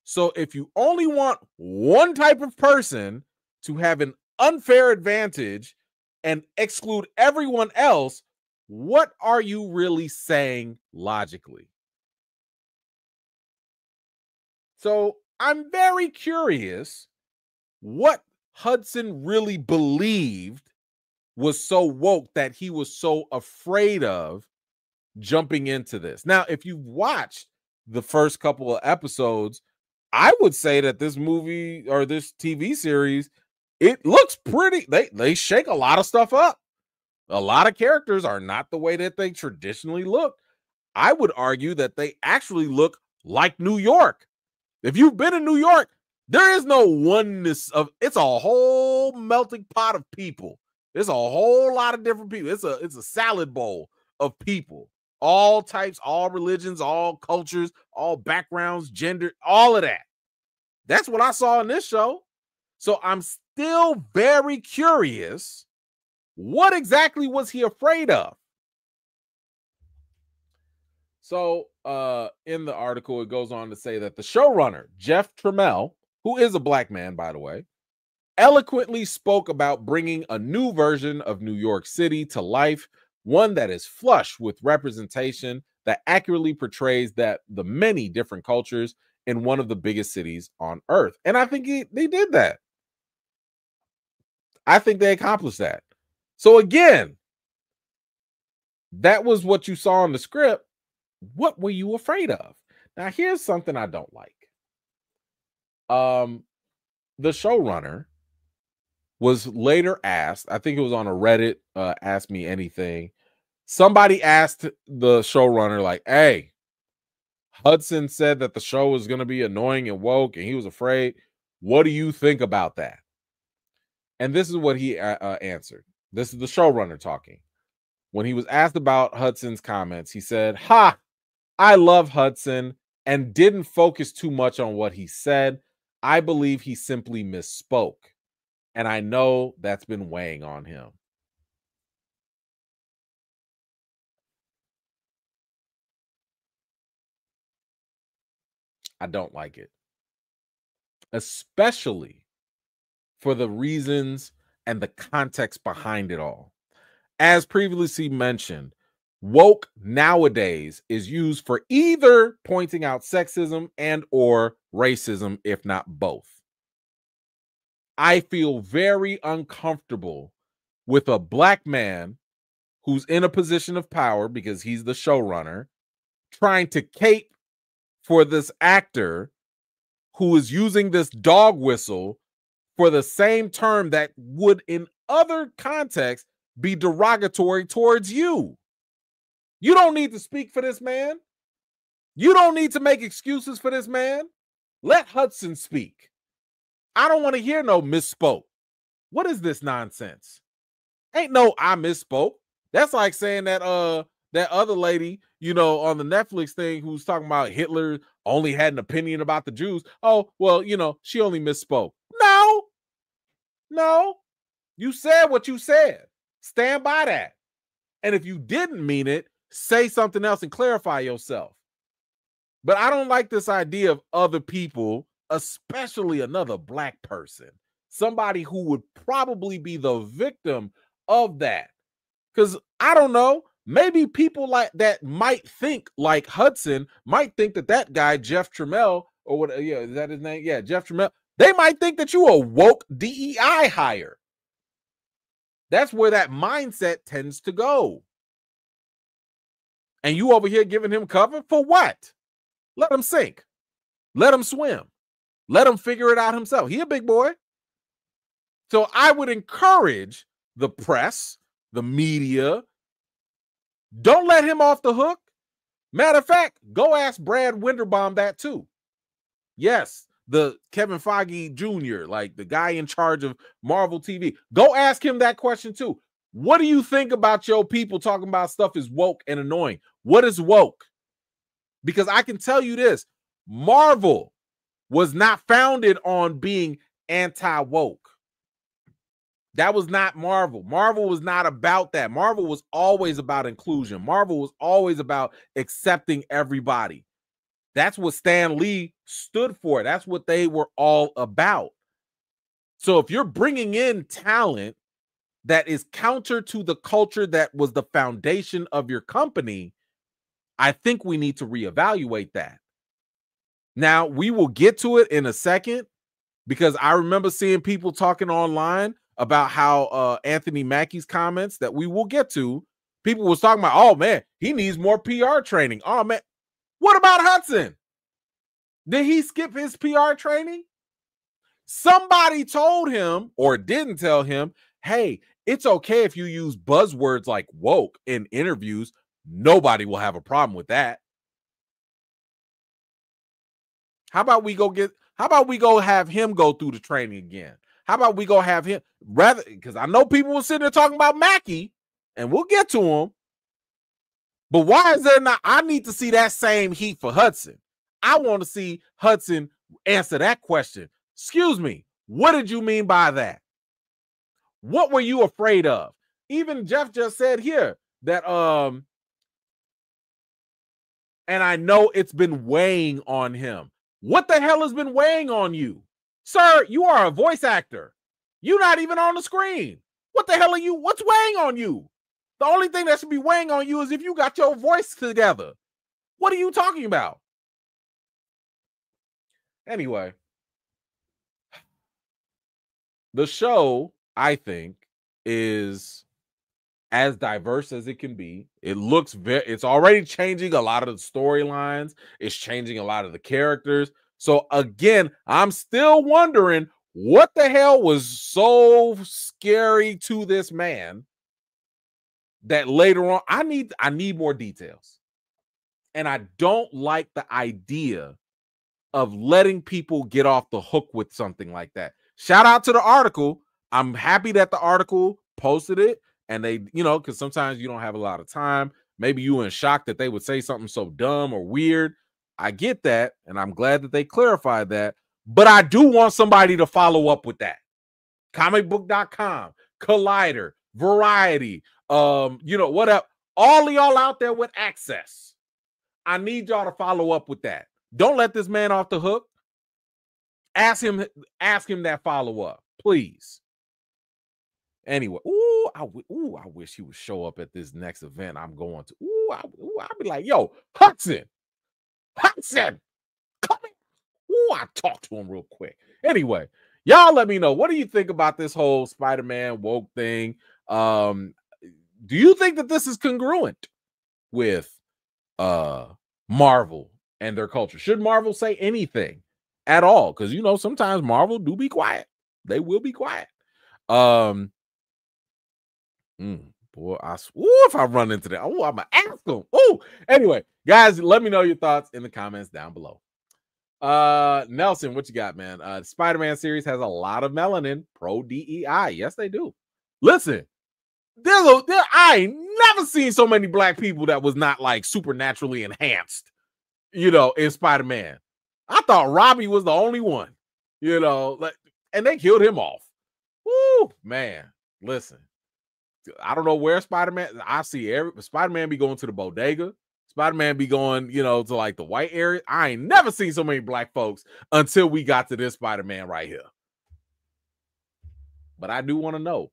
So if you only want one type of person to have an unfair advantage and exclude everyone else, what are you really saying logically? So I'm very curious what Hudson really believed was so woke that he was so afraid of jumping into this. Now, if you've watched the first couple of episodes, I would say that this movie or this TV series, it looks pretty, they shake a lot of stuff up. A lot of characters are not the way that they traditionally look. I would argue that they actually look like New York. If you've been in New York, there is no oneness of, it's a whole melting pot of people. There's a whole lot of different people. It's a salad bowl of people, all types, all religions, all cultures, all backgrounds, gender, all of that. That's what I saw in this show. So I'm still very curious, what exactly was he afraid of? So in the article, it goes on to say that the showrunner, Jeff Tramiel, who is a black man, by the way, eloquently spoke about bringing a new version of New York City to life one that is flush with representation that accurately portrays the many different cultures in one of the biggest cities on earth. And I think they did that. I think they accomplished that. So again, that was what you saw in the script. What were you afraid of? Now, here's something I don't like. The showrunner was later asked, I think it was on a Reddit, Ask Me Anything. Somebody asked the showrunner, like, hey, Hudson said that the show was going to be annoying and woke, and he was afraid. What do you think about that? And this is what he answered. This is the showrunner talking. When he was asked about Hudson's comments, he said, ha, I love Hudson and didn't focus too much on what he said. I believe he simply misspoke. And I know that's been weighing on him. I don't like it. Especially for the reasons and the context behind it all. As previously mentioned, woke nowadays is used for either pointing out sexism and or racism, if not both. I feel very uncomfortable with a black man who's in a position of power because he's the showrunner trying to cape for this actor who is using this dog whistle for the same term that would in other contexts be derogatory towards you. You don't need to speak for this man. You don't need to make excuses for this man. Let Hudson speak. I don't want to hear no misspoke. What is this nonsense? Ain't no I misspoke. That's like saying that that other lady, you know, on the Netflix thing who's talking about Hitler only had an opinion about the Jews. Oh, well, you know, she only misspoke. No. You said what you said. Stand by that. And if you didn't mean it, say something else and clarify yourself. But I don't like this idea of other people, especially another black person, somebody who would probably be the victim of that. Because I don't know, maybe people like that might think like Hudson, might think that that guy, Jeff Trammell, or what, yeah, is that his name? Yeah, Jeff Trammell. They might think that you a woke DEI hire. That's where that mindset tends to go. And you over here giving him cover for what? Let him sink. Let him swim. Let him figure it out himself. He a big boy. So I would encourage the press, the media, don't let him off the hook. Matter of fact, go ask Brad Winderbaum that too. Yes, the Kevin Feige Jr., like the guy in charge of Marvel TV. Go ask him that question too. What do you think about your people talking about stuff is woke and annoying? What is woke? Because I can tell you this, Marvel was not founded on being anti-woke. That was not Marvel. Marvel was not about that. Marvel was always about inclusion. Marvel was always about accepting everybody. That's what Stan Lee stood for. That's what they were all about. So if you're bringing in talent that is counter to the culture that was the foundation of your company, I think we need to reevaluate that. Now, we will get to it in a second because I remember seeing people talking online about how Anthony Mackie's comments that we will get to, people was talking about, oh man, he needs more PR training. Oh man, what about Hudson? Did he skip his PR training? Somebody told him or didn't tell him, hey, it's okay if you use buzzwords like woke in interviews. Nobody will have a problem with that. How about we go have him go through the training again? How about we go have him rather, because I know people were sitting there talking about Mackie, and we'll get to him. But why is there not? I need to see that same heat for Hudson. I want to see Hudson answer that question. Excuse me, what did you mean by that? What were you afraid of? Even Jeff just said here that and I know it's been weighing on him. What the hell has been weighing on you? Sir, you are a voice actor. You're not even on the screen. What the hell are you? What's weighing on you? The only thing that should be weighing on you is if you got your voice together. What are you talking about? Anyway, the show, I think, is as diverse as it can be. It looks it's already changing a lot of the storylines. It's changing a lot of the characters. So again, I'm still wondering what the hell was so scary to this man that later on I need more details. And I don't like the idea of letting people get off the hook with something like that. Shout out to the article. I'm happy that the article posted it. And they, because sometimes you don't have a lot of time. Maybe you were in shock that they would say something so dumb or weird. I get that. And I'm glad that they clarified that. But I do want somebody to follow up with that. Comicbook.com, Collider, Variety, what up? All of y'all out there with access. I need y'all to follow up with that. Don't let this man off the hook. Ask him that follow-up, please. Anyway, I wish he would show up at this next event I'm going to. I'll be like, yo, Hudson, come in. I'll talk to him real quick. Anyway, y'all let me know. What do you think about this whole Spider-Man woke thing? Do you think that this is congruent with Marvel and their culture? Should Marvel say anything at all? Because sometimes Marvel do be quiet. They will be quiet. Boy, if I run into that, I'm gonna ask them. Anyway, guys, let me know your thoughts in the comments down below. Nelson, what you got, man? The Spider-Man series has a lot of melanin, pro DEI. Yes, they do. Listen, I ain't never seen so many black people that was not like supernaturally enhanced, in Spider-Man. I thought Robbie was the only one, and they killed him off. Woo, man. Listen, I don't know where Spider-Man, I see Spider-Man be going to the bodega. Spider-Man be going, to like the white area. I ain't never seen so many black folks until we got to this Spider-Man right here. But I do want to know,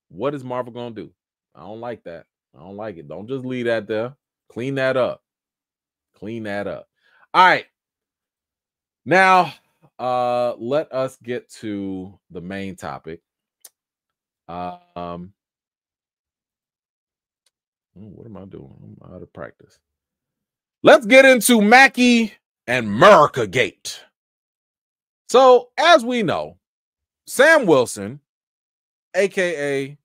what is Marvel going to do? I don't like that. I don't like it. Don't just leave that there. Clean that up. Clean that up. All right. Now, let us get to the main topic. What am I doing? I'm out of practice. Let's get into Mackie and MericaGate. So, as we know, Sam Wilson, aka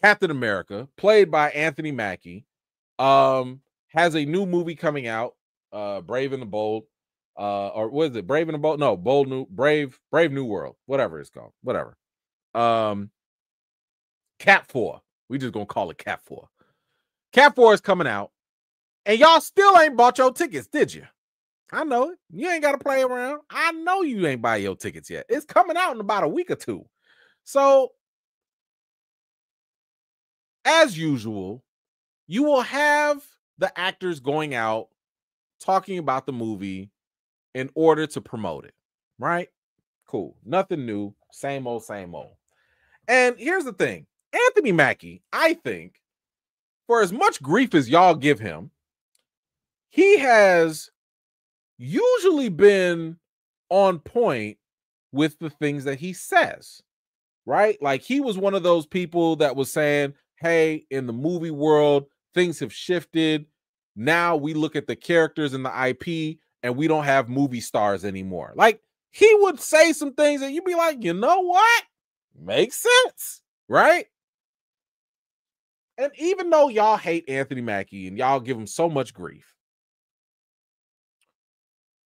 Captain America, played by Anthony Mackie, has a new movie coming out, Brave and the Bold, or what is it? Brave and the Bold? No, Brave New World, whatever it's called, whatever. Cap 4. We just gonna call it Cap 4. Cap 4 is coming out, and y'all still ain't bought your tickets, did you? I know it. You ain't got to play around. I know you ain't buy your tickets yet. It's coming out in about a week or two. So, as usual, you will have the actors going out talking about the movie in order to promote it, right? Cool. Nothing new. Same old, same old. And here's the thing. Anthony Mackie, I think, for as much grief as y'all give him, he has usually been on point with the things that he says, right? Like, he was one of those people that was saying, hey, in the movie world, things have shifted. Now we look at the characters in the IP and we don't have movie stars anymore. Like, he would say some things that you'd be like, you know what? Makes sense, right? And even though y'all hate Anthony Mackie and y'all give him so much grief,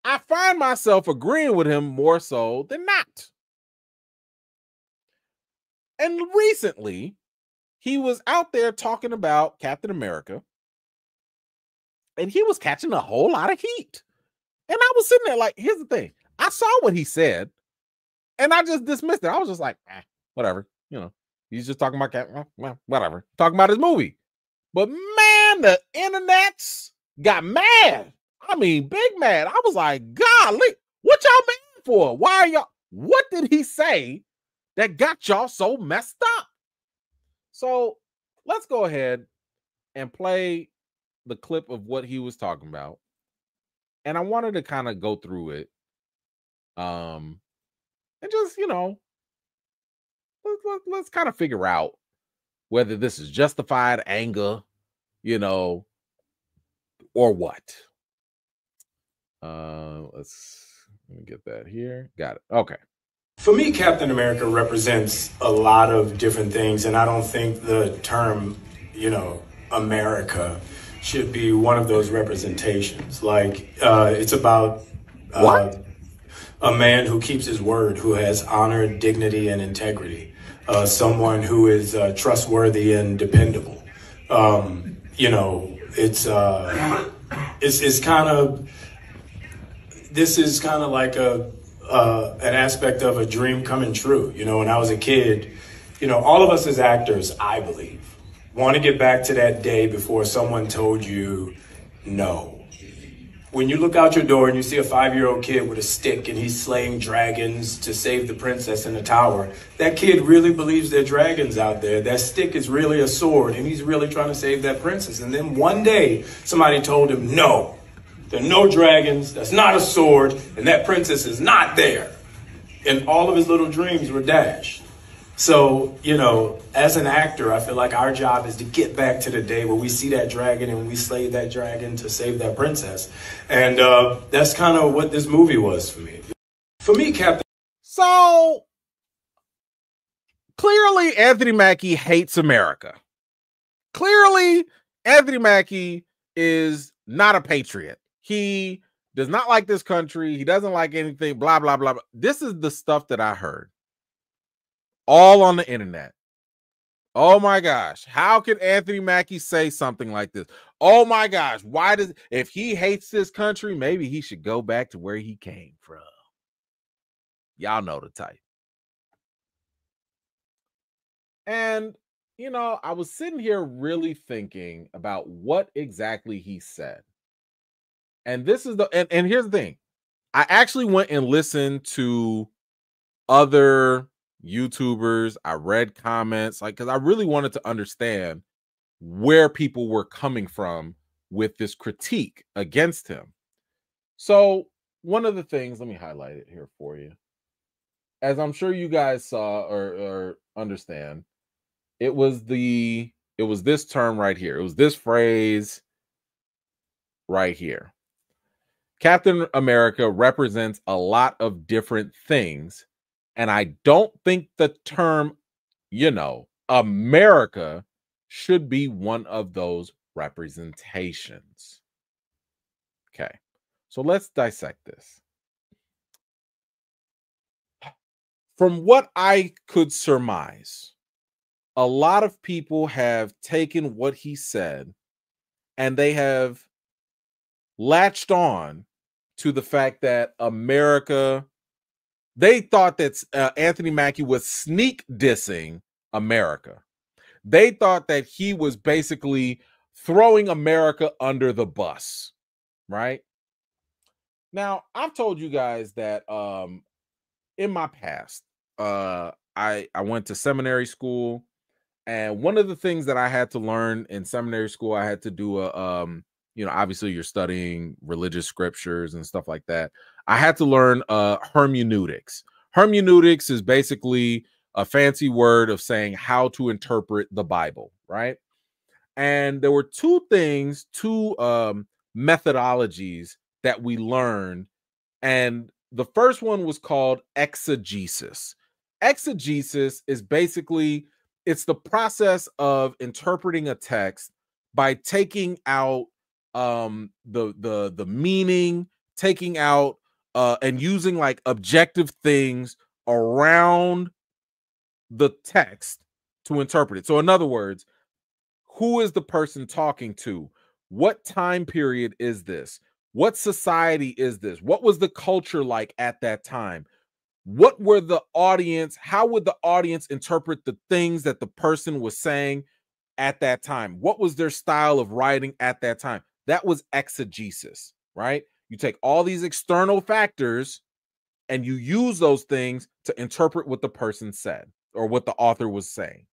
I find myself agreeing with him more so than not. And recently, he was out there talking about Captain America, and he was catching a whole lot of heat. And I was sitting there like, here's the thing. I saw what he said, and I just dismissed it. I was just like, whatever. He's just talking about whatever. Talking about his movie. But man, the internets got mad. I mean, big mad. I was like, golly, what y'all mad for? Why are y'all? What did he say that got y'all so messed up? So let's go ahead and play the clip of what he was talking about. And I wanted to kind of go through it. And just, let's kind of figure out whether this is justified anger, or what. Let me get that here. Got it. Okay.
For me, Captain America represents a lot of different things, and I don't think the term, America should be one of those representations. Like, it's about a man who keeps his word, who has honor, dignity, and integrity. Someone who is trustworthy and dependable. It's kind of, this is kind of like an aspect of a dream coming true. When I was a kid, all of us as actors, I believe, want to get back to that day before someone told you no. When you look out your door and you see a 5-year-old kid with a stick and he's slaying dragons to save the princess in the tower, that kid really believes there are dragons out there. That stick is really a sword and he's really trying to save that princess. And then one day somebody told him, no, there are no dragons, that's not a sword, and that princess is not there. And all of his little dreams were dashed. So, as an actor, I feel like our job is to get back to the day where we see that dragon and we slay that dragon to save that princess. And that's kind of what this movie was for me. For me, Captain.
So, clearly, Anthony Mackie hates America. Clearly, Anthony Mackie is not a patriot. He does not like this country. He doesn't like anything, blah, blah, blah. This is the stuff that I heard. All on the internet. Oh my gosh. How could Anthony Mackie say something like this? Oh my gosh. If he hates this country, maybe he should go back to where he came from. Y'all know the type. And, I was sitting here really thinking about what exactly he said. And this is and here's the thing. I actually went and listened to other YouTubers. I read comments, because I really wanted to understand where people were coming from with this critique against him. So one of the things, let me highlight it here for you. As I'm sure you guys saw or understand, it was this term right here. It was this phrase right here. Captain America represents a lot of different things. And I don't think the term, America should be one of those representations. Okay, so let's dissect this. From what I could surmise, a lot of people have taken what he said and they have latched on to the fact that America, they thought that Anthony Mackie was sneak dissing America. They thought that he was basically throwing America under the bus, right? Now, I've told you guys that in my past, I went to seminary school, and one of the things that I had to learn in seminary school, I had to do obviously you're studying religious scriptures and stuff like that. I had to learn hermeneutics. Hermeneutics is basically a fancy word of saying how to interpret the Bible, right? And there were two methodologies that we learned. And the first one was called exegesis. Exegesis is basically, it's the process of interpreting a text by taking out the meaning, taking out and using like objective things around the text to interpret it. So in other words, who is the person talking to? What time period is this? What society is this? What was the culture like at that time? What were the audience? How would the audience interpret the things that the person was saying at that time? What was their style of writing at that time? That was exegesis, right? You take all these external factors and you use those things to interpret what the person said or what the author was saying.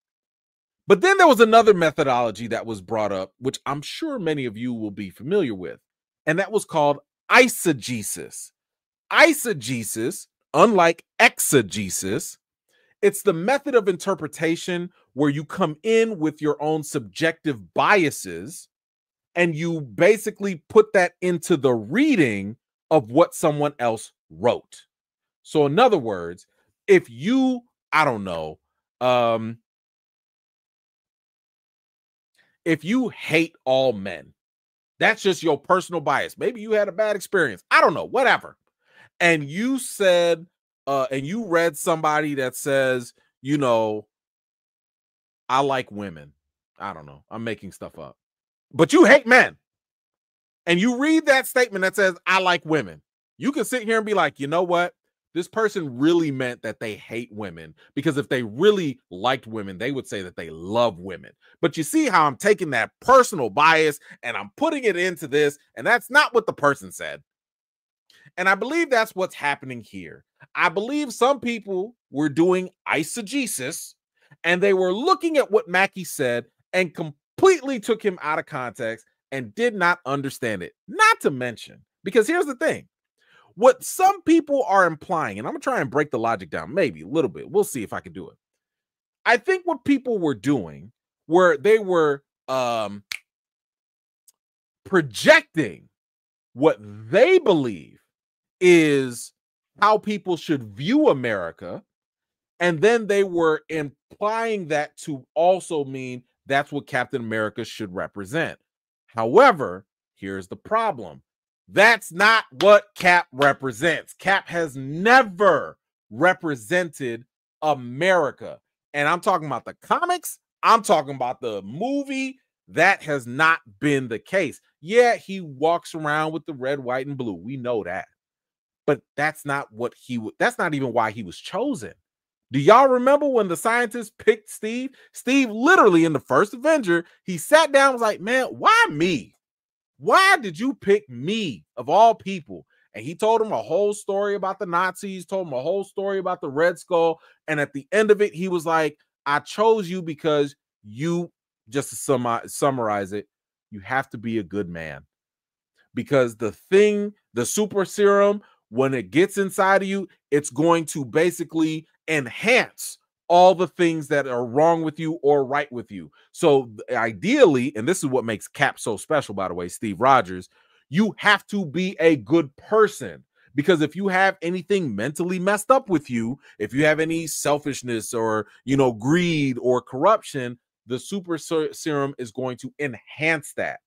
But then there was another methodology that was brought up, which I'm sure many of you will be familiar with, and that was called eisegesis. Eisegesis, unlike exegesis, it's the method of interpretation where you come in with your own subjective biases and you basically put that into the reading of what someone else wrote. So in other words, if you, I don't know, if you hate all men, that's just your personal bias. Maybe you had a bad experience. I don't know, whatever. And you said, and you read somebody that says, you know, I like women. I don't know. I'm making stuff up. But you hate men. And you read that statement that says, I like women. You can sit here and be like, you know what? This person really meant that they hate women, because if they really liked women, they would say that they love women. But you see how I'm taking that personal bias and I'm putting it into this, and that's not what the person said. And I believe that's what's happening here. I believe some people were doing eisegesis and they were looking at what Mackie said and completely took him out of context and did not understand it. Not to mention, because here's the thing. What some people are implying, and I'm going to try and break the logic down, maybe a little bit. We'll see if I can do it. I think what people were doing were they were projecting what they believe is how people should view America, and then they were implying that to also mean that's what Captain America should represent. However, here's the problem. That's not what Cap represents. Cap has never represented America. And I'm talking about the comics. I'm talking about the movie. That has not been the case. Yeah, he walks around with the red, white, and blue. We know that. But that's not what that's not even why he was chosen. Do y'all remember when the scientists picked Steve? Steve literally in the first Avenger, he sat down and was like, man, why me? Why did you pick me of all people? And he told him a whole story about the Nazis, told him a whole story about the Red Skull. And at the end of it, he was like, I chose you because you, just to summarize it, you have to be a good man. Because the super serum, when it gets inside of you, it's going to basically enhance all the things that are wrong with you or right with you. So ideally, and this is what makes Cap so special, by the way, Steve Rogers, you have to be a good person. Because if you have anything mentally messed up with you, if you have any selfishness or, you know, greed or corruption, the super serum is going to enhance that.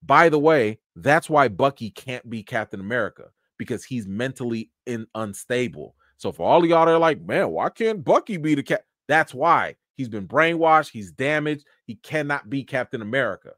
By the way, that's why Bucky can't be Captain America, because he's mentally unstable. So for all of y'all that are like, man, why can't Bucky be the Cap? That's why. He's been brainwashed. He's damaged. He cannot be Captain America.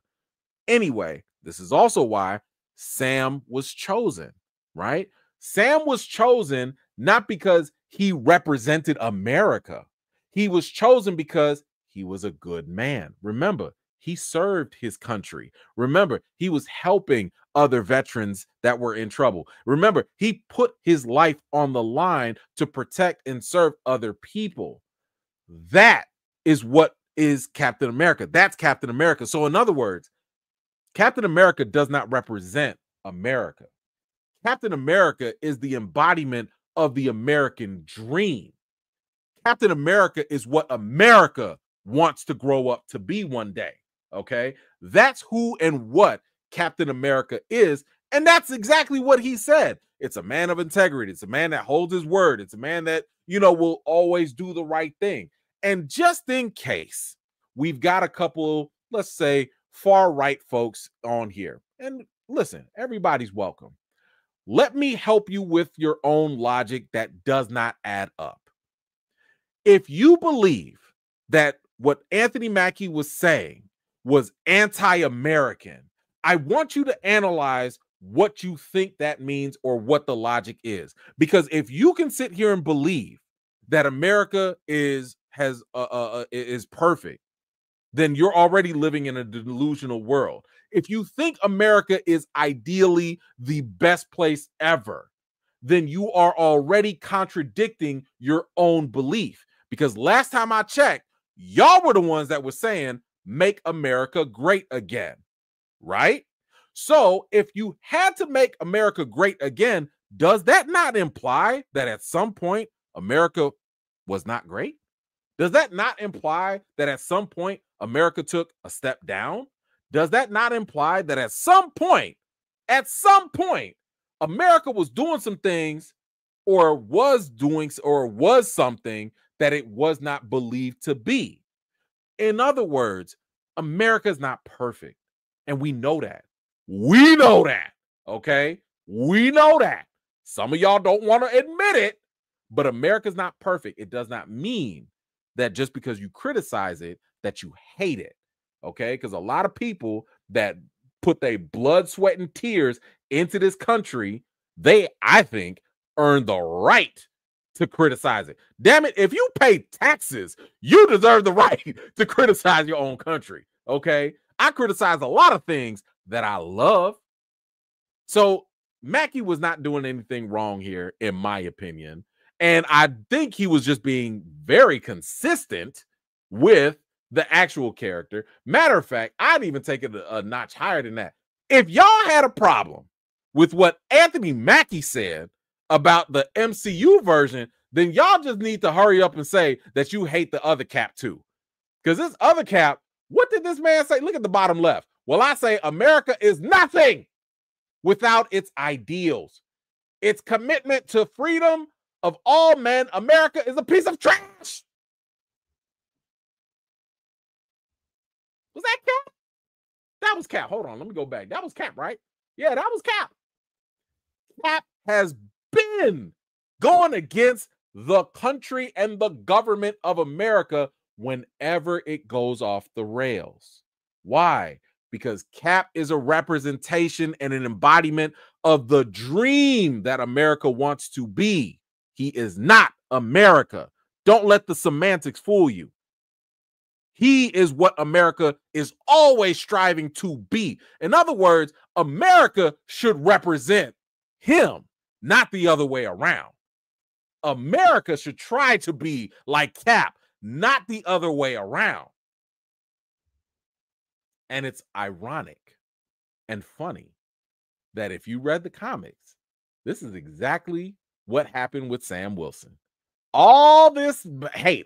Anyway, this is also why Sam was chosen, right? Sam was chosen not because he represented America. He was chosen because he was a good man. Remember, he served his country. Remember, he was helping other veterans that were in trouble. Remember, he put his life on the line to protect and serve other people. That is what is Captain America. That's Captain America. So in other words, Captain America does not represent America. Captain America is the embodiment of the American dream. Captain America is what America wants to grow up to be one day. Okay, that's who and what Captain America is. And that's exactly what he said. It's a man of integrity. It's a man that holds his word. It's a man that, you know, will always do the right thing. And just in case we've got a couple, let's say, far right folks on here. And listen, everybody's welcome. Let me help you with your own logic that does not add up. If you believe that what Anthony Mackie was saying was anti-American, I want you to analyze what you think that means or what the logic is. Because if you can sit here and believe that America is perfect, then you're already living in a delusional world. If you think America is ideally the best place ever, then you are already contradicting your own belief. Because last time I checked, Y'all were the ones that were saying, make America great again, right? So if you had to make America great again, does that not imply that at some point America was not great? Does that not imply that at some point America took a step down? Does that not imply that at some point, America was doing some things or was something that it was not believed to be? In other words, America is not perfect. And we know that. We know that. Okay? We know that. Some of y'all don't want to admit it, but America's not perfect. It does not mean that just because you criticize it, that you hate it. Okay? Because a lot of people that put their blood, sweat, and tears into this country, they, I think, earn the right to criticize it. Damn it, if you pay taxes, you deserve the right to criticize your own country. Okay? I criticize a lot of things that I love. So Mackie was not doing anything wrong here, in my opinion. And I think he was just being very consistent with the actual character. Matter of fact, I'd even take it a notch higher than that. If y'all had a problem with what Anthony Mackie said about the MCU version, then y'all just need to hurry up and say that you hate the other Cap too. Because this other Cap, what did this man say? Look at the bottom left. Well, I say America is nothing without its ideals. Its commitment to freedom of all men. America is a piece of trash. Was that Cap? That was Cap. Hold on, let me go back. That was Cap, right? Yeah, that was Cap. Cap has been going against the country and the government of America whenever it goes off the rails. Why? Because Cap is a representation and an embodiment of the dream that America wants to be. He is not America. Don't let the semantics fool you. He is what America is always striving to be. In other words, America should represent him, not the other way around. America should try to be like Cap, not the other way around. And it's ironic and funny that if you read the comics, this is exactly what happened with Sam Wilson. All this hate,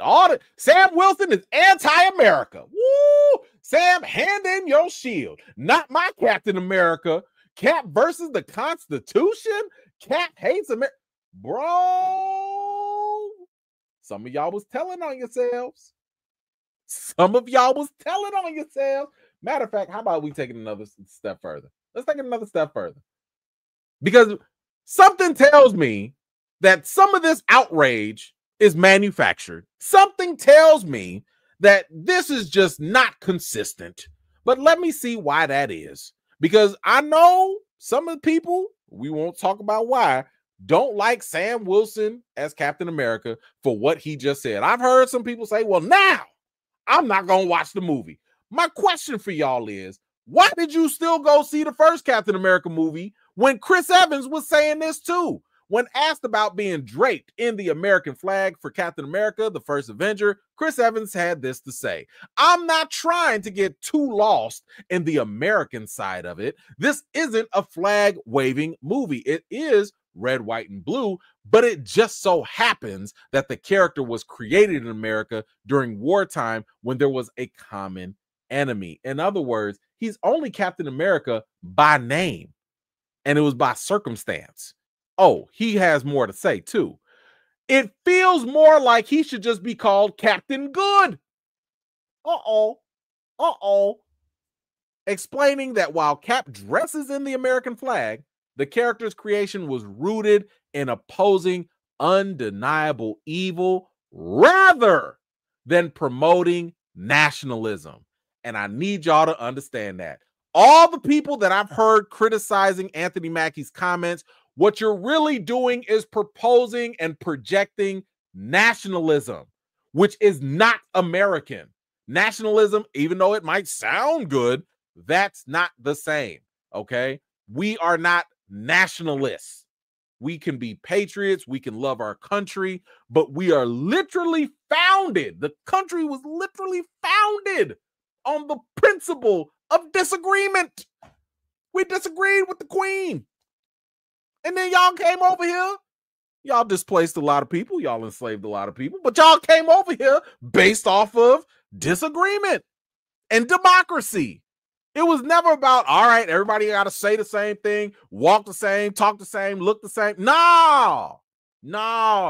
Sam Wilson is anti-America. Woo! Sam, hand in your shield. Not my Captain America. Cap versus the Constitution. Cap hates America. Bro, some of y'all was telling on yourselves. Matter of fact, how about we take it another step further? Let's take it another step further. Because something tells me that some of this outrage is manufactured. Something tells me that this is just not consistent. But let me see why that is. Because I know some of the people, we won't talk about why, don't like Sam Wilson as Captain America for what he just said. I've heard some people say, well, now I'm not going to watch the movie. My question for y'all is, why did you still go see the first Captain America movie when Chris Evans was saying this too? When asked about being draped in the American flag for Captain America, the first Avenger, Chris Evans had this to say: I'm not trying to get too lost in the American side of it. This isn't a flag-waving movie. It is red, white, and blue, but it just so happens that the character was created in America during wartime when there was a common enemy. In other words, he's only Captain America by name, and it was by circumstance. Oh, he has more to say too. It feels more like he should just be called Captain Good. Explaining that while Cap dresses in the American flag, the character's creation was rooted in opposing undeniable evil rather than promoting nationalism. And I need y'all to understand that. All the people that I've heard criticizing Anthony Mackie's comments, what you're really doing is proposing and projecting nationalism, which is not American. Nationalism, even though it might sound good, that's not the same, okay? We are not nationalists. We can be patriots. We can love our country, but we are literally founded. The country was literally founded on the principle of disagreement. We disagreed with the queen. And then y'all came over here. Y'all displaced a lot of people. Y'all enslaved a lot of people. But y'all came over here based off of disagreement and democracy. It was never about, all right, everybody got to say the same thing, walk the same, talk the same, look the same. No,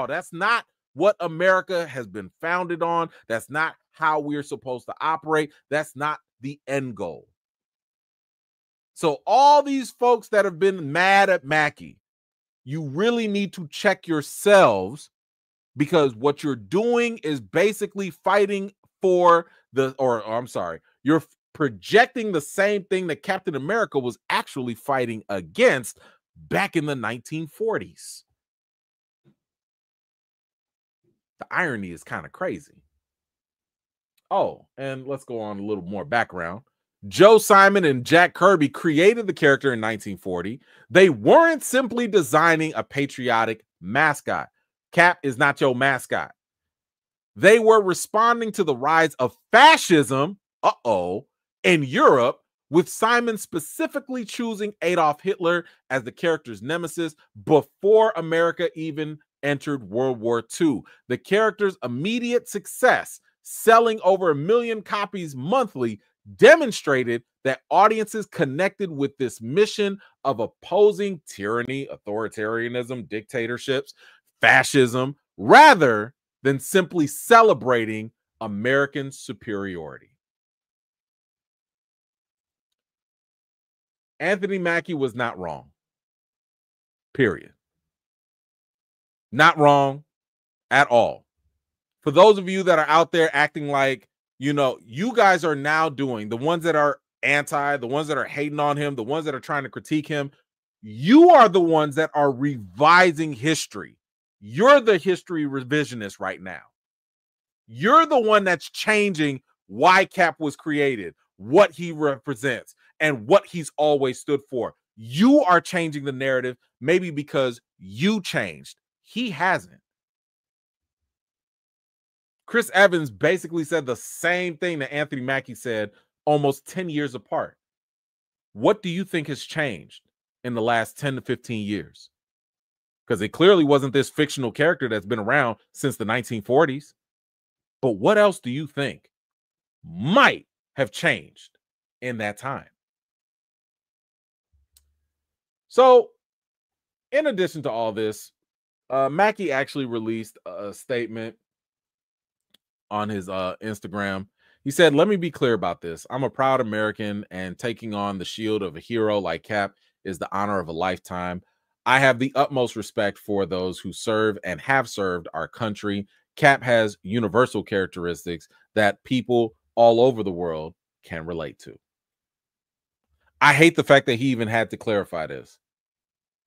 that's not what America has been founded on. That's not how we're supposed to operate. That's not the end goal. So all these folks that have been mad at Mackie, you really need to check yourselves, because what you're doing is basically fighting for you're projecting the same thing that Captain America was actually fighting against back in the 1940s. The irony is kind of crazy. Oh, and let's go on a little more background. Joe Simon and Jack Kirby created the character in 1940. They weren't simply designing a patriotic mascot. Cap is not your mascot. They were responding to the rise of fascism, in Europe, with Simon specifically choosing Adolf Hitler as the character's nemesis before America even entered World War II. The character's immediate success, selling over 1 million copies monthly, demonstrated that audiences connected with this mission of opposing tyranny, authoritarianism, dictatorships, fascism, rather than simply celebrating American superiority. Anthony Mackie was not wrong. Period. Not wrong at all. For those of you that are out there acting like, you guys are now doing, the ones that are anti, the ones that are hating on him, the ones that are trying to critique him, you are the ones that are revising history. You're the history revisionist right now. You're the one that's changing why Cap was created, what he represents, and what he's always stood for. You are changing the narrative, maybe because you changed. He hasn't. Chris Evans basically said the same thing that Anthony Mackie said almost 10 years apart. What do you think has changed in the last 10 to 15 years? Because it clearly wasn't this fictional character that's been around since the 1940s. But what else do you think might have changed in that time? So, in addition to all this, Mackie actually released a statement on his Instagram. He said, "Let me be clear about this. I'm a proud American, and taking on the shield of a hero like Cap is the honor of a lifetime. I have the utmost respect for those who serve and have served our country. Cap has universal characteristics that people all over the world can relate to." I hate the fact that he even had to clarify this,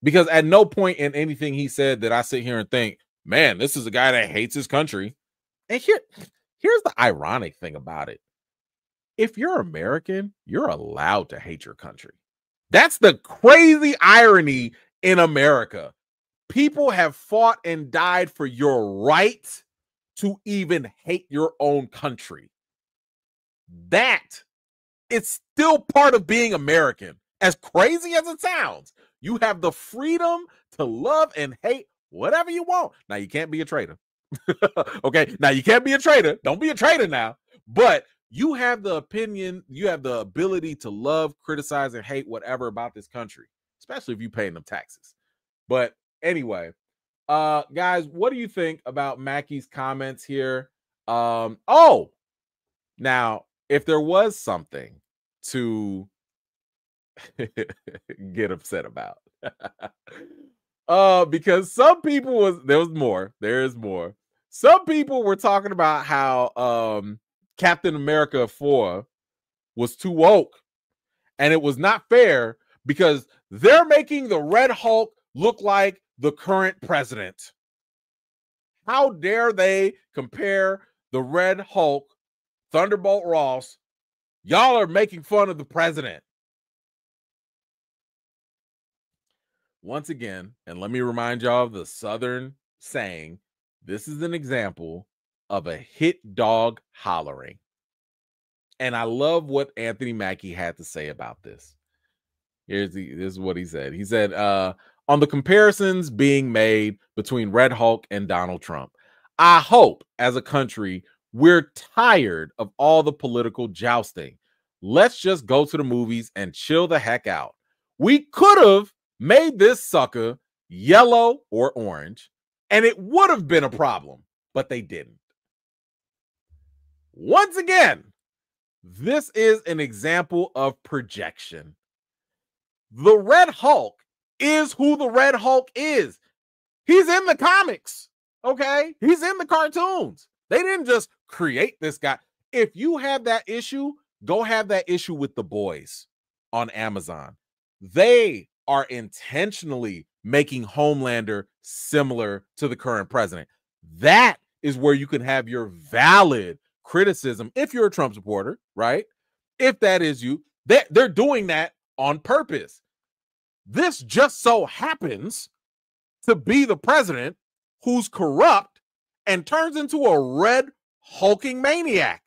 because at no point in anything he said did I sit here and think, man, this is a guy that hates his country. And here's the ironic thing about it. If you're American, you're allowed to hate your country. That's the crazy irony in America. People have fought and died for your right to even hate your own country. That is still part of being American. As crazy as it sounds, you have the freedom to love and hate whatever you want. Now, you can't be a traitor. Okay, now you can't be a traitor. Don't be a traitor now. But you have the opinion, you have the ability to love, criticize, and hate whatever about this country, especially if you're paying them taxes. But anyway, guys, what do you think about Mackie's comments here? Now, if there was something to get upset about, because some people there is more. Some people were talking about how Captain America 4 was too woke, and it was not fair because they're making the Red Hulk look like the current president. How dare they compare the Red Hulk, Thunderbolt Ross? Y'all are making fun of the president. once again, and let me remind y'all of the Southern saying, this is an example of a hit dog hollering. And I love what Anthony Mackie had to say about this. This is what he said. He said, on the comparisons being made between Red Hulk and Donald Trump, I hope as a country we're tired of all the political jousting. Let's just go to the movies and chill the heck out. We could have made this sucker yellow or orange, and it would have been a problem, but they didn't. Once again, this is an example of projection. The Red Hulk is who the Red Hulk is. He's in the comics, okay? He's in the cartoons. They didn't just create this guy. If you have that issue, go have that issue with The Boys on Amazon. They are intentionally making Homelander similar to the current president. That is where you can have your valid criticism if you're a Trump supporter, right? If that is you, they're doing that on purpose. This just so happens to be the president who's corrupt and turns into a red hulking maniac.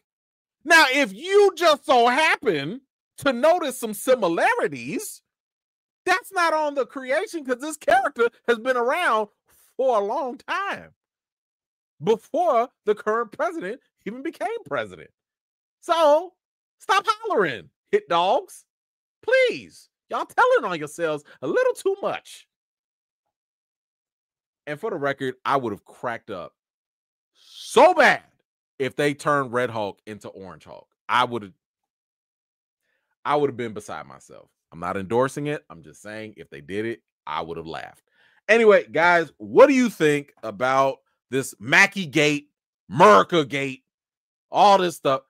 Now, if you just so happen to notice some similarities, that's not on the creation, because this character has been around for a long time before the current president even became president. So stop hollering, hit dogs. Please. Y'all telling on yourselves a little too much. And for the record, I would have cracked up so bad if they turned Red Hulk into Orange Hulk. I would have been beside myself. I'm not endorsing it. I'm just saying if they did it, I would have laughed. Anyway, guys, what do you think about this MericaGate, MericaGate, all this stuff?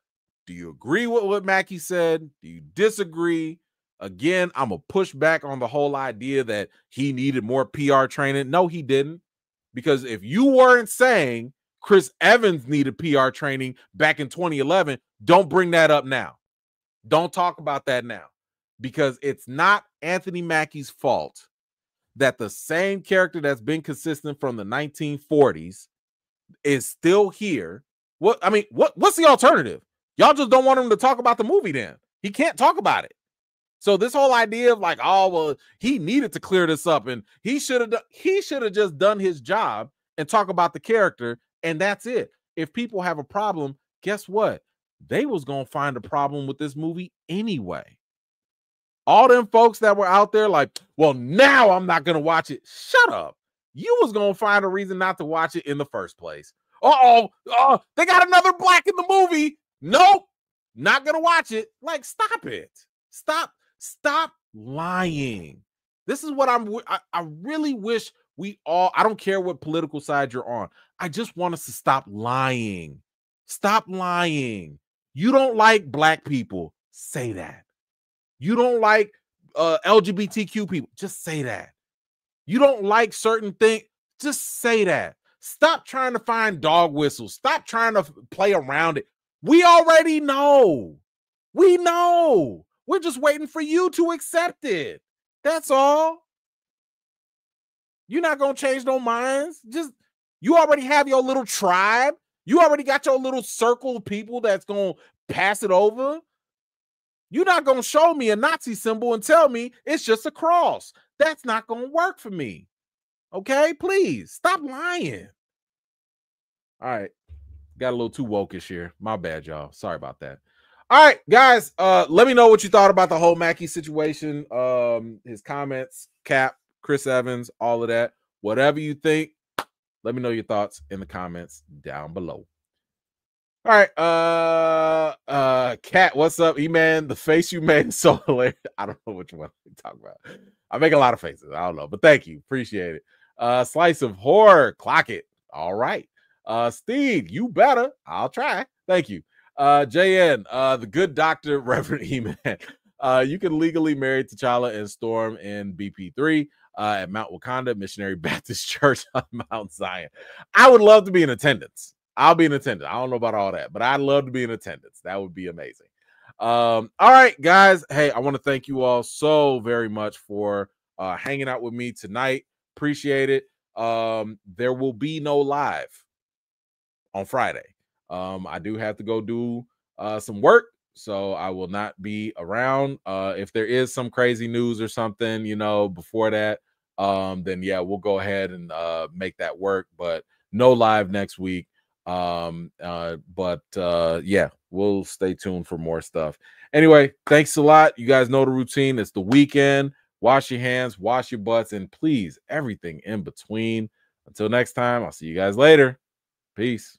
Do you agree with what Mackie said? Do you disagree? Again, I'm going to push back on the whole idea that he needed more PR training. No, he didn't. Because if you weren't saying Chris Evans needed PR training back in 2011, don't bring that up now. Don't talk about that now. Because it's not Anthony Mackie's fault that the same character that's been consistent from the 1940s is still here. What's the alternative? Y'all just don't want him to talk about the movie then. He can't talk about it. So this whole idea of like, oh, well, he needed to clear this up and he should have just done his job and talk about the character, and that's it. If people have a problem, guess what? They was going to find a problem with this movie anyway. All them folks that were out there like, well, now I'm not going to watch it. Shut up. You was going to find a reason not to watch it in the first place. Oh, they got another black in the movie. Nope. Not going to watch it. Like, stop it. Stop lying. This is what I really wish we all, I don't care what political side you're on. I just want us to stop lying. Stop lying. You don't like black people. Say that. You don't like LGBTQ people. Just say that. You don't like certain things. Just say that. Stop trying to find dog whistles. Stop trying to play around it. We already know. We know. We're just waiting for you to accept it. That's all. You're not going to change no minds. You already have your little tribe. You already got your little circle of people that's going to pass it over. You're not going to show me a Nazi symbol and tell me it's just a cross. That's not going to work for me. Okay? Please, stop lying. All right. Got a little too woke-ish here. My bad, y'all. Sorry about that. All right, guys, let me know what you thought about the whole Mackie situation, his comments, Cap, Chris Evans, all of that. Whatever you think, let me know your thoughts in the comments down below. All right, Cat, what's up? E-Man, the face you made is so hilarious. I don't know which one to talk about. I make a lot of faces. I don't know, but thank you. Appreciate it. Slice of horror, clock it. All right. Steve, you better. I'll try. Thank you. JN, the good doctor, Reverend E-Man. You can legally marry T'Challa and Storm in BP3 at Mount Wakanda Missionary Baptist Church on Mount Zion. I would love to be in attendance. I'll be in attendance. I don't know about all that, but I'd love to be in attendance. That would be amazing. All right, guys. Hey, I want to thank you all so very much for hanging out with me tonight. Appreciate it. There will be no live on Friday. I do have to go do some work, so I will not be around. If there is some crazy news or something, you know, before that, then yeah, we'll go ahead and make that work. But no live next week. Yeah, we'll stay tuned for more stuff. Anyway, thanks a lot. You guys know the routine. It's the weekend. Wash your hands, wash your butts, and please, everything in between. Until next time, I'll see you guys later. Peace.